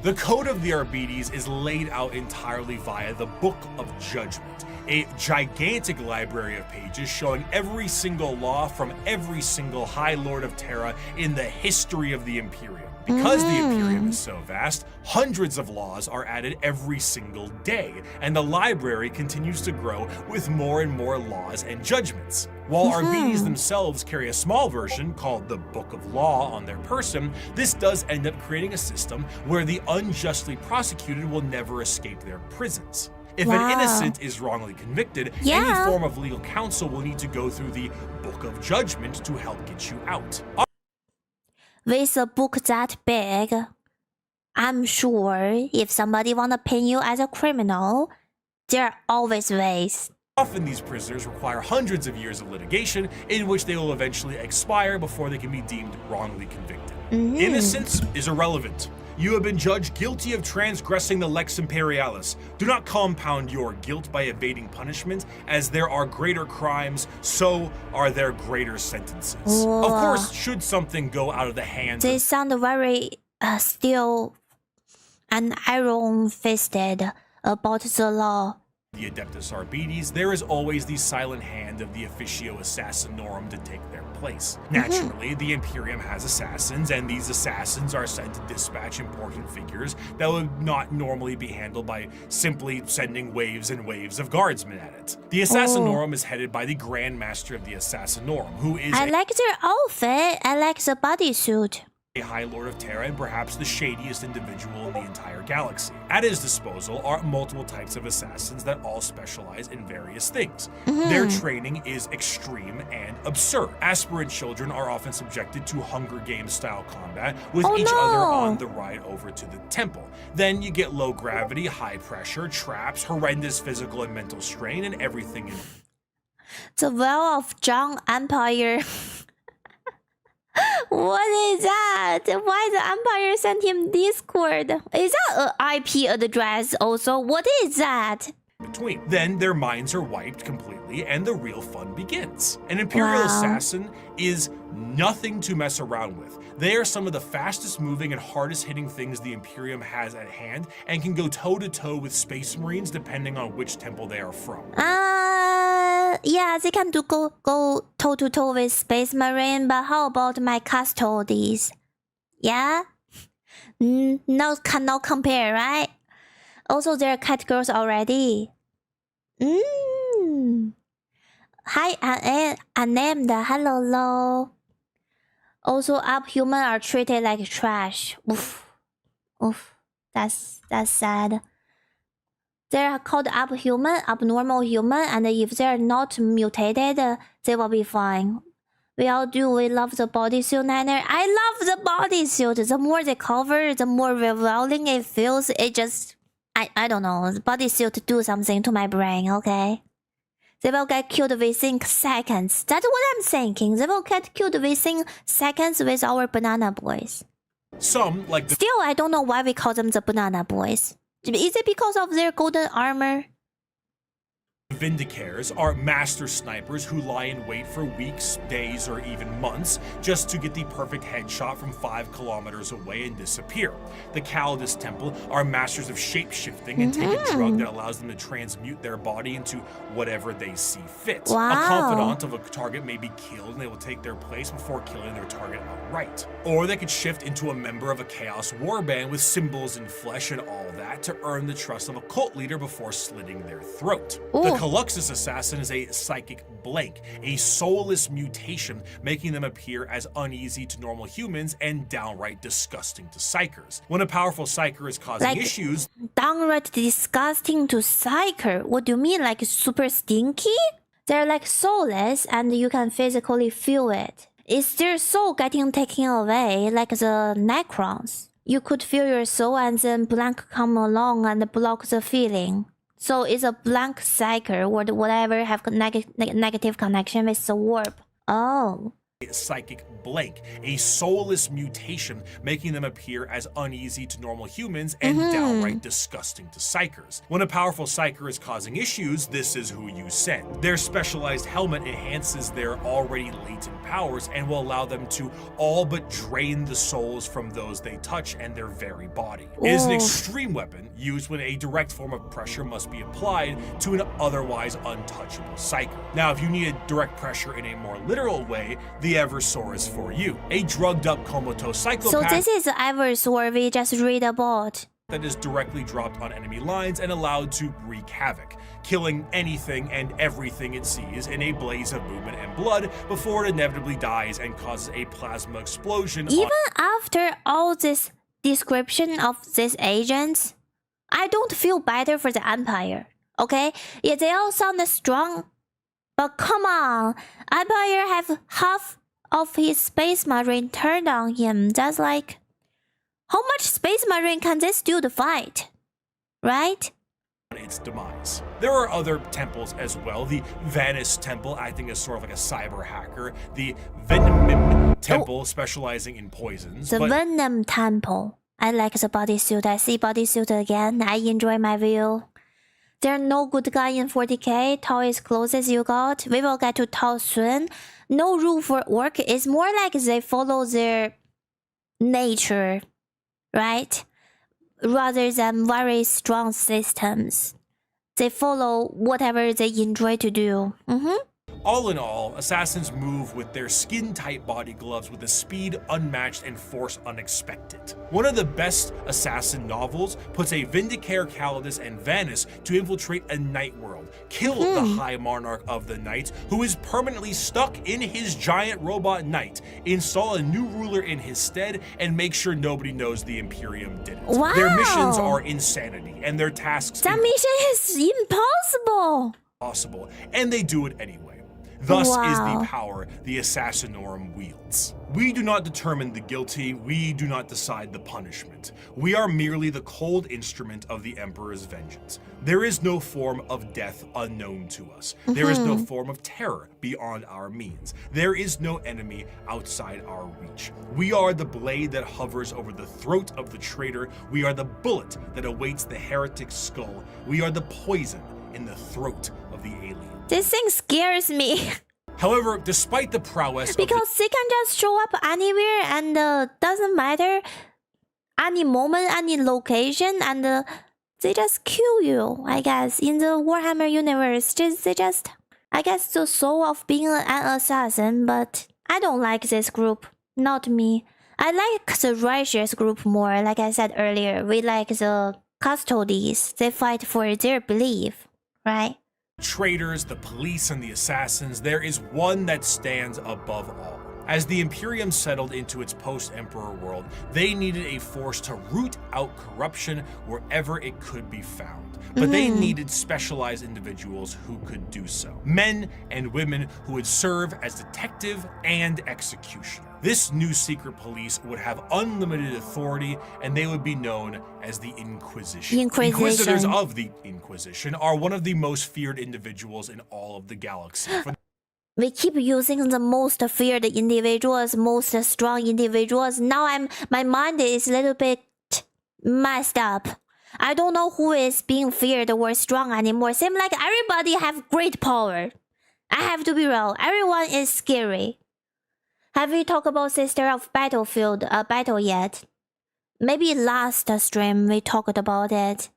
The Code of the Arbites is laid out entirely via the Book of Judgment, a gigantic library of pages showing every single law from every single High Lord of Terra in the history of the Imperium. Because the Imperium is so vast, hundreds of laws are added every single day, and the library continues to grow with more and more laws and judgments. While Arbites themselves carry a small version called the Book of Law on their person, this does end up creating a system where the unjustly prosecuted will never escape their prisons. If an innocent is wrongly convicted, any form of legal counsel will need to go through the Book of Judgment to help get you out. with a book that big, I'm sure if somebody wanna paint you as a criminal, there are always ways. Often these prisoners require hundreds of years of litigation in which they will eventually expire before they can be deemed wrongly convicted. Innocence is irrelevant. You have been judged guilty of transgressing the Lex Imperialis. Do not compound your guilt by evading punishment, as there are greater crimes, so are there greater sentences. Whoa. Of course, should something go out of the hands They sound very still and iron-fisted about the law. the Adeptus Arbites, there is always the silent hand of the Officio Assassinorum to take their place. Naturally, the Imperium has assassins, and these assassins are sent to dispatch important figures that would not normally be handled by simply sending waves and waves of guardsmen at it. The Assassinorum is headed by the Grand Master of the Assassinorum, who is I like their outfit. I like the bodysuit. a High Lord of Terra and perhaps the shadiest individual in the entire galaxy. At his disposal are multiple types of assassins that all specialize in various things. Their training is extreme and absurd. Aspirant children are often subjected to Hunger Games style combat with each other on the ride over to the temple. Then you get low gravity, high pressure, traps, horrendous physical and mental strain, and everything in The Well of John Empire. What is that? Why the Empire sent him Discord? Is that an IP address also? What is that? between. Then their minds are wiped completely and the real fun begins. An Imperial Wow. assassin is nothing to mess around with. They are some of the fastest moving and hardest hitting things the Imperium has at hand and can go toe to toe with Space Marines depending on which temple they are from. Yeah, they can go toe to toe with Space Marine, but how about my custodies? Yeah? No, cannot compare, right? Also, they're cat girls already. Hi, unnamed. Hello. Also, Uphuman are treated like trash. Oof. That's sad. They are called Uphuman, abnormal human, and if they're not mutated, they will be fine. We all do. We love the bodysuit, Niner. I love the bodysuit. The more they cover, the more revealing it feels. It just... I don't know. The bodysuit do something to my brain, okay? They will get killed within seconds. That's what I'm thinking. They will get killed within seconds with our banana boys. Some, like the Still, I don't know why we call them the banana boys. Is it because of their golden armor? Vindicares, are master snipers who lie in wait for weeks, days, or even months just to get the perfect headshot from 5 kilometers away and disappear. The Calidus Temple are masters of shape-shifting and take a drug that allows them to transmute their body into whatever they see fit. Wow. A confidant of a target may be killed and they will take their place before killing their target outright. Or they could shift into a member of a Chaos Warband with symbols and flesh and all that to earn the trust of a cult leader before slitting their throat. Ooh. The Caluxus assassin is a psychic blank, a soulless mutation, making them appear as uneasy to normal humans and downright disgusting to psychers. When a powerful psycher is causing Like- issues, Downright disgusting to psycher. What do you mean, like super stinky? They're like soulless and you can physically feel it. Is their soul getting taken away like the Necrons? You could feel your soul and then blank come along and block the feeling. So it's a blank psycher or whatever have negative connection with the warp. Oh. psychic blank, a soulless mutation, making them appear as uneasy to normal humans and downright disgusting to psychers. When a powerful psycher is causing issues, this is who you send. Their specialized helmet enhances their already latent powers and will allow them to all but drain the souls from those they touch and their very body. It is an extreme weapon used when a direct form of pressure must be applied to an otherwise untouchable psyker. Now, if you need a direct pressure in a more literal way, the Eversor is for you. A drugged up comatose psychopath So this is Eversor we just read about. that is directly dropped on enemy lines and allowed to wreak havoc, killing anything and everything it sees in a blaze of movement and blood before it inevitably dies and causes a plasma explosion. Even after all this description of these agents, I don't feel better for the Empire. Okay? Yeah, they all sound strong, but come on, Empire have half of his space marine turned on him. That's like, how much space marine can this dude fight? Right? Its demise. There are other temples as well. The Vanus Temple, acting as sort of like a cyber hacker. The Venom Temple, specializing in poisons. The Venom Temple. I like the bodysuit. I see bodysuit again. I enjoy my view. There are no good guy in 40k. Tao is closest you got. We will get to Tao soon. No rule for orc. It's more like they follow their nature, right? Rather than very strong systems. They follow whatever they enjoy to do. All in all, assassins move with their skin-tight body gloves with a speed unmatched and force unexpected. One of the best assassin novels puts a Vindicator Calidus and Vanus to infiltrate a night world, kill the High Monarch of the Night, who is permanently stuck in his giant robot knight, install a new ruler in his stead, and make sure nobody knows the Imperium did it. Wow. Their missions are insanity, and their tasks That mission is impossible. impossible, and they do it anyway. Thus is Wow. the power the Assassinorum wields. We do not determine the guilty, we do not decide the punishment. We are merely the cold instrument of the Emperor's vengeance. There is no form of death unknown to us. There is no form of terror beyond our means. There is no enemy outside our reach. We are the blade that hovers over the throat of the traitor. We are the bullet that awaits the heretic's skull. We are the poison in the throat of the alien. This thing scares me. However, despite the prowess Because they can just show up anywhere and doesn't matter any moment, any location, and they just kill you, I guess. In the Warhammer universe, they just, I guess, the soul of being an assassin, but I don't like this group. Not me. I like the righteous group more, like I said earlier. We like the custodies. They fight for their belief, right? traitors, the police, and the assassins, there is one that stands above all. As the Imperium settled into its post-Emperor world, they needed a force to root out corruption wherever it could be found. But they needed specialized individuals who could do so. Men and women who would serve as detective and executioner. This new secret police would have unlimited authority, and they would be known as the Inquisition. Inquisitors of the Inquisition are one of the most feared individuals in all of the galaxy. We keep using the most feared individuals, most strong individuals. Now my mind is a little bit messed up. I don't know who is being feared or strong anymore. Seems like everybody have great power. I have to be real. Everyone is scary. Have we talked about Sister of Battlefield battle yet? Maybe last stream we talked about it.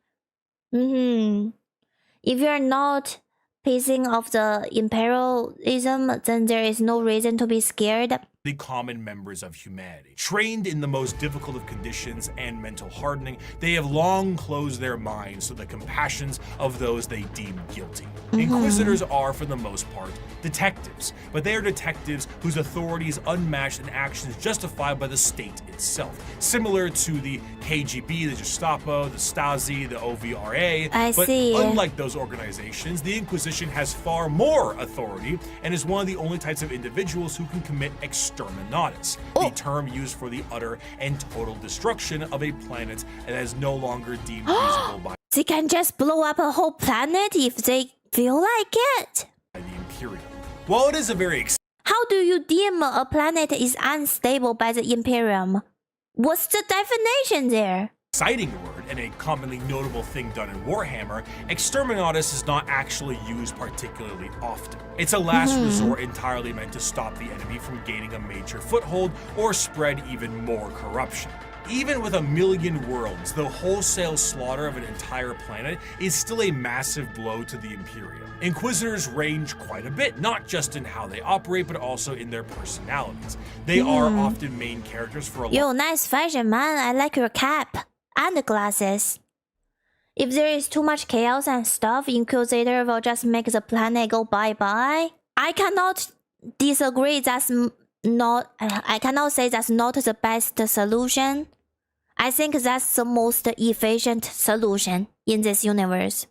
If you're not pissing off the imperialism, then there is no reason to be scared. The common members of humanity. Trained in the most difficult of conditions and mental hardening, they have long closed their minds to the compassions of those they deem guilty. Inquisitors are, for the most part, detectives, but they are detectives whose authority is unmatched and actions justified by the state itself. Similar to the KGB, the Gestapo, the Stasi, the OVRA. But unlike those organizations, the Inquisition has far more authority and is one of the only types of individuals who can commit exterminatus, the term used for the utter and total destruction of a planet that is no longer deemed usable by They can just blow up a whole planet if they feel like it. the Imperium. While it is a very How do you deem a planet is unstable by the Imperium? What's the definition there? exciting word and a commonly notable thing done in Warhammer, exterminatus is not actually used particularly often. It's a last resort entirely meant to stop the enemy from gaining a major foothold or spread even more corruption. Even with 1 million worlds, the wholesale slaughter of an entire planet is still a massive blow to the Imperium. Inquisitors range quite a bit, not just in how they operate, but also in their personalities. They are often main characters for a Yo, nice fashion, man. I like your cap. And the glasses. If there is too much chaos and stuff, Inquisitor will just make the planet go bye-bye. I cannot disagree. I cannot say that's not the best solution. I think that's the most efficient solution in this universe.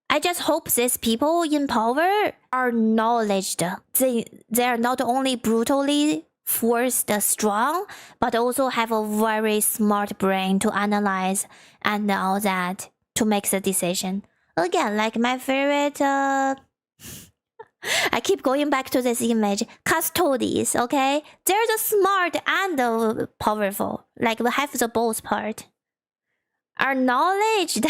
I just hope these people in power are knowledged. They are not only brutally forced strong, but also have a very smart brain to analyze and all that to make the decision. Again, like my favorite, I keep going back to this image. Custodies, okay? They're the smart and the powerful. Like we have the both part. Are knowledged.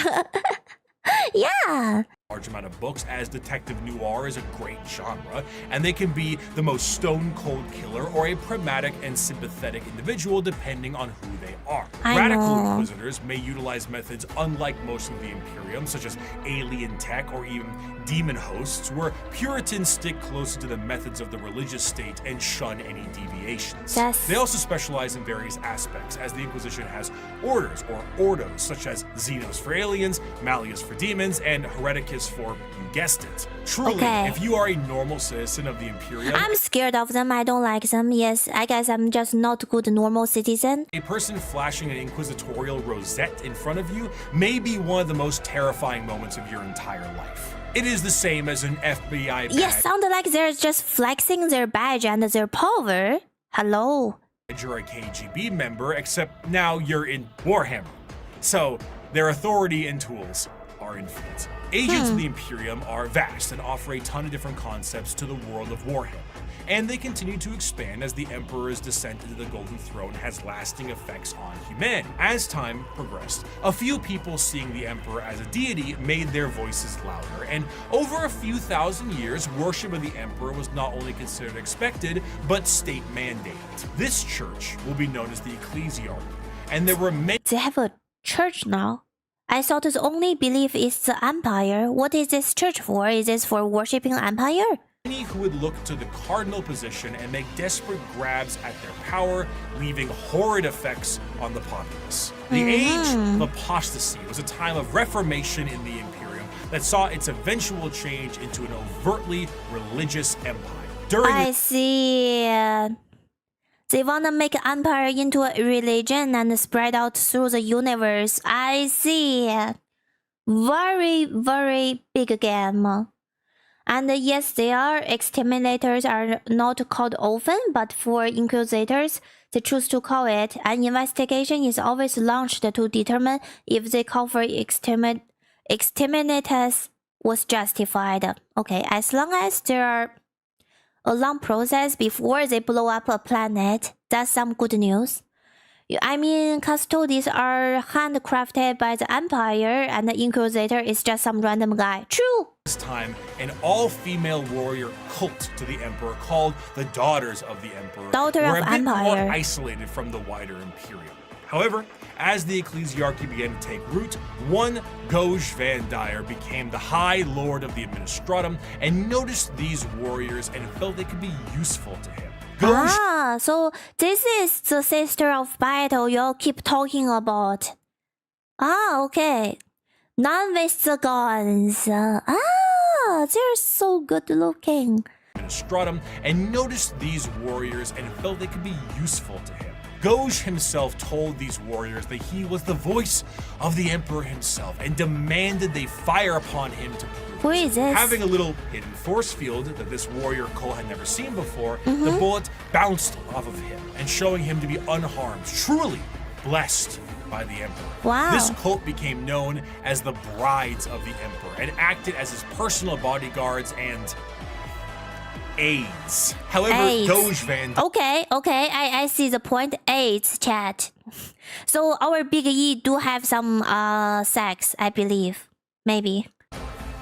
Yeah. Large amount of books, as detective noir is a great genre, and they can be the most stone-cold killer or a pragmatic and sympathetic individual depending on who they are. Radical inquisitors may utilize methods unlike most of the Imperium, such as alien tech or even demon hosts, where Puritans stick closer to the methods of the religious state and shun any deviations. Yes. They also specialize in various aspects, as the Inquisition has orders or ordos, such as Xenos for aliens, Malleus for demons, and Hereticus for, you guessed it. Truly, if you are a normal citizen of the Imperium, I'm scared of them. I don't like them. Yes, I guess I'm just not a good normal citizen. a person flashing an inquisitorial rosette in front of you may be one of the most terrifying moments of your entire life. It is the same as an FBI badge. Yes, sound like they're just flexing their badge and their power. Hello. You're a KGB member, except now you're in Warhammer. So their authority and tools are infinite. Agents of the Imperium are vast and offer a ton of different concepts to the world of Warhammer. And they continue to expand as the Emperor's descent into the Golden Throne has lasting effects on humanity. As time progressed, a few people seeing the Emperor as a deity made their voices louder, and over a few thousand years, worship of the Emperor was not only considered expected, but state mandated. This church will be known as the Ecclesiarchy, and there were many— They have a church now. I thought the only belief is the Empire. What is this church for? Is this for worshipping Empire? many who would look to the cardinal position and make desperate grabs at their power, leaving horrid effects on the populace. The age of apostasy was a time of reformation in the Imperium that saw its eventual change into an overtly religious empire. I see. They wanna make empire into a religion and spread out through the universe. I see. Very, very big game. And yes, they are exterminators are not called often, but for inquisitors, they choose to call it. An investigation is always launched to determine if the call for exterminators was justified. Okay, as long as there are a long process before they blow up a planet, that's some good news. I mean, custodies are handcrafted by the Empire, and the Inquisitor is just some random guy. True! This time, an all-female warrior cult to the Emperor called the Daughters of the Emperor Daughter were of a bit more Empire. isolated from the wider Imperium. However, as the Ecclesiarchy began to take root, one Goj Van Dyer became the High Lord of the Administratum and noticed these warriors and felt they could be useful to him. Goj So this is the sister of battle y'all keep talking about. Okay. None with the guns. They're so good looking. Administratum and noticed these warriors and felt they could be useful to him. Goj himself told these warriors that he was the voice of the Emperor himself and demanded they fire upon him to prove Who is this? Having a little hidden force field that this warrior cult had never seen before, the bullet bounced off of him and showing him to be unharmed, truly blessed by the Emperor. Wow. This cult became known as the Brides of the Emperor and acted as his personal bodyguards and aides. However, Aides. Goj Van Okay, I see the point. AIDS chat. So our Big E do have some sex, I believe. Maybe.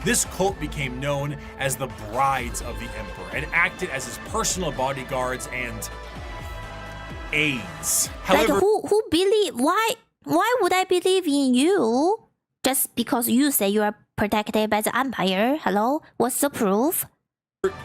This cult became known as the Brides of the Emperor and acted as his personal bodyguards and aides. However, Like who believe why would I believe in you? Just because you say you are protected by the Empire? Hello? What's the proof?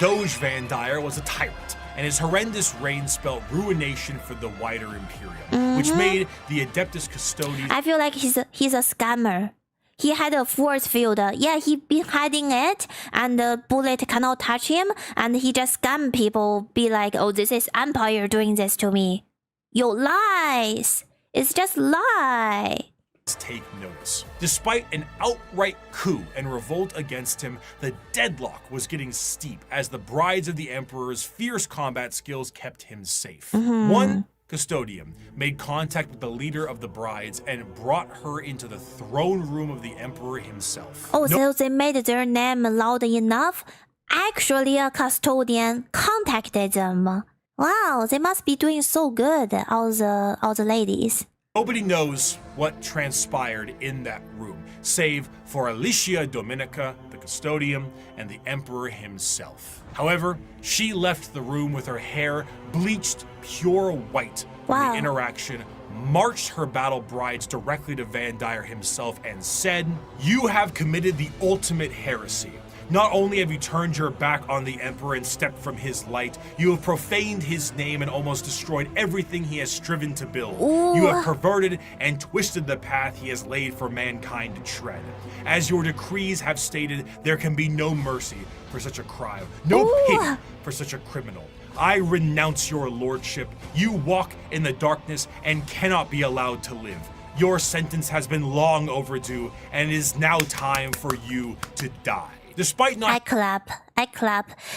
Goj Van Dyer was a tyrant, and his horrendous reign spelled ruination for the wider Imperium, which made the Adeptus Custodes I feel like he's a scammer. He had a force field. Yeah, he been hiding it, and the bullet cannot touch him, and he just scam people, be like, oh, this is Empire doing this to me. Yo, lies! It's just lie. take notice. Despite an outright coup and revolt against him, the deadlock was getting steep as the brides of the Emperor's fierce combat skills kept him safe. One custodian made contact with the leader of the brides and brought her into the throne room of the Emperor himself. Oh, so they made their name loud enough? Actually, a custodian contacted them. Wow, they must be doing so good, all the ladies. Nobody knows what transpired in that room, save for Alicia Dominica, the custodian, and the Emperor himself. However, she left the room with her hair bleached pure white from Wow. the interaction, marched her battle brides directly to Van Dyer himself and said, "You have committed the ultimate heresy. Not only have you turned your back on the Emperor and stepped from his light, you have profaned his name and almost destroyed everything he has striven to build. You have perverted and twisted the path he has laid for mankind to tread. As your decrees have stated, there can be no mercy for such a crime, no pity for such a criminal. I renounce your lordship. You walk in the darkness and cannot be allowed to live. Your sentence has been long overdue, and it is now time for you to die." Despite not I clap.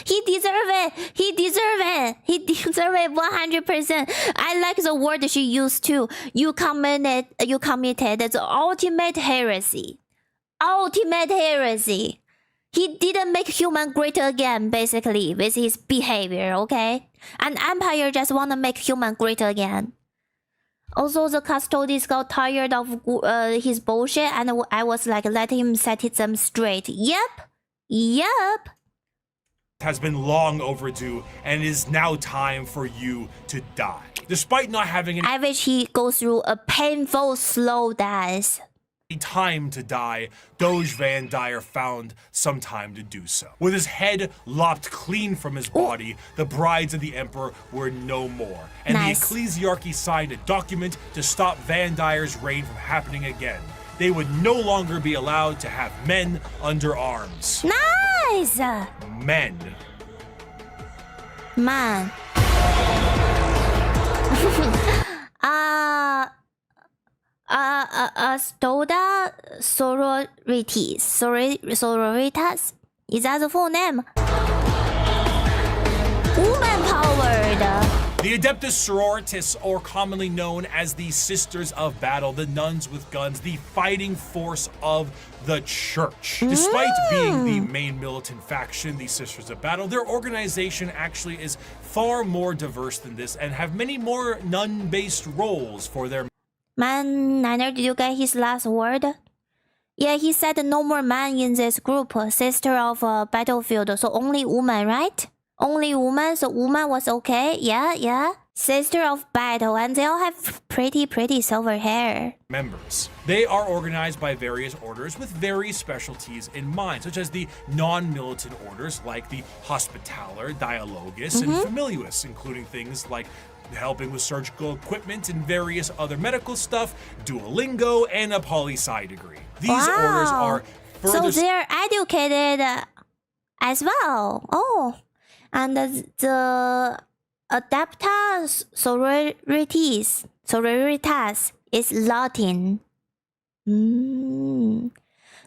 He deserve it. He deserve it 100%. I like the word she used too. You committed the ultimate heresy. Ultimate heresy. He didn't make human great again, basically, with his behavior, okay? An empire just wanna make human great again. Also, the custodians got tired of his bullshit, and I was like, let him set them straight. Yep. has been long overdue, and it is now time for you to die. Despite not having any I wish he goes through a painful, slow death. time to die, Doge Van Dyer found some time to do so. With his head lopped clean from his body, the brides of the Emperor were no more, and Nice. the ecclesiarchy signed a document to stop Van Dyer's reign from happening again. They would no longer be allowed to have men under arms. Nice! Men. Man. Stoda sororitas? Is that the full name? Woman powered. The Adeptus Sororitas, or commonly known as the Sisters of Battle, the nuns with guns, the fighting force of the church. Despite being the main militant faction, the Sisters of Battle, their organization actually is far more diverse than this and have many more nun-based roles for their Man, Niner, did you get his last word? Yeah, he said no more man in this group. Sister of battlefield, so only woman, right? Only woman, so woman was okay. Yeah. Sister of battle, and they all have pretty silver hair. members. They are organized by various orders with various specialties in mind, such as the non-militant orders like the Hospitaller, Dialogus, and Familius, including things like helping with surgical equipment and various other medical stuff, Duolingo, and a poli-sci degree. These orders are further... So they're educated as well. Oh. And the Adepta Sororitas is Latin.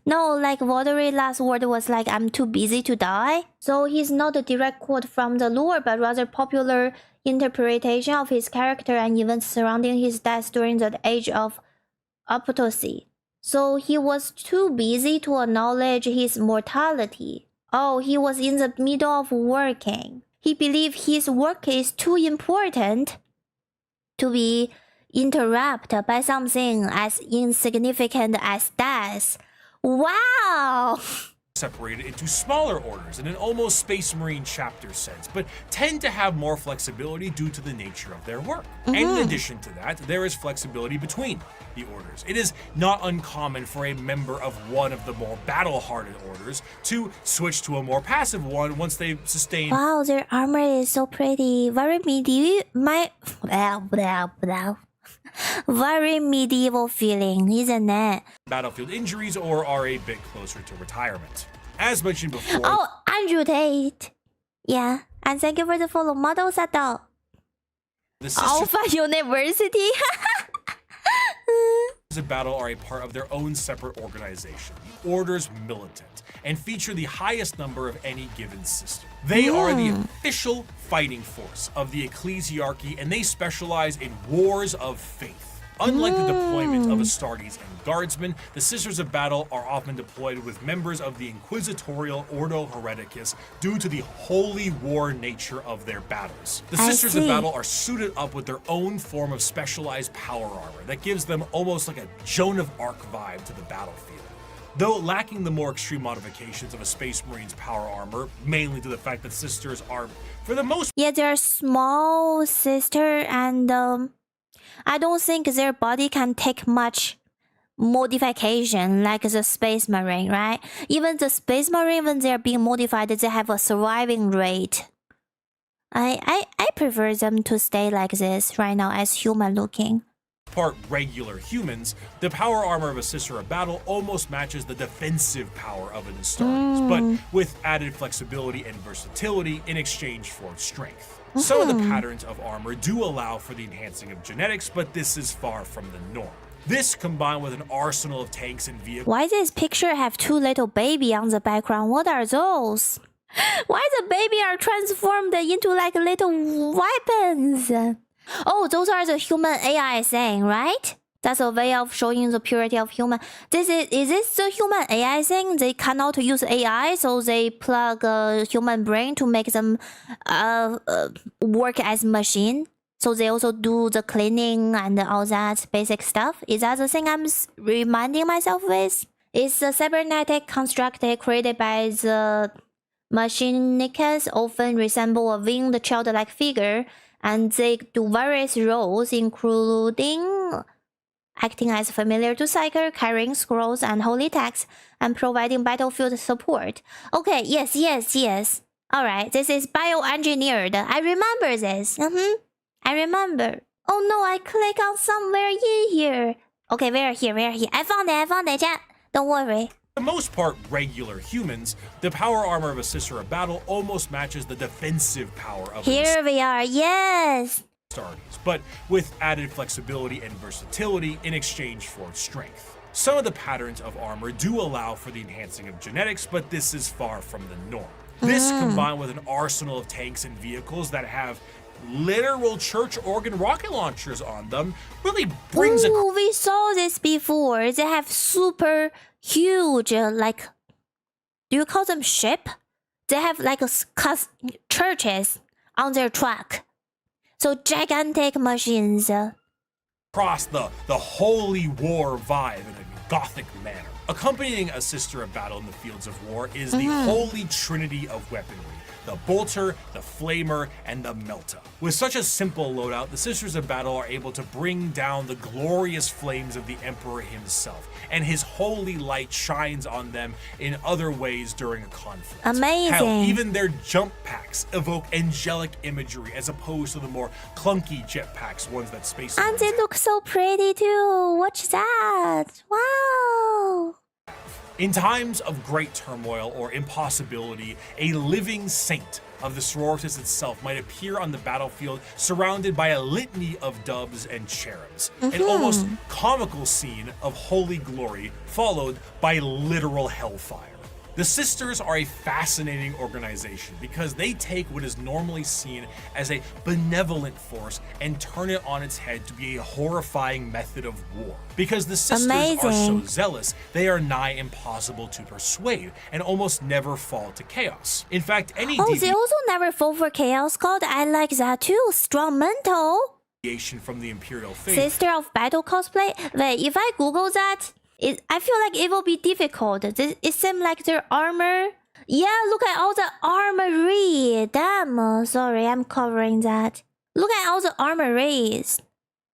No, like Watery last word was like, I'm too busy to die. So he's not a direct quote from the lore, but rather popular interpretation of his character and events surrounding his death during the age of autopsy. So he was too busy to acknowledge his mortality. Oh, he was in the middle of working. He believed his work is too important to be interrupted by something as insignificant as death. Wow! separated into smaller orders in an almost Space Marine chapter sense, but tend to have more flexibility due to the nature of their work. And in addition to that, there is flexibility between the orders. It is not uncommon for a member of one of the more battle-hardened orders to switch to a more passive one once they've sustained... Wow, their armor is so pretty. Very medieval. Very medieval feeling, isn't it? battlefield injuries or are a bit closer to retirement. As mentioned before... Oh, Andrew Tate. Yeah, and thank you for the follow. Model Sato. the Sisters Alpha University. of Battle are a part of their own separate organization, the Orders Militant, and feature the highest number of any given sister. They are the official fighting force of the ecclesiarchy, and they specialize in wars of faith. Unlike the deployment of Astartes and Guardsmen, the Sisters of Battle are often deployed with members of the Inquisitorial Ordo Hereticus due to the holy war nature of their battles. The Sisters of Battle are suited up with their own form of specialized power armor that gives them almost like a Joan of Arc vibe to the battlefield. Though lacking the more extreme modifications of a Space Marine's power armor, mainly to the fact that Sisters are, for the most they're small sister, and I don't think their body can take much modification like the Space Marine, right? Even the Space Marine, when they're being modified, they have a surviving rate. I prefer them to stay like this right now as human looking. part regular humans, the power armor of a Sister of Battle almost matches the defensive power of an Astartes, but with added flexibility and versatility in exchange for strength. Some of the patterns of armor do allow for the enhancing of genetics, but this is far from the norm. This, combined with an arsenal of tanks and vehicles. Why this picture have two little baby on the background? What are those? Why the baby are transformed into like little weapons? Oh, those are the human AI thing, right? That's a way of showing the purity of human. Is this the human AI thing? They cannot use AI, so they plug a human brain to make them work as machine. So they also do the cleaning and all that basic stuff. Is that the thing I'm reminding myself with? It's a cybernetic construct created by the Machinicus, often resemble a winged childlike figure, and they do various roles, including acting as familiar to Psyker, carrying scrolls and holy texts, and providing battlefield support. Okay, yes. Alright, this is bioengineered. I remember this. I remember. Oh no, I click on somewhere in here. Okay, where here? I found it, chat. Don't worry. For the most part, regular humans, the power armor of a Sister of Battle almost matches the defensive power of Here we are, yes! Astartes, but with added flexibility and versatility in exchange for strength. Some of the patterns of armor do allow for the enhancing of genetics, but this is far from the norm. This, combined with an arsenal of tanks and vehicles that have literal church organ rocket launchers on them, really brings we saw this before. They have super huge, like, do you call them ship? They have like churches on their truck. So gigantic machines. across the holy war vibe in a gothic manner. Accompanying a Sister of Battle in the fields of war is the holy trinity of weaponry. The bolter, the flamer, and the melta. With such a simple loadout, the Sisters of Battle are able to bring down the glorious flames of the Emperor himself, and his holy light shines on them in other ways during a conflict. Amazing. Hell, even their jump packs evoke angelic imagery as opposed to the more clunky jetpacks, ones that Space And they look so pretty too. Watch that. Wow. In times of great turmoil or impossibility, a living saint of the sororitas itself might appear on the battlefield surrounded by a litany of doves and cherubs. An almost comical scene of holy glory followed by literal hellfire. The Sisters are a fascinating organization because they take what is normally seen as a benevolent force and turn it on its head to be a horrifying method of war. Because the Sisters are so zealous, they are nigh impossible to persuade and almost never fall to chaos. In fact, any they also never fall for chaos god. I like that too. Strong mental. deviation from the Imperial faith. Sister of Battle cosplay. Wait, if I Google that, I feel like it will be difficult. It seems like their armor. Yeah, look at all the armory. Damn, sorry, I'm covering that. Look at all the armories.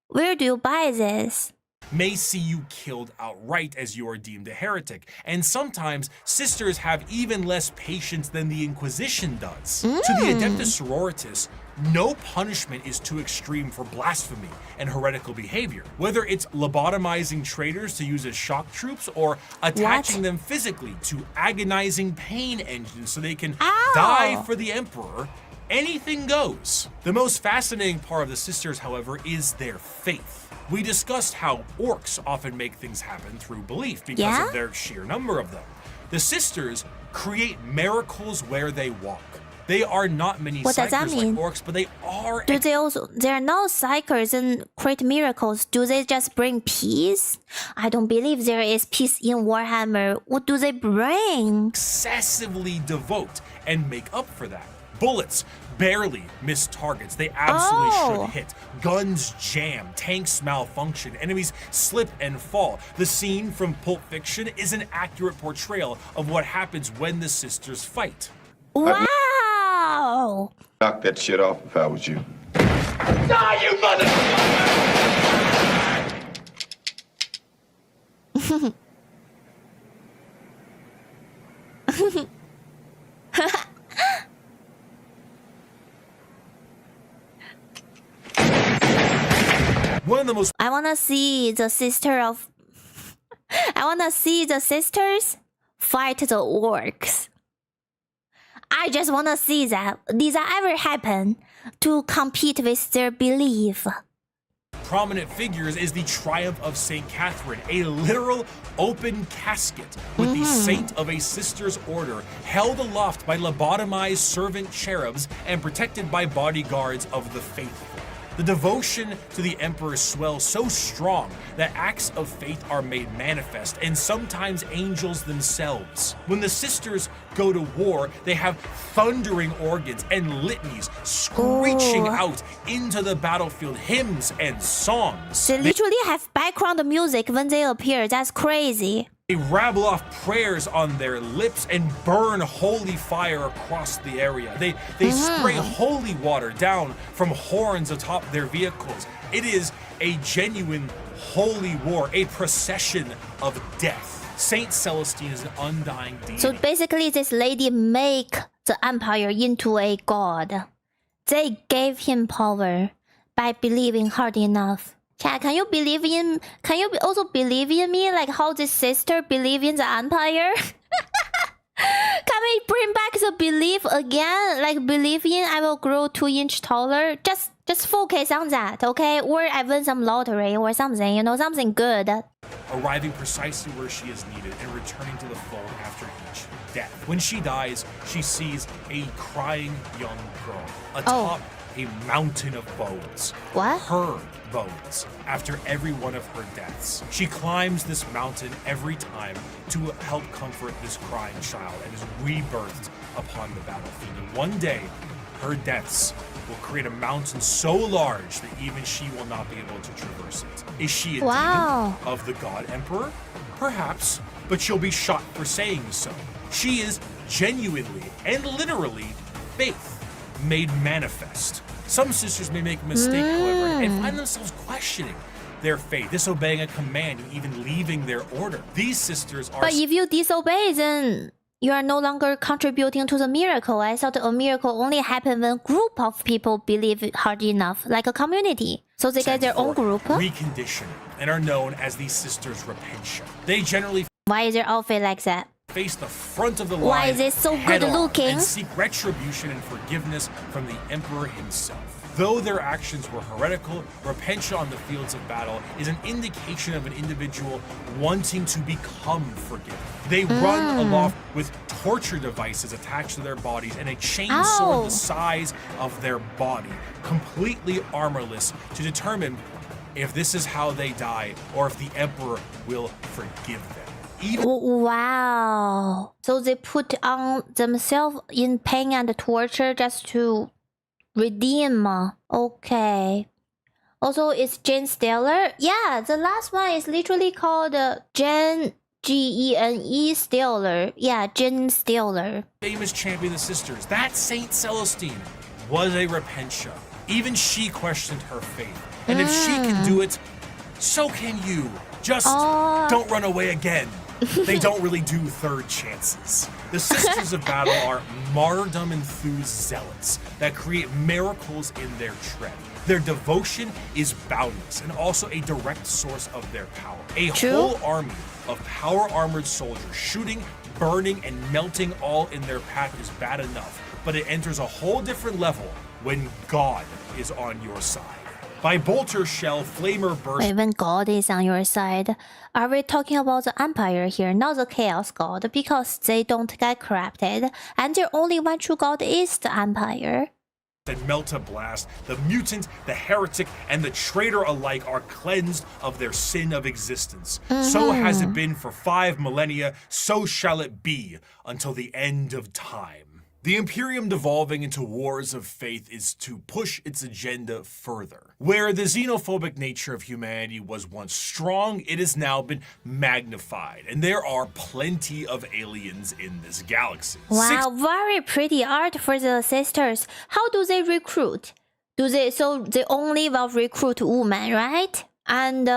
Where do you buy this? May see you killed outright as you are deemed a heretic, and sometimes Sisters have even less patience than the Inquisition does. To the Adeptus Sororitas, no punishment is too extreme for blasphemy and heretical behavior, whether it's lobotomizing traitors to use as shock troops or attaching them physically to agonizing pain engines so they can die for the Emperor. anything goes. The most fascinating part of the sisters, however, is their faith. We discussed how orcs often make things happen through belief because of their sheer number of them. The sisters create miracles where they walk. They are not many psychers like orcs, but they are. Do they also? They are not psychers and create miracles. Do they just bring peace? I don't believe there is peace in Warhammer. What do they bring? Excessively devote and make up for that. Bullets barely miss targets. They absolutely should hit. Guns jam, tanks malfunction, enemies slip and fall. The scene from Pulp Fiction is an accurate portrayal of what happens when the sisters fight. Wow! Knock that shit off if I was you. Die, you mother! One of the most. I wanna see the sister of. I wanna see the sisters fight the orcs. I just wanna see that. Did that ever happen to compete with their belief? Prominent figures is the Triumph of St. Catherine, a literal open casket with the saint of a sister's order held aloft by lobotomized servant cherubs and protected by bodyguards of the faithful. The devotion to the emperor swells so strong that acts of faith are made manifest, and sometimes angels themselves. When the sisters go to war, they have thundering organs and litanies screeching out into the battlefield, hymns and songs. They literally have background music when they appear. That's crazy. They rabble off prayers on their lips and burn holy fire across the area. They spray holy water down from horns atop their vehicles. It is a genuine holy war, a procession of death. Saint Celestine is an undying deity. So basically, this lady make the empire into a god. They gave him power by believing hard enough. Chat, can you also believe in me like how this sister believe in the empire? Can we bring back the belief again? Like believe in I will grow 2 inches taller? Just focus on that, okay? Or I win some lottery or something, you know, something good. Arriving precisely where she is needed and returning to the fold after each death. When she dies, she sees a crying young girl atop a mountain of bones. What? Her bones after every one of her deaths. She climbs this mountain every time to help comfort this crying child and is rebirthed upon the battlefield. And one day, her deaths will create a mountain so large that even she will not be able to traverse it. Is she a demon of the God Emperor? Perhaps, but she'll be shot for saying so. She is genuinely and literally faith made manifest. Some sisters may make a mistake, however, and find themselves questioning their faith, disobeying a command, and even leaving their order. These sisters are. But if you disobey, then you are no longer contributing to the miracle. I thought a miracle only happened when a group of people believe hard enough, like a community. So they get their own group. Reconditioned and are known as the sisters Repentia. They generally. Why is their outfit like that? Face the front of the line. Why is it so good looking? And seek retribution and forgiveness from the emperor himself. Though their actions were heretical, Repentia on the fields of battle is an indication of an individual wanting to become forgiven. They run aloft with torture devices attached to their bodies and a chainsaw the size of their body, completely armorless, to determine if this is how they die or if the emperor will forgive them. Wow. So they put on themselves in pain and torture just to redeem. Okay. Also, it's Jane Stellar. Yeah, the last one is literally called Jane, Gene Stellar. Yeah, Jane Stellar. Famous champion of the sisters, that Saint Celestine, was a Repentia. Even she questioned her faith. And if she can do it, so can you. Just don't run away again. They don't really do third chances. The Sisters of Battle are martyrdom-enthused zealots that create miracles in their tread. Their devotion is boundless and also a direct source of their power. A whole army of power-armored soldiers shooting burning and melting all in their path is bad enough, but it enters a whole different level when God is on your side. By Bolter Shell, Flamer burst. Wait, when God is on your side, are we talking about the Empire here, not the Chaos God, because they don't get corrupted, and their only one true God is the Empire? And Melta Blast, the mutant, the heretic, and the traitor alike are cleansed of their sin of existence. So has it been for 5 millennia, so shall it be until the end of time. The Imperium devolving into wars of faith is to push its agenda further. Where the xenophobic nature of humanity was once strong, it has now been magnified, and there are plenty of aliens in this galaxy. Wow, very pretty art for the sisters. How do they recruit? So they only will recruit women, right? And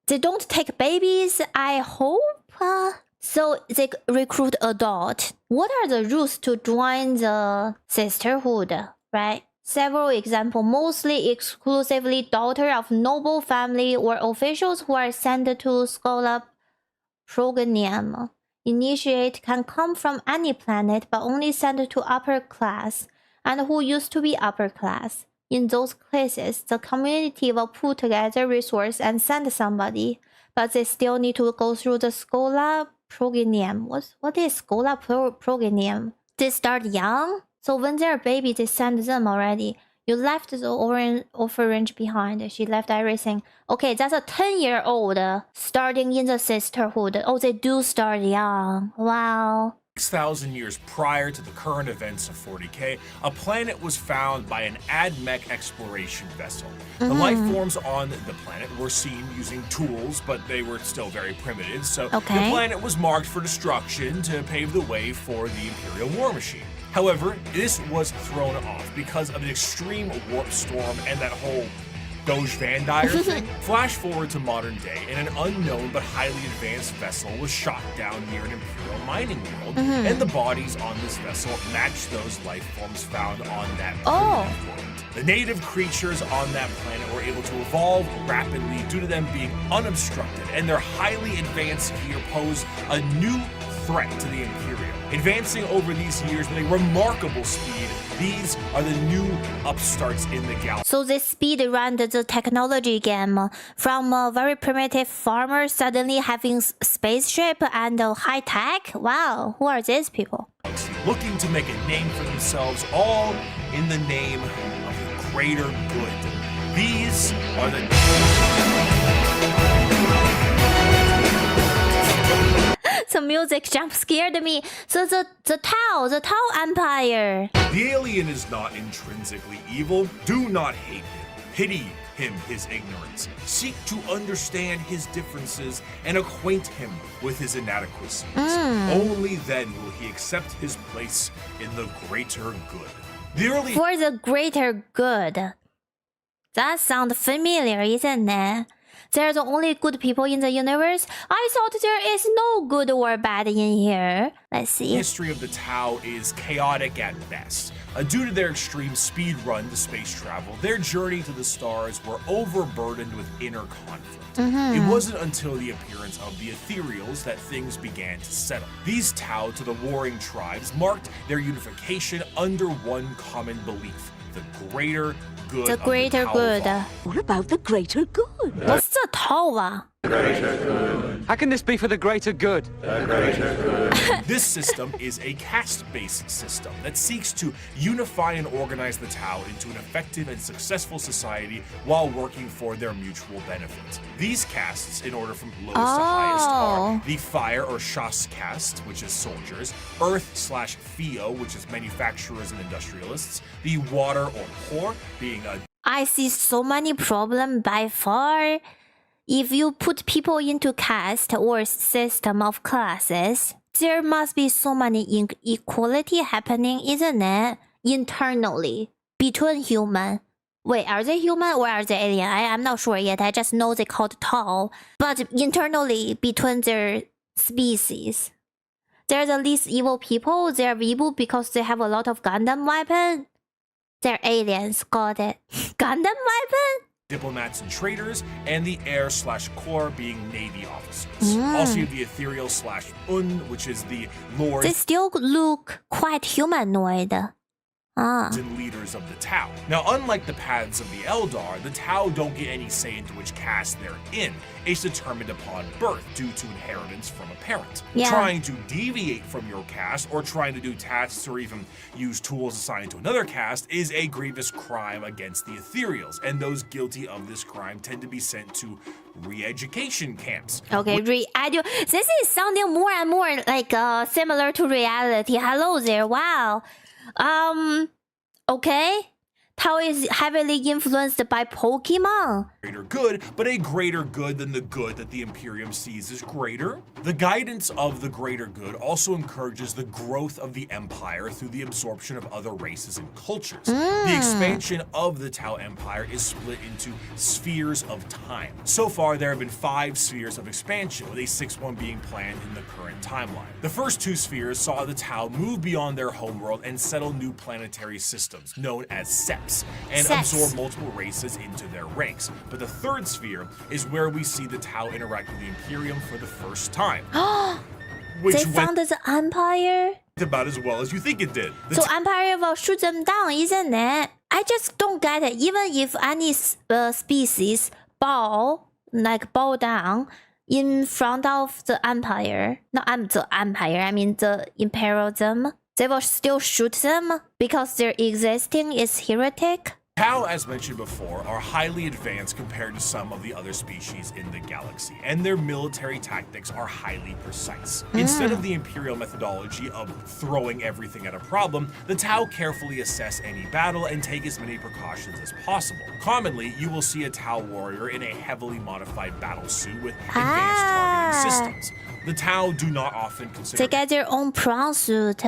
they don't take babies, I hope? So they recruit adult. What are the rules to join the sisterhood, right? Several examples, mostly exclusively daughter of noble family or officials who are sent to Schola Proganium. Initiate can come from any planet, but only sent to upper class, and who used to be upper class. In those cases, the community will put together resources and send somebody, but they still need to go through the Schola Proganium. What is Schola Proganium? They start young, so when they're a baby, they send them already. You left the orange behind. She left everything. Okay, that's a 10-year-old starting in the sisterhood. Oh, they do start young. Wow. 6,000 years prior to the current events of 40k, a planet was found by an AdMech exploration vessel. The life forms on the planet were seen using tools, but they were still very primitive, so the planet was marked for destruction to pave the way for the Imperial War Machine. However, this was thrown off because of an extreme warp storm and that whole Doge Van Dyer thing. Flash forward to modern day, and an unknown but highly advanced vessel was shot down near an Imperial mining world, and the bodies on this vessel match those life forms found on that primitive world. The native creatures on that planet were able to evolve rapidly due to them being unobstructed, and their highly advanced gear posed a new threat to the Imperium. Advancing over these years with a remarkable speed, these are the new upstarts in the galaxy. So they speed run the technology game from a very primitive farmer suddenly having spaceship and high tech. Wow, who are these people? Looking to make a name for themselves, all in the name of the greater good. These are the... The music jump scared me. So the Tau Empire. The alien is not intrinsically evil. Do not hate him. Pity him his ignorance. Seek to understand his differences and acquaint him with his inadequacies. Only then will he accept his place in the greater good. For the greater good. That sounds familiar, isn't it? They're the only good people in the universe? I thought there is no good or bad in here. Let's see. The history of the Tau is chaotic at best. Due to their extreme speed run to space travel, their journey to the stars were overburdened with inner conflict. It wasn't until the appearance of the Ethereals that things began to settle. These Tau to the warring tribes marked their unification under one common belief: the greater good. The greater good. What about the greater good? What's the Tau? How can this be for the greater good? This system is a caste-based system that seeks to unify and organize the Tau into an effective and successful society while working for their mutual benefit. These castes, in order from lowest to highest, are the Fire or Shas caste, which is soldiers, Earth/Theo, which is manufacturers and industrialists, the Water or Poor, being a... I see so many problems by far. If you put people into caste or system of classes, there must be so many inequality happening, isn't it? Internally, between human. Wait, are they human or are they alien? I'm not sure yet. I just know they called Tau. But internally, between their species. They're the least evil people. They're evil because they have a lot of Gundam weapons. They're aliens, got it. Gundam weapon? diplomats and traders, and the air/core being navy officers. Also, you have the ethereal/un, which is the lords They still look quite humanoid. and leaders of the Tau. Now, unlike the paths of the Eldar, the Tau don't get any say into which caste they're in. It's determined upon birth due to inheritance from a parent. Yeah. Trying to deviate from your caste or trying to do tasks or even use tools assigned to another caste is a grievous crime against the ethereals, and those guilty of this crime tend to be sent to re-education camps. Okay, this is sounding more and more like similar to reality. Hello there, wow. Okay. Tao is heavily influenced by Pokemon. Greater good, but a greater good than the good that the Imperium sees as greater. The guidance of the greater good also encourages the growth of the Empire through the absorption of other races and cultures. The expansion of the Tau Empire is split into spheres of time. So far, there have been 5 spheres of expansion, with a 6th one being planned in the current timeline. The first 2 spheres saw the Tau move beyond their homeworld and settle new planetary systems, known as SEPs, and absorb multiple races into their ranks. But the 3rd sphere is where we see the Tau interact with the Imperium for the first time. Which They founded the Empire? went about as well as you think it did. The So Empire will shoot them down, isn't it? I just don't get it. Even if any species bow down in front of the Empire, not the Empire, I mean the Imperialism, they will still shoot them because their existing is heretic? Tau, as mentioned before, are highly advanced compared to some of the other species in the galaxy, and their military tactics are highly precise. Instead of the Imperial methodology of throwing everything at a problem, the Tau carefully assess any battle and take as many precautions as possible. Commonly, you will see a Tau warrior in a heavily modified battle suit with advanced targeting systems. The Tau do not often consider They get their own prawn suit.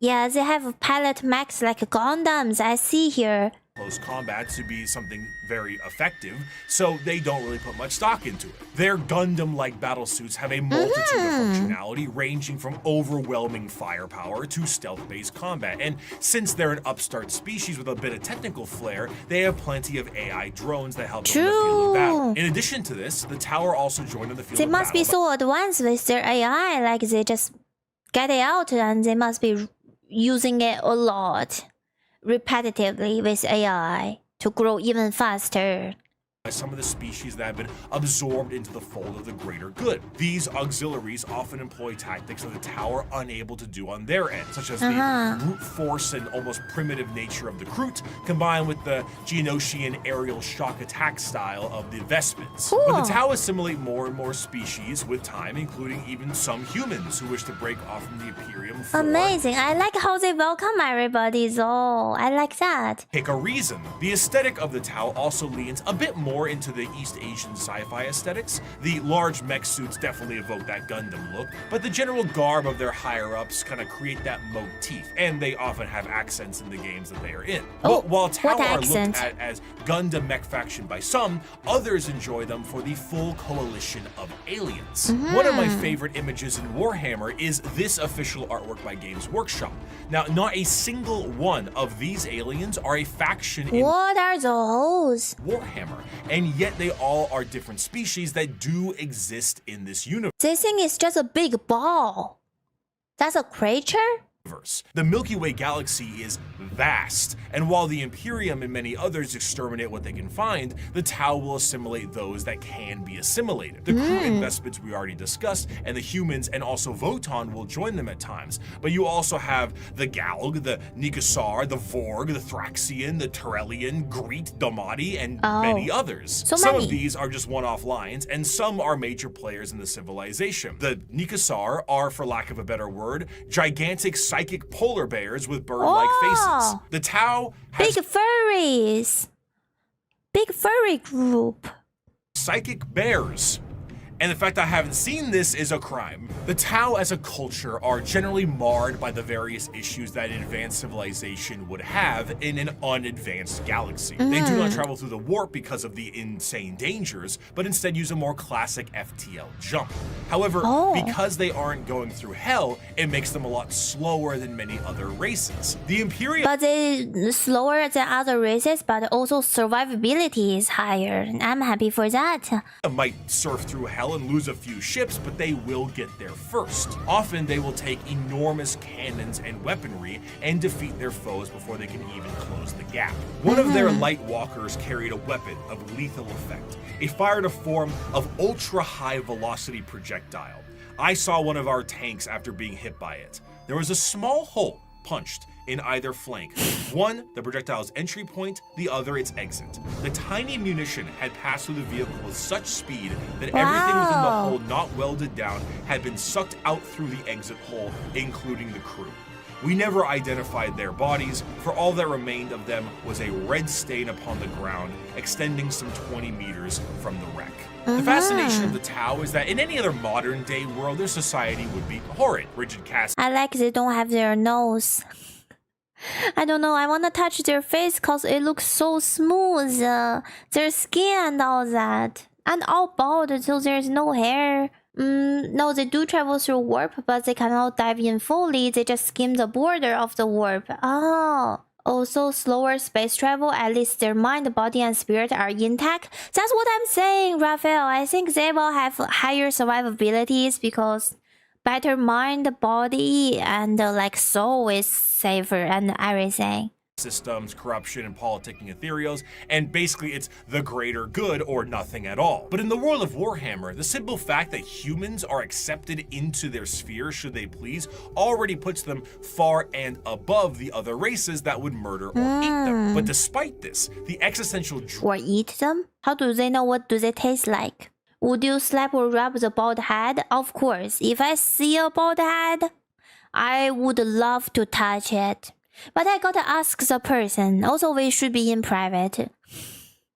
Yeah, they have pilot mechs like Gundams, I see here. close combat to be something very effective, so they don't really put much stock into it. Their Gundam-like battle suits have a multitude of functionality, ranging from overwhelming firepower to stealth-based combat. And since they're an upstart species with a bit of technical flair, they have plenty of AI drones that help them in the field of battle. In addition to this, the Tower also joined in the field They of must battle. be so advanced with their AI, like they just get it out and they must be using it a lot, repetitively with AI to grow even faster. Some of the species that have been absorbed into the fold of the greater good. These auxiliaries often employ tactics that the Tower are unable to do on their end, such as the brute force and almost primitive nature of the Kroot, combined with the Geonosian aerial shock attack style of the Vestments. But the Tau assimilate more and more species with time, including even some humans who wish to break off from the Imperium for Amazing. I like how they welcome everybody though. I like that. pick a reason. The aesthetic of the Tau also leans a bit more into the East Asian sci-fi aesthetics. The large mech suits definitely evoke that Gundam look, but the general garb of their higher-ups kind of create that motif, and they often have accents in the games that they are in. While Tau what are accent? looked at as Gundam mech faction by some, others enjoy them for the full coalition of aliens. One of my favorite images in Warhammer is this official artwork by Games Workshop. Now, not a single one of these aliens are a faction in What are those? Warhammer, and yet they all are different species that do exist in this universe. This thing is just a big ball. That's a creature? The Milky Way galaxy is vast, and while the Imperium and many others exterminate what they can find, the Tau will assimilate those that can be assimilated. The crew investments we already discussed, and the humans and also Votan will join them at times. But you also have the Galg, the Nikasar, the Vorg, the Thraxian, the Turellian, Greet, Domati, and many others. So Some many. of these are just one-off lines, and some are major players in the civilization. The Nikasar are, for lack of a better word, gigantic psychic polar bears with bird-like faces. The Tau has Big furries. Big furry group. psychic bears. And the fact I haven't seen this is a crime. The Tau as a culture are generally marred by the various issues that an advanced civilization would have in an unadvanced galaxy. They do not travel through the warp because of the insane dangers, but instead use a more classic FTL jump. However, because they aren't going through hell, it makes them a lot slower than many other races. The Imperial— But they slower than other races, but also survivability is higher. I'm happy for that. might surf through hell and lose a few ships, but they will get there first. Often they will take enormous cannons and weaponry and defeat their foes before they can even close the gap. One of their light walkers carried a weapon of lethal effect. It fired a form of ultra-high velocity projectile. I saw one of our tanks after being hit by it. There was a small hole punched in either flank. One, the projectile's entry point, the other, its exit. The tiny munition had passed through the vehicle with such speed that everything within the hole not welded down had been sucked out through the exit hole, including the crew. We never identified their bodies, for all that remained of them was a red stain upon the ground, extending some 20 meters from the wreck. The fascination of the Tau is that in any other modern day world, their society would be horrid, rigid casts. I like they don't have their nose. I don't know, I want to touch their face because it looks so smooth. Their skin and all that. And all bald, so there's no hair. No, they do travel through warp, but they cannot dive in fully. They just skim the border of the warp. Oh. Also, slower space travel, at least their mind, body, and spirit are intact. That's what I'm saying, Raphael. I think they will have higher survivabilities because better mind, body, and like soul is safer and everything. Systems, corruption, and politicking ethereals, and basically it's the greater good or nothing at all. But in the world of Warhammer, the simple fact that humans are accepted into their sphere should they please already puts them far and above the other races that would murder or eat them. But despite this, the existential or eat them? How do they know what do they taste like? Would you slap or rub the bald head? Of course, if I see a bald head, I would love to touch it. But I gotta ask the person. Also, we should be in private.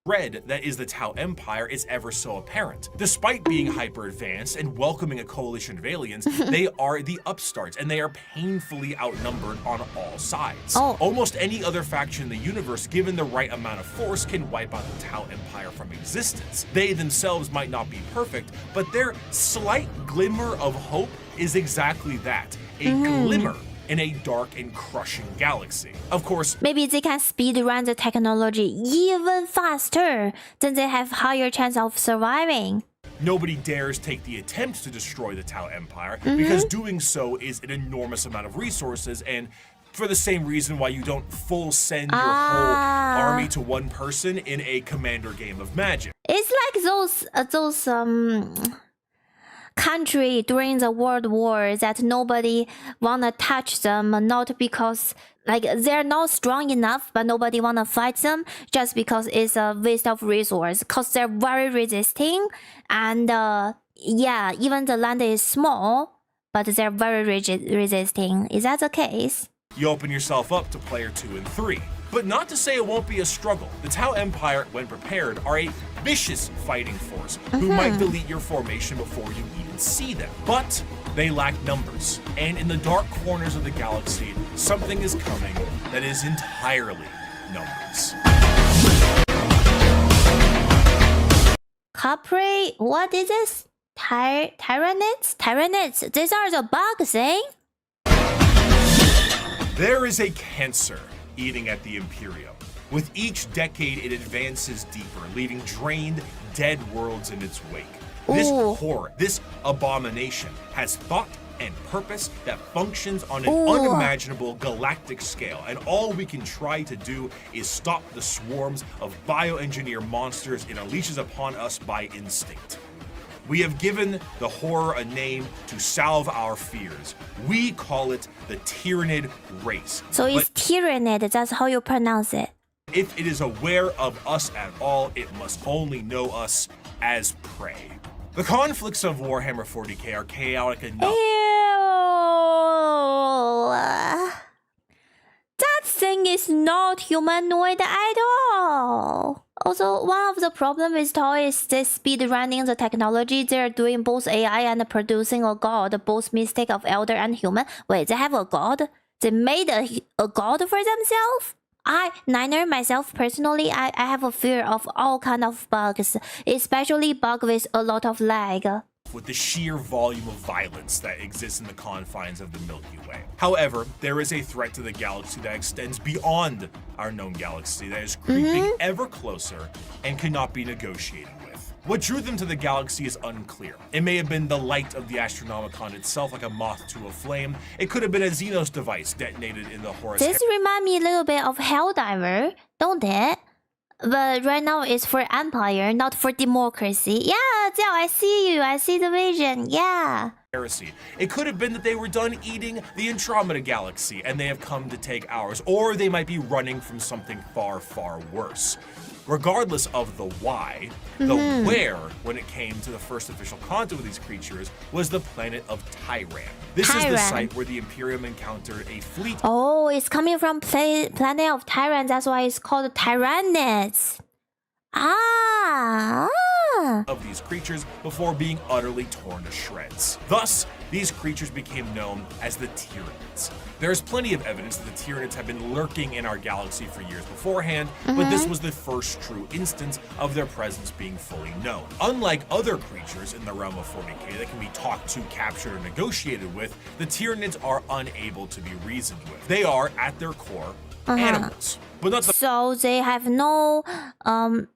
Red that is the Tau Empire is ever so apparent. Despite being hyper-advanced and welcoming a coalition of aliens, they are the upstarts, and they are painfully outnumbered on all sides. Almost any other faction in the universe, given the right amount of force, can wipe out the Tau Empire from existence. They themselves might not be perfect, but their slight glimmer of hope is exactly that, a glimmer in a dark and crushing galaxy. Of course, maybe they can speed run the technology even faster, then they have higher chance of surviving. Nobody dares take the attempt to destroy the Tau Empire because doing so is an enormous amount of resources, and for the same reason why you don't full send your whole army to one person in a commander game of Magic. It's like those country during the World War that nobody wanna touch them, not because like they're not strong enough, but nobody wanna fight them just because it's a waste of resource, because they're very resisting, and yeah, even the land is small, but they're very resisting. Is that the case? You open yourself up to player 2 and 3. But not to say it won't be a struggle. The Tau Empire, when prepared, are a vicious fighting force who might delete your formation before you even see them. But they lack numbers. And in the dark corners of the galaxy, something is coming that is entirely numbers. Capri, what is this? Tyranids? Tyranids, these are the bugs, eh? There is a cancer eating at the Imperium. With each decade, it advances deeper, leaving drained, dead worlds in its wake. This horror, this abomination, has thought and purpose that functions on an unimaginable galactic scale, and all we can try to do is stop the swarms of bioengineer monsters it unleashes upon us by instinct. We have given the horror a name to salve our fears. We call it the Tyrannid race. So it's Tyrannid, that's how you pronounce it. If it is aware of us at all, it must only know us as prey. The conflicts of Warhammer 40k are chaotic enough. Ew. That thing is not humanoid at all. Also, one of the problems with toy is the speed running the technology. They're doing both AI and producing a god, both mistake of elder and human. Wait, they have a god? They made a god for themselves? Niner, myself personally, I have a fear of all kind of bugs, especially bug with a lot of lag. With the sheer volume of violence that exists in the confines of the Milky Way. However, there is a threat to the galaxy that extends beyond our known galaxy that is creeping ever closer and cannot be negotiated with. What drew them to the galaxy is unclear. It may have been the light of the Astronomicon itself, like a moth to a flame. It could have been a Xenos device detonated in the Horus. This reminds me a little bit of Helldiver, don't it? But right now it's for Empire, not for democracy. Yeah, Jiao, I see you. I see the vision. Yeah. Heresy. It could have been that they were done eating the Andromeda Galaxy and they have come to take ours, or they might be running from something far, far worse. Regardless of the why, the where, when it came to the first official contact with these creatures, was the planet of Tyran. This is the site where the Imperium encountered a fleet. Oh, it's coming from planet of Tyran. That's why it's called Tyranids. Of these creatures before being utterly torn to shreds. Thus, these creatures became known as the Tyranids. There's plenty of evidence that the Tyranids have been lurking in our galaxy for years beforehand, but this was the first true instance of their presence being fully known. Unlike other creatures in the realm of 40k that can be talked to, captured, or negotiated with, the Tyranids are unable to be reasoned with. They are, at their core, animals. But not the so they have no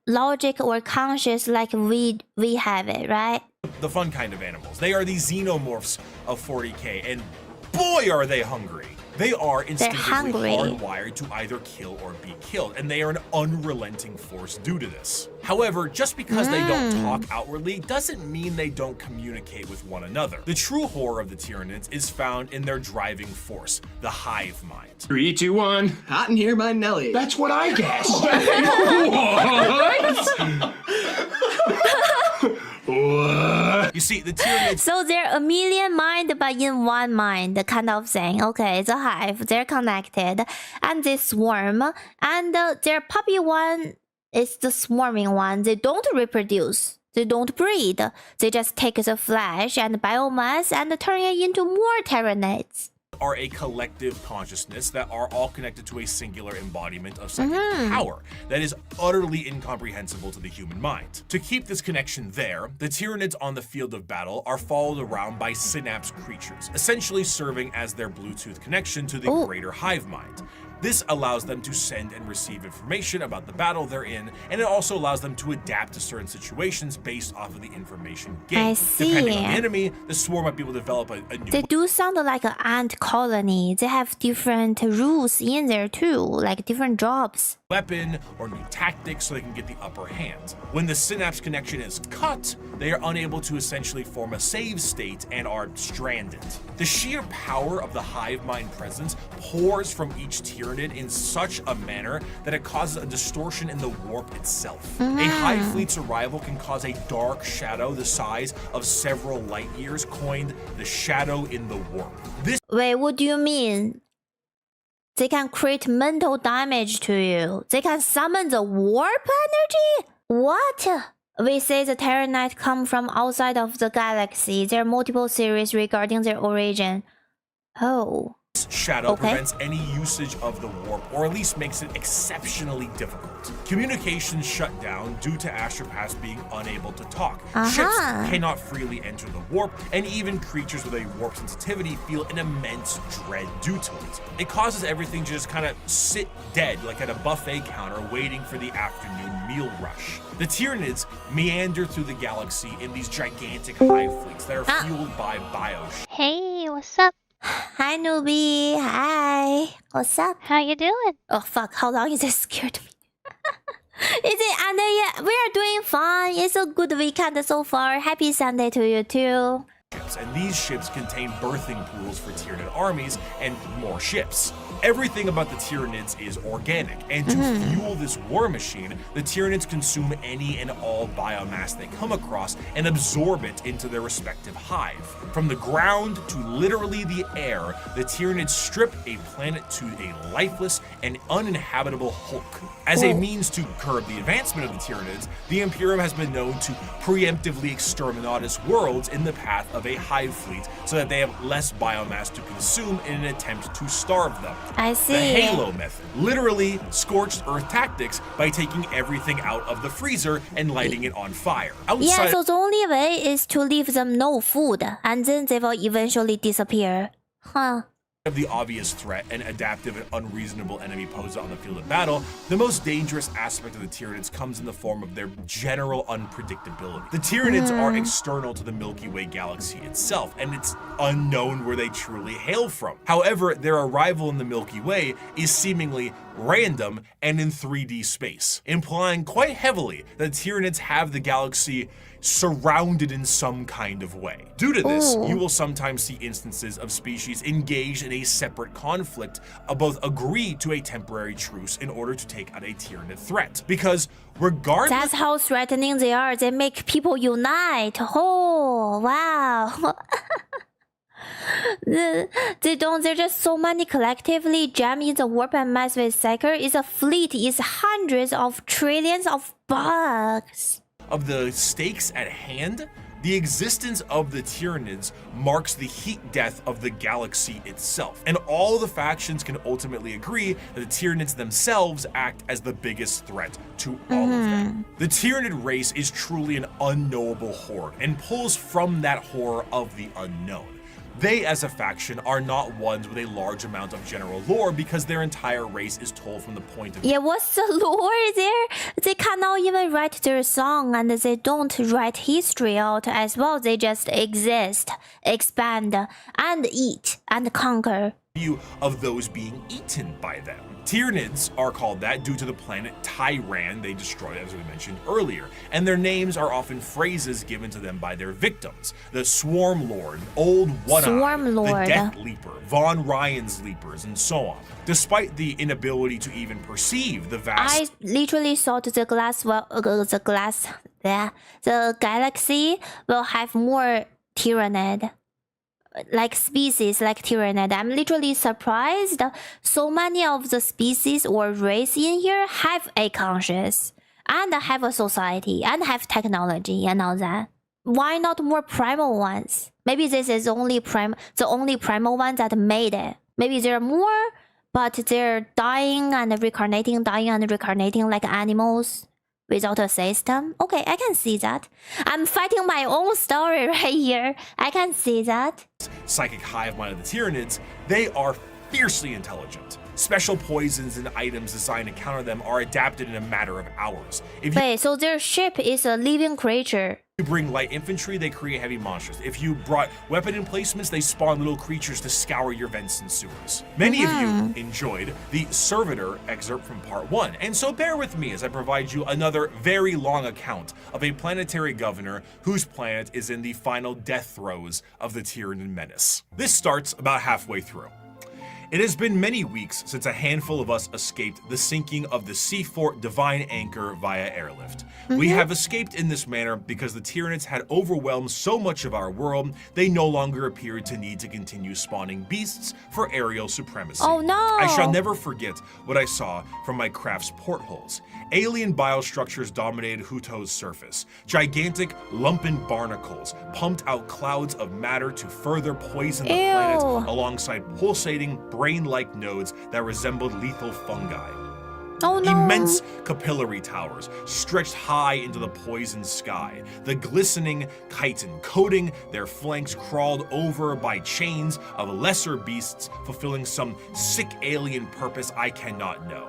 logic or conscience like we have it, right? the fun kind of animals. They are the xenomorphs of 40k, and boy are they hungry. They are instinctively hardwired to either kill or be killed, and they are an unrelenting force due to this. However, just because they don't talk outwardly doesn't mean they don't communicate with one another. The true horror of the Tyranids is found in their driving force, the hive mind. 3, 2, 1. Hot in here by Nelly. That's what I guessed. What? You see, the Tyranids... So they're a million mind, but in one mind, kind of thing. Okay, it's a hive. They're connected. And they swarm. And their puppy one is the swarming one. They don't reproduce. They don't breed. They just take the flesh and biomass and turn it into more Tyranids. Are a collective consciousness that are all connected to a singular embodiment of psychic power that is utterly incomprehensible to the human mind. To keep this connection there, the Tyranids on the field of battle are followed around by synapse creatures, essentially serving as their Bluetooth connection to the greater hive mind. This allows them to send and receive information about the battle they're in, and it also allows them to adapt to certain situations based off of the information gained. I see. Depending on the enemy, the swarm might be able to develop a new... They do sound like an ant colony. They have different rules in there too, like different jobs. Weapon or new tactics so they can get the upper hand. When the synapse connection is cut, they are unable to essentially form a save state and are stranded. The sheer power of the hive mind presence pours from each Tyranid in such a manner that it causes a distortion in the warp itself. A hive fleet's arrival can cause a dark shadow the size of several light years, coined the shadow in the warp. This Wait, what do you mean? They can create mental damage to you. They can summon the warp energy? What? We say the Tyranids come from outside of the galaxy. There are multiple theories regarding their origin. Oh. shadow prevents any usage of the warp, or at least makes it exceptionally difficult. Communications shut down due to astropaths being unable to talk. Ships cannot freely enter the warp, and even creatures with a warp sensitivity feel an immense dread due to it. It causes everything to just kind of sit dead, like at a buffet counter waiting for the afternoon meal rush. The Tyranids meander through the galaxy in these gigantic hive fleets that are fueled by bioships. Hey, what's up? Hi, newbie. Hi. What's up? How you doing? Oh, fuck. How long is it scared me? Is it? And yeah, we are doing fine. It's a good weekend so far. Happy Sunday to you too. And these ships contain birthing pools for Tyranid armies and more ships. Everything about the Tyranids is organic, and to fuel this war machine, the Tyranids consume any and all biomass they come across and absorb it into their respective hive. From the ground to literally the air, the Tyranids strip a planet to a lifeless and uninhabitable hulk. As a means to curb the advancement of the Tyranids, the Imperium has been known to preemptively exterminatus worlds in the path of a hive fleet so that they have less biomass to consume in an attempt to starve them. I see. The Halo method, literally scorched earth tactics by taking everything out of the freezer and lighting it on fire. Yeah, so the only way is to leave them no food, and then they will eventually disappear. Huh. Of the obvious threat and adaptive and unreasonable enemy posed on the field of battle, the most dangerous aspect of the Tyranids comes in the form of their general unpredictability. The Tyranids are external to the Milky Way galaxy itself, and it's unknown where they truly hail from. However, their arrival in the Milky Way is seemingly random and in 3D space, implying quite heavily that Tyranids have the galaxy surrounded in some kind of way. Due to this, you will sometimes see instances of species engaged in a separate conflict, both agree to a temporary truce in order to take out a Tyranid threat. Because regardless— That's how threatening they are. They make people unite. Oh, wow. They're just so many collectively jam in the warp and mass cycle. It's a fleet, it's hundreds of trillions of bugs. Of the stakes at hand, the existence of the Tyranids marks the heat death of the galaxy itself, and all the factions can ultimately agree that the Tyranids themselves act as the biggest threat to all of them. The Tyranid race is truly an unknowable horde, and pulls from that horror of the unknown. They, as a faction, are not ones with a large amount of general lore because their entire race is told from the point of view. Yeah, what's the lore there? They cannot even write their song, and they don't write history out as well. They just exist, expand, and eat, and conquer. Of those being eaten by them. Tyranids are called that due to the planet Tyran they destroyed, as we mentioned earlier, and their names are often phrases given to them by their victims. The Swarm Lord, Old One-Eye, the Death Leaper, Von Ryan's Leapers, and so on. Despite the inability to even perceive the vast— I literally thought the galaxy will have more Tyranid. Like species like Tyranid. I'm literally surprised so many of the species or race in here have a conscience and have a society and have technology and all that. Why not more primal ones? Maybe this is the only primal ones that made it. Maybe there are more, but they're dying and reincarnating like animals without a system. Okay, I can see that. I'm fighting my own story right here. I can see that. Psychic hive mind of the Tyranids, they are fiercely intelligent. Special poisons and items designed to counter them are adapted in a matter of hours. Wait, so their ship is a living creature. If you bring light infantry, they create heavy monsters. If you brought weapon emplacements, they spawn little creatures to scour your vents and sewers. Many of you enjoyed the Servitor excerpt from part 1, and so bear with me as I provide you another very long account of a planetary governor whose planet is in the final death throes of the Tyranid menace. This starts about halfway through. It has been many weeks since a handful of us escaped the sinking of the Seafort Divine Anchor via airlift. We have escaped in this manner because the Tyranids had overwhelmed so much of our world, they no longer appeared to need to continue spawning beasts for aerial supremacy. Oh no! I shall never forget what I saw from my craft's portholes. Alien biostructures dominated Huto's surface. Gigantic, lumpen barnacles pumped out clouds of matter to further poison the planet alongside pulsating, brain-like nodes that resembled lethal fungi. Oh no! Immense capillary towers stretched high into the poisoned sky. The glistening chitin coating their flanks crawled over by chains of lesser beasts fulfilling some sick alien purpose I cannot know.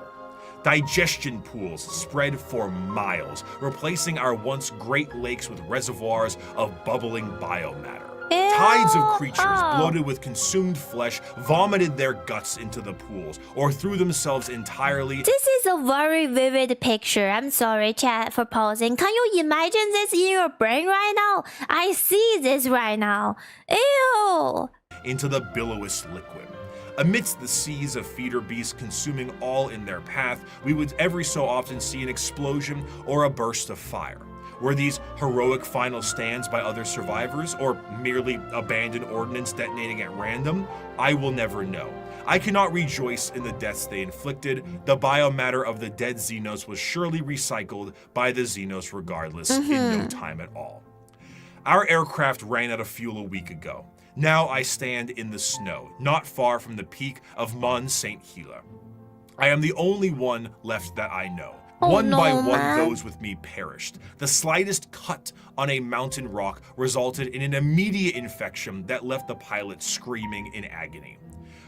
Digestion pools spread for miles, replacing our once great lakes with reservoirs of bubbling biomatter. Tides of creatures bloated with consumed flesh vomited their guts into the pools or threw themselves entirely. This is a very vivid picture. I'm sorry, chat, for pausing. Can you imagine this in your brain right now? I see this right now. Ew! Into the billowous liquid. Amidst the seas of feeder beasts consuming all in their path, we would every so often see an explosion or a burst of fire. Were these heroic final stands by other survivors, or merely abandoned ordnance detonating at random? I will never know. I cannot rejoice in the deaths they inflicted. The biomatter of the dead Xenos was surely recycled by the Xenos regardless in no time at all. Our aircraft ran out of fuel a week ago. Now I stand in the snow, not far from the peak of Mont Saint Helena. I am the only one left that I know. One by one, those with me perished. The slightest cut on a mountain rock resulted in an immediate infection that left the pilot screaming in agony.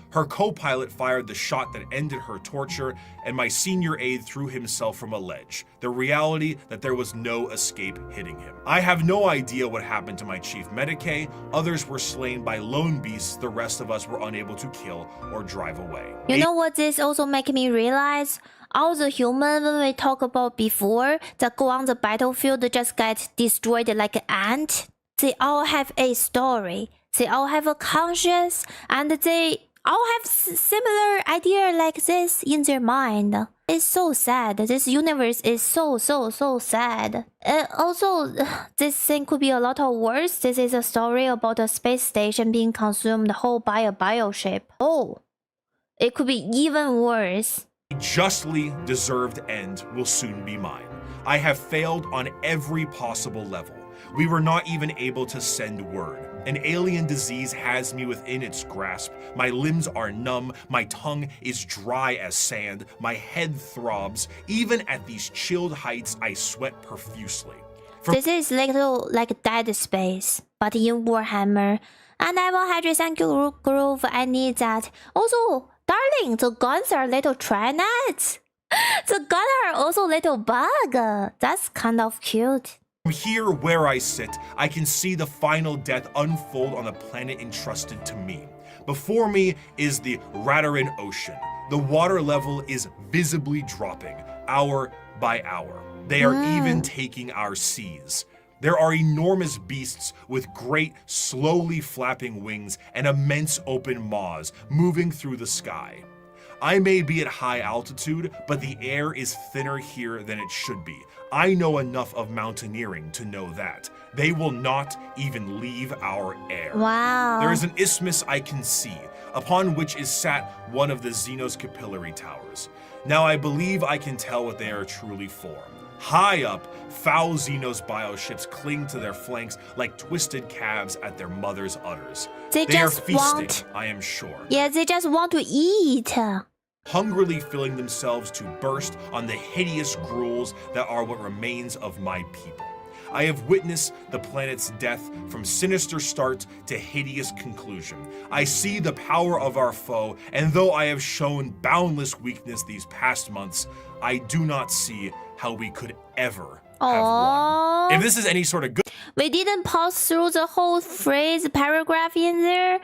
Her co-pilot fired the shot that ended her torture, and my senior aide threw himself from a ledge, the reality that there was no escape hitting him. I have no idea what happened to my chief medicae. Others were slain by lone beasts the rest of us were unable to kill or drive away. You know what this also making me realize? All the humans when we talk about before that go on the battlefield just get destroyed like an ant. They all have a story. They all have a conscience, and they all have similar idea like this in their mind. It's so sad. This universe is so sad. Also, this thing could be a lot of worse. This is a story about a space station being consumed whole by a bioship. Oh, it could be even worse. A justly deserved end will soon be mine. I have failed on every possible level. We were not even able to send word. An alien disease has me within its grasp. My limbs are numb, my tongue is dry as sand, my head throbs. Even at these chilled heights, I sweat profusely. This is little like Dead Space, but in Warhammer. And I will hydrate, thank you, Groove, I need that. Also, darling, the guns are little trinets. The guns are also little bug. That's kind of cute. From here where I sit, I can see the final death unfold on the planet entrusted to me. Before me is the Radarin Ocean. The water level is visibly dropping, hour by hour. They are even taking our seas. There are enormous beasts with great, slowly flapping wings and immense open maws moving through the sky. I may be at high altitude, but the air is thinner here than it should be. I know enough of mountaineering to know that. They will not even leave our air. Wow. There is an isthmus I can see, upon which is sat one of the Xenos capillary towers. Now I believe I can tell what they are truly for. High up, foul Xenos bioships cling to their flanks like twisted calves at their mother's udders. They are feasting, I am sure. Yeah, they just want to eat. Hungrily filling themselves to burst on the hideous gruels that are what remains of my people. I have witnessed the planet's death from sinister start to hideous conclusion. I see the power of our foe, and though I have shown boundless weakness these past months, I do not see how we could ever have won. If this is any sort of good... We didn't pause through the whole phrase, paragraph in there.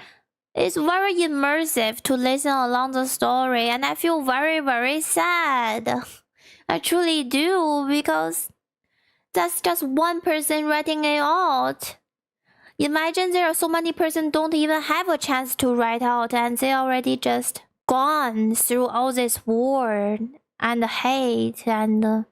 It's very immersive to listen along the story, and I feel very sad. I truly do, because that's just one person writing it out. Imagine there are so many persons don't even have a chance to write out, and they already just gone through all this war and hate and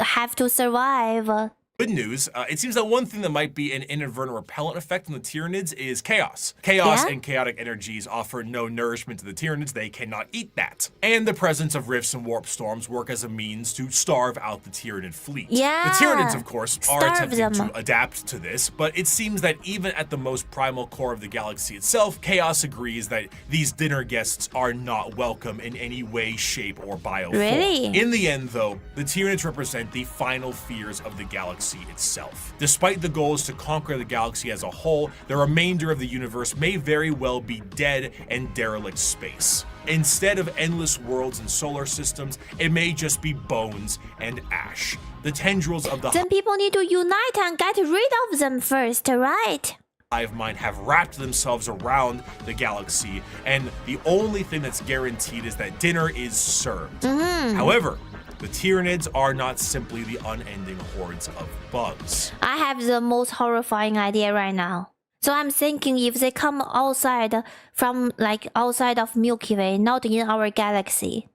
have to survive. Good news, it seems that one thing that might be an inadvertent repellent effect on the Tyranids is chaos. Chaos and chaotic energies offer no nourishment to the Tyranids, they cannot eat that. And the presence of rifts and warp storms work as a means to starve out the Tyranid fleet. The Tyranids, of course, are attempting to adapt to this, but it seems that even at the most primal core of the galaxy itself, Chaos agrees that these dinner guests are not welcome in any way, shape, or bioform. In the end, though, the Tyranids represent the final fears of the galaxy itself. Despite the goals to conquer the galaxy as a whole, the remainder of the universe may very well be dead and derelict space. Instead of endless worlds and solar systems, it may just be bones and ash. The tendrils of the Then people need to unite and get rid of them first, right? hive mind have wrapped themselves around the galaxy, and the only thing that's guaranteed is that dinner is served. However, the Tyranids are not simply the unending hordes of bugs. I have the most horrifying idea right now. So I'm thinking if they come outside from like outside of Milky Way, not in our galaxy,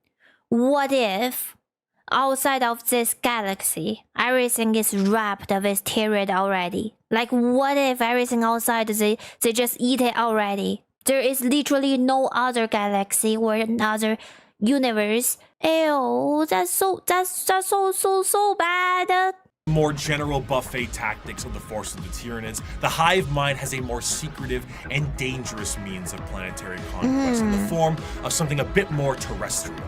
what if outside of this galaxy everything is wrapped with Tyranid already? Like what if everything outside they just eat it already? There is literally no other galaxy or another universe. Ew, that's so bad. More general buffet tactics of the force of the Tyranids, the hive mind has a more secretive and dangerous means of planetary conquest in the form of something a bit more terrestrial.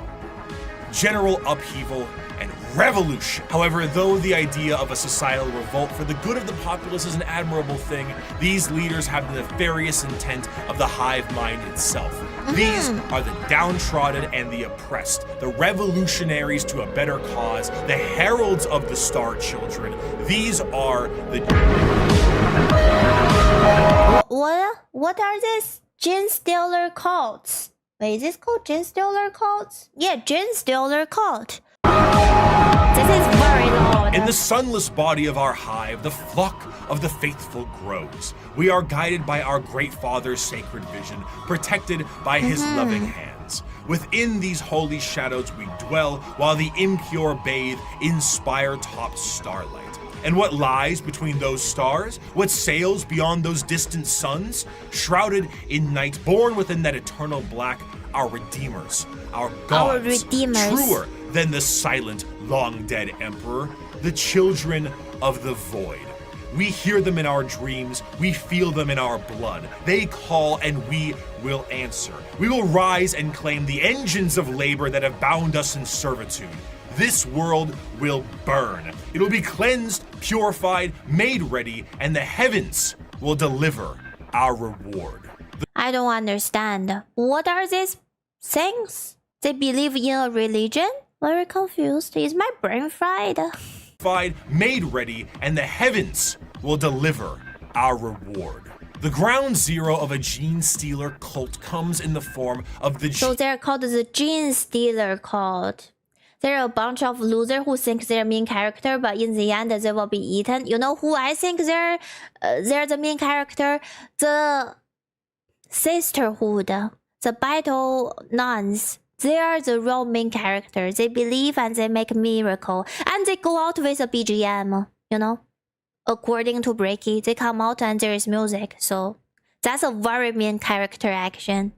General upheaval and revolution. However, though the idea of a societal revolt for the good of the populace is an admirable thing, these leaders have the nefarious intent of the hive mind itself. These are the downtrodden and the oppressed, the revolutionaries to a better cause, the heralds of the Star Children. These are the... What are these? Genestealer cults. Wait, is this called Genestealer cults? Yeah, Genestealer cult. This is very loud. In the sunless body of our hive, the flock of the faithful grows. We are guided by our great Father's sacred vision, protected by his loving hands. Within these holy shadows we dwell, while the impure bathe in spire-topped starlight. And what lies between those stars? What sails beyond those distant suns? Shrouded in night, born within that eternal black, our redeemers, our gods, truer than the silent, long-dead emperor, the children of the void. We hear them in our dreams, we feel them in our blood. They call and we will answer. We will rise and claim the engines of labor that have bound us in servitude. This world will burn. It will be cleansed, purified, made ready, and the heavens will deliver our reward. I don't understand. What are these things? They believe in a religion? Very confused. Is my brain fried? Made ready, and the heavens will deliver our reward. The ground zero of a gene stealer cult comes in the form of the... So they're called the gene stealer cult. They're a bunch of losers who think they're main character, but in the end they will be eaten. You know who I think they're the main character? The Sisterhood, the Battle Nuns. They are the real main characters. They believe and they make miracle. And they go out with a BGM, you know? According to Breaky, they come out and there is music. So that's a very main character action.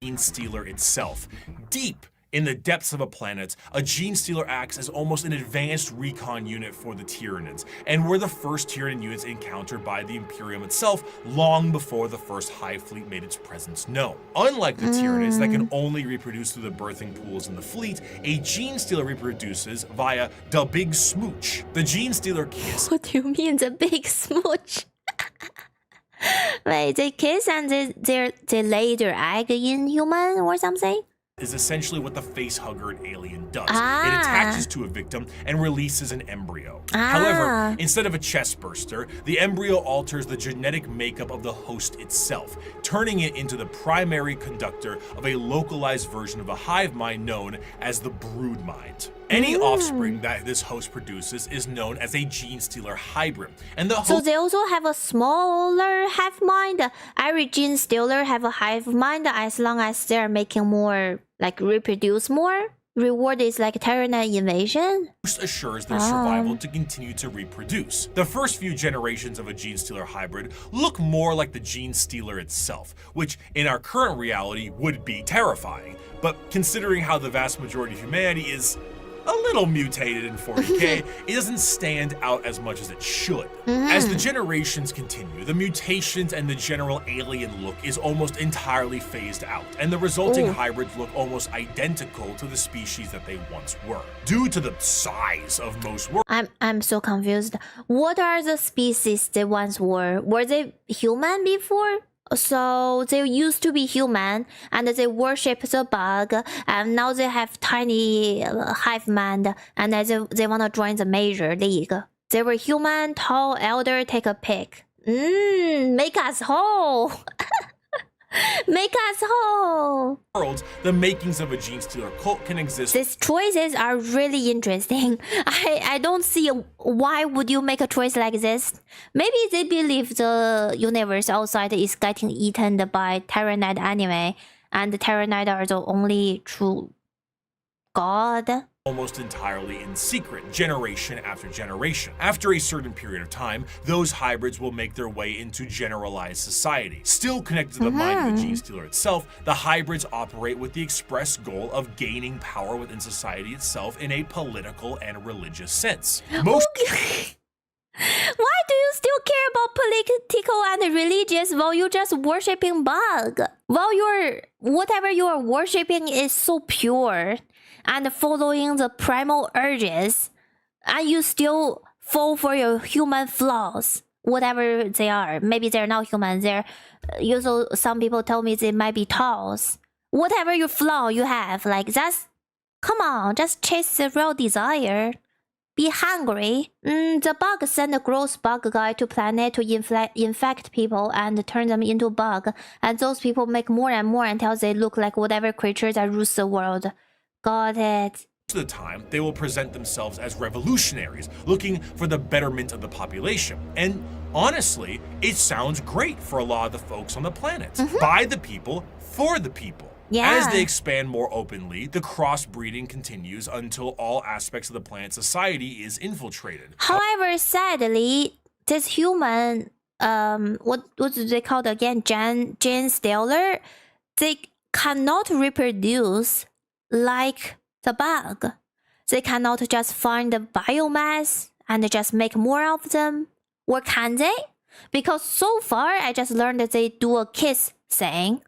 Gene stealer itself. Deep in the depths of a planet, a gene stealer acts as almost an advanced recon unit for the Tyranids, and were the first Tyranid units encountered by the Imperium itself long before the first Hive Fleet made its presence known. Unlike the Tyranids that can only reproduce through the birthing pools in the fleet, a gene stealer reproduces via the Big Smooch. The gene stealer kiss. What do you mean the big smooch? Wait, they kiss and they lay their egg in human or something? Is essentially what the facehugger alien does. It attaches to a victim and releases an embryo. However, instead of a chest burster, the embryo alters the genetic makeup of the host itself, turning it into the primary conductor of a localized version of a hive mind known as the brood mind. Any offspring that this host produces is known as a gene stealer hybrid. And the so they also have a smaller hive mind. Every gene stealer have a hive mind as long as they're making more, like reproduce more. Reward is like Tyranid invasion. Assures their survival to continue to reproduce. The first few generations of a gene stealer hybrid look more like the gene stealer itself, which in our current reality would be terrifying. But considering how the vast majority of humanity is a little mutated in 40k, it doesn't stand out as much as it should. As the generations continue, the mutations and the general alien look is almost entirely phased out, and the resulting hybrids look almost identical to the species that they once were. Due to the size of most worlds, I'm so confused. What are the species they once were? Were they human before? So they used to be human and they worship the bug, and now they have tiny hive mind and they want to join the major league. They were human, tall, elder, take a pick. Make us whole. Make us whole. Worlds, the makings of a gene stealer cult can exist. These choices are really interesting. I don't see why would you make a choice like this. Maybe they believe the universe outside is getting eaten by Tyrannide anyway, and the Tyrannide are the only true god. Almost entirely in secret, generation after generation. After a certain period of time, those hybrids will make their way into generalized society. Still connected to the mind of the gene stealer itself, the hybrids operate with the express goal of gaining power within society itself in a political and religious sense. Most Why do you still care about political and religious while you're just worshipping bug? While whatever you are worshipping is so pure and following the primal urges, and you still fall for your human flaws, whatever they are. Maybe they're not human. They're also, some people tell me they might be trolls. Whatever your flaw you have, like that's, come on, just chase the real desire. Be hungry. The bug sent a gross bug guy to planet to infect people and turn them into bug, and those people make more and more until they look like whatever creature that rules the world. Got it. of the time, they will present themselves as revolutionaries, looking for the betterment of the population. And honestly, it sounds great for a lot of the folks on the planet. By the people, for the people. Yeah. As they expand more openly, the crossbreeding continues until all aspects of the planet's society is infiltrated. However, sadly, this human, what do they call it again? Gene stealer, they cannot reproduce like the bug. They cannot just find the biomass and just make more of them. Or can they? Because so far, I just learned that they do a kiss thing.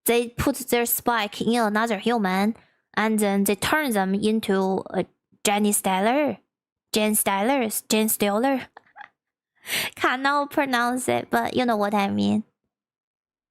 They put their spike in another human, and then they turn them into a Gene stealer. Cannot pronounce it, but you know what I mean.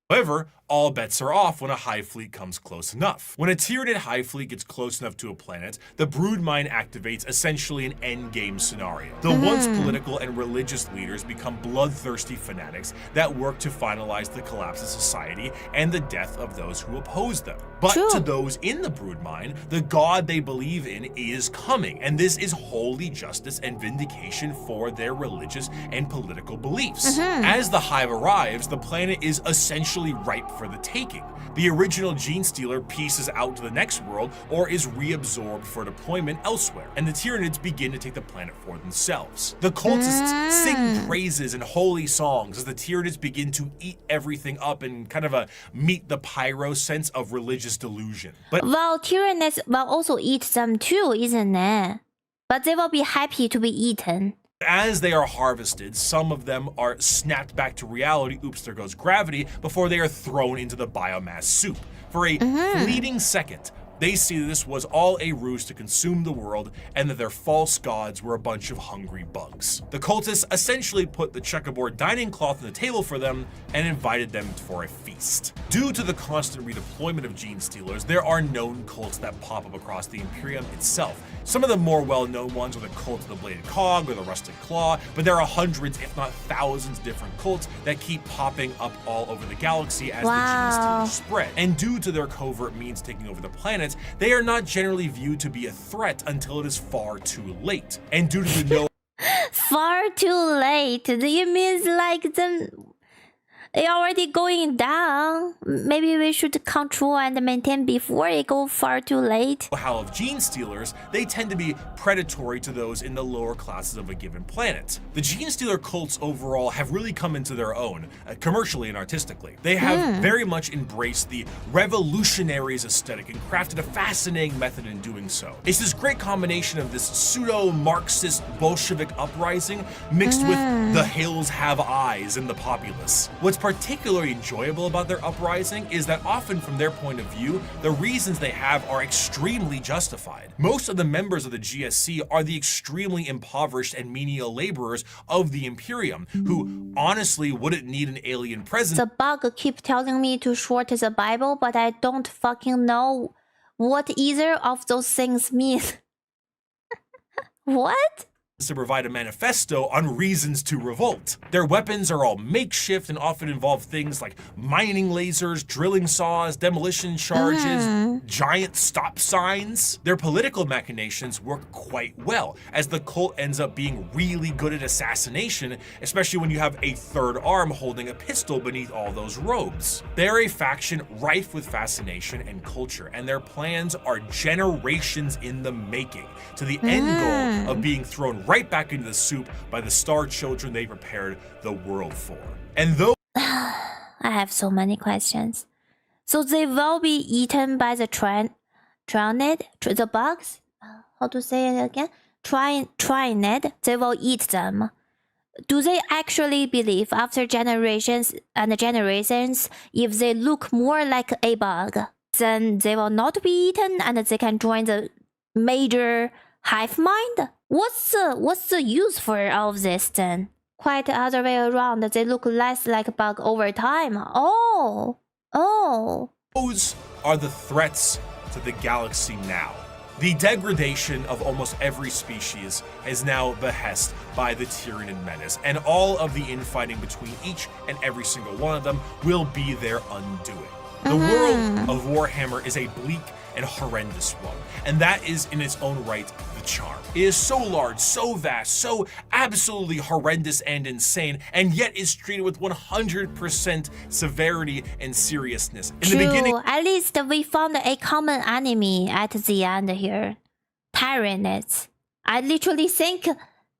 However, all bets are off when a hive fleet comes close enough. When a Tyranid hive fleet gets close enough to a planet, the broodmine activates essentially an endgame scenario. The once political and religious leaders become bloodthirsty fanatics that work to finalize the collapse of society and the death of those who oppose them. But to those in the broodmine, the god they believe in is coming, and this is holy justice and vindication for their religious and political beliefs. As the hive arrives, the planet is essentially ripe for the taking. The original gene stealer pieces out to the next world or is reabsorbed for deployment elsewhere, and the Tyranids begin to take the planet for themselves. The cultists sing praises and holy songs as the Tyranids begin to eat everything up in kind of a meet the pyro sense of religious delusion. But well, Tyranids will also eat them too, isn't it? But they will be happy to be eaten. as they are harvested, some of them are snapped back to reality, oops, there goes gravity, before they are thrown into the biomass soup. For a fleeting second, they see that this was all a ruse to consume the world and that their false gods were a bunch of hungry bugs. The cultists essentially put the checkerboard dining cloth on the table for them and invited them for a feast. Due to the constant redeployment of gene stealers, there are known cults that pop up across the Imperium itself. Some of the more well-known ones are the cult of the Bladed Cog or the Rusted Claw, but there are hundreds, if not thousands, of different cults that keep popping up all over the galaxy as the gene stealers spread. And due to their covert means taking over the planet, they are not generally viewed to be a threat until it is far too late. And due to the far too late, do you mean like them they already going down? Maybe we should control and maintain before it go far too late. know-how of gene stealers, they tend to be predatory to those in the lower classes of a given planet. The gene stealer cults overall have really come into their own, commercially and artistically. They have very much embraced the revolutionaries aesthetic and crafted a fascinating method in doing so. It's this great combination of this pseudo-Marxist Bolshevik uprising mixed with the hills have eyes in the populace. What's particularly enjoyable about their uprising is that often from their point of view, the reasons they have are extremely justified. Most of the members of the GSC are the extremely impoverished and menial laborers of the Imperium, who honestly wouldn't need an alien presence. The bug keep telling me to short the Bible, but I don't fucking know what either of those things mean. What? to provide a manifesto on reasons to revolt. Their weapons are all makeshift and often involve things like mining lasers, drilling saws, demolition charges, giant stop signs. Their political machinations work quite well, as the cult ends up being really good at assassination, especially when you have a third arm holding a pistol beneath all those robes. They're a faction rife with fascination and culture, and their plans are generations in the making, to the end goal of being thrown right back into the soup by the star children they prepared the world for. And though I have so many questions. So they will be eaten by the the bugs? How to say it again? Trinid. They will eat them. Do they actually believe after generations and generations, if they look more like a bug, then they will not be eaten and they can join the major hive mind? What's the use for all of this then? Quite the other way around, they look less like a bug over time. Oh. those are the threats to the galaxy now. The degradation of almost every species is now behest by the Tyranid menace, and all of the infighting between each and every single one of them will be their undoing. The world of Warhammer is a bleak and horrendous one, and that is in its own right the charm. It is so large, so vast, so absolutely horrendous and insane, and yet is treated with 100% severity and seriousness. In the beginning, at least we found a common enemy at the end here. Tyranids. I literally think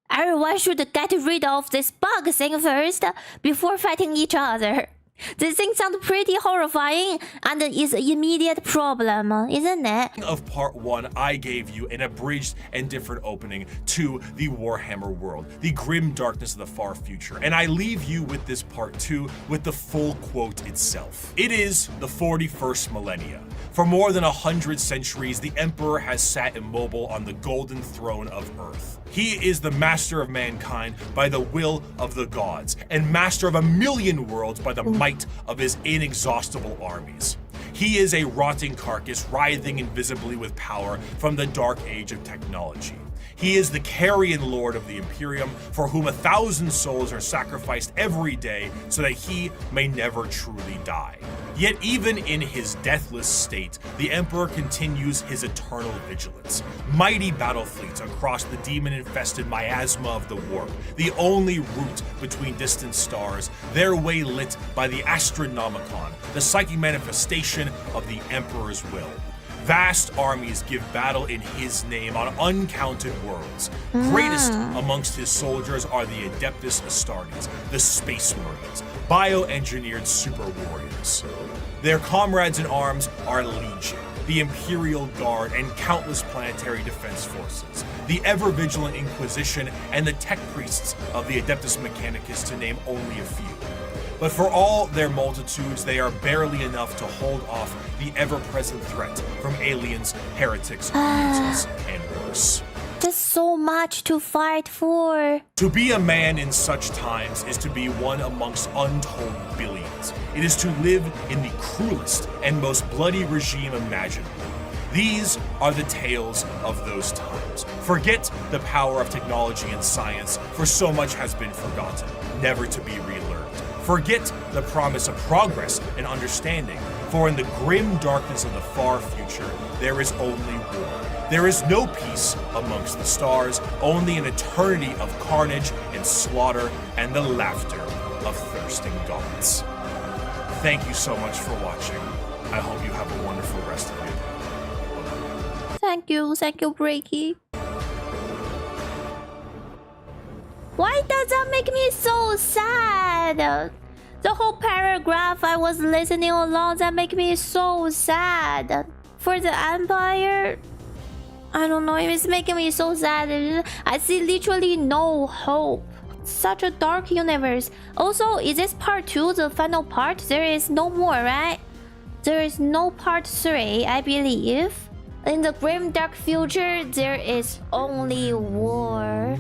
everyone should get rid of this bug thing first before fighting each other. This thing sounds pretty horrifying and is an immediate problem, isn't it? Of part 1, I gave you an abridged and different opening to the Warhammer world, the grim darkness of the far future, and I leave you with this part 2 with the full quote itself. It is the 41st millennia. For more than 100 centuries, the Emperor has sat immobile on the golden throne of Earth. He is the master of mankind by the will of the gods, and master of 1,000,000 worlds by the might of his inexhaustible armies. He is a rotting carcass, writhing invisibly with power from the dark age of technology. He is the carrion lord of the Imperium, for whom 1,000 souls are sacrificed every day so that he may never truly die. Yet even in his deathless state, the Emperor continues his eternal vigilance. Mighty battle fleets across the demon-infested miasma of the warp, the only route between distant stars, their way lit by the Astronomicon, the psychic manifestation of the Emperor's will. Vast armies give battle in his name on uncounted worlds. Greatest amongst his soldiers are the Adeptus Astartes, the Space Marines, bioengineered super warriors. Their comrades in arms are Legion, the Imperial Guard, and countless planetary defense forces, the ever-vigilant Inquisition, and the tech priests of the Adeptus Mechanicus, to name only a few. But for all their multitudes, they are barely enough to hold off the ever-present threat from aliens, heretics, mutants, and worse. There's so much to fight for. To be a man in such times is to be one amongst untold billions. It is to live in the cruelest and most bloody regime imaginable. These are the tales of those times. Forget the power of technology and science, for so much has been forgotten, never to be relearned. Forget the promise of progress and understanding, for in the grim darkness of the far future, there is only war. There is no peace amongst the stars, only an eternity of carnage and slaughter and the laughter of thirsting gods. Thank you so much for watching. I hope you have a wonderful rest of your day. Thank you, Breaky. Why does that make me so sad? The whole paragraph I was listening along, that make me so sad. For the Empire, I don't know, it's making me so sad. I see literally no hope. Such a dark universe. Also, is this part 2 the final part? There is no more, right? There is no part 3, I believe. In the grim dark future, there is only war.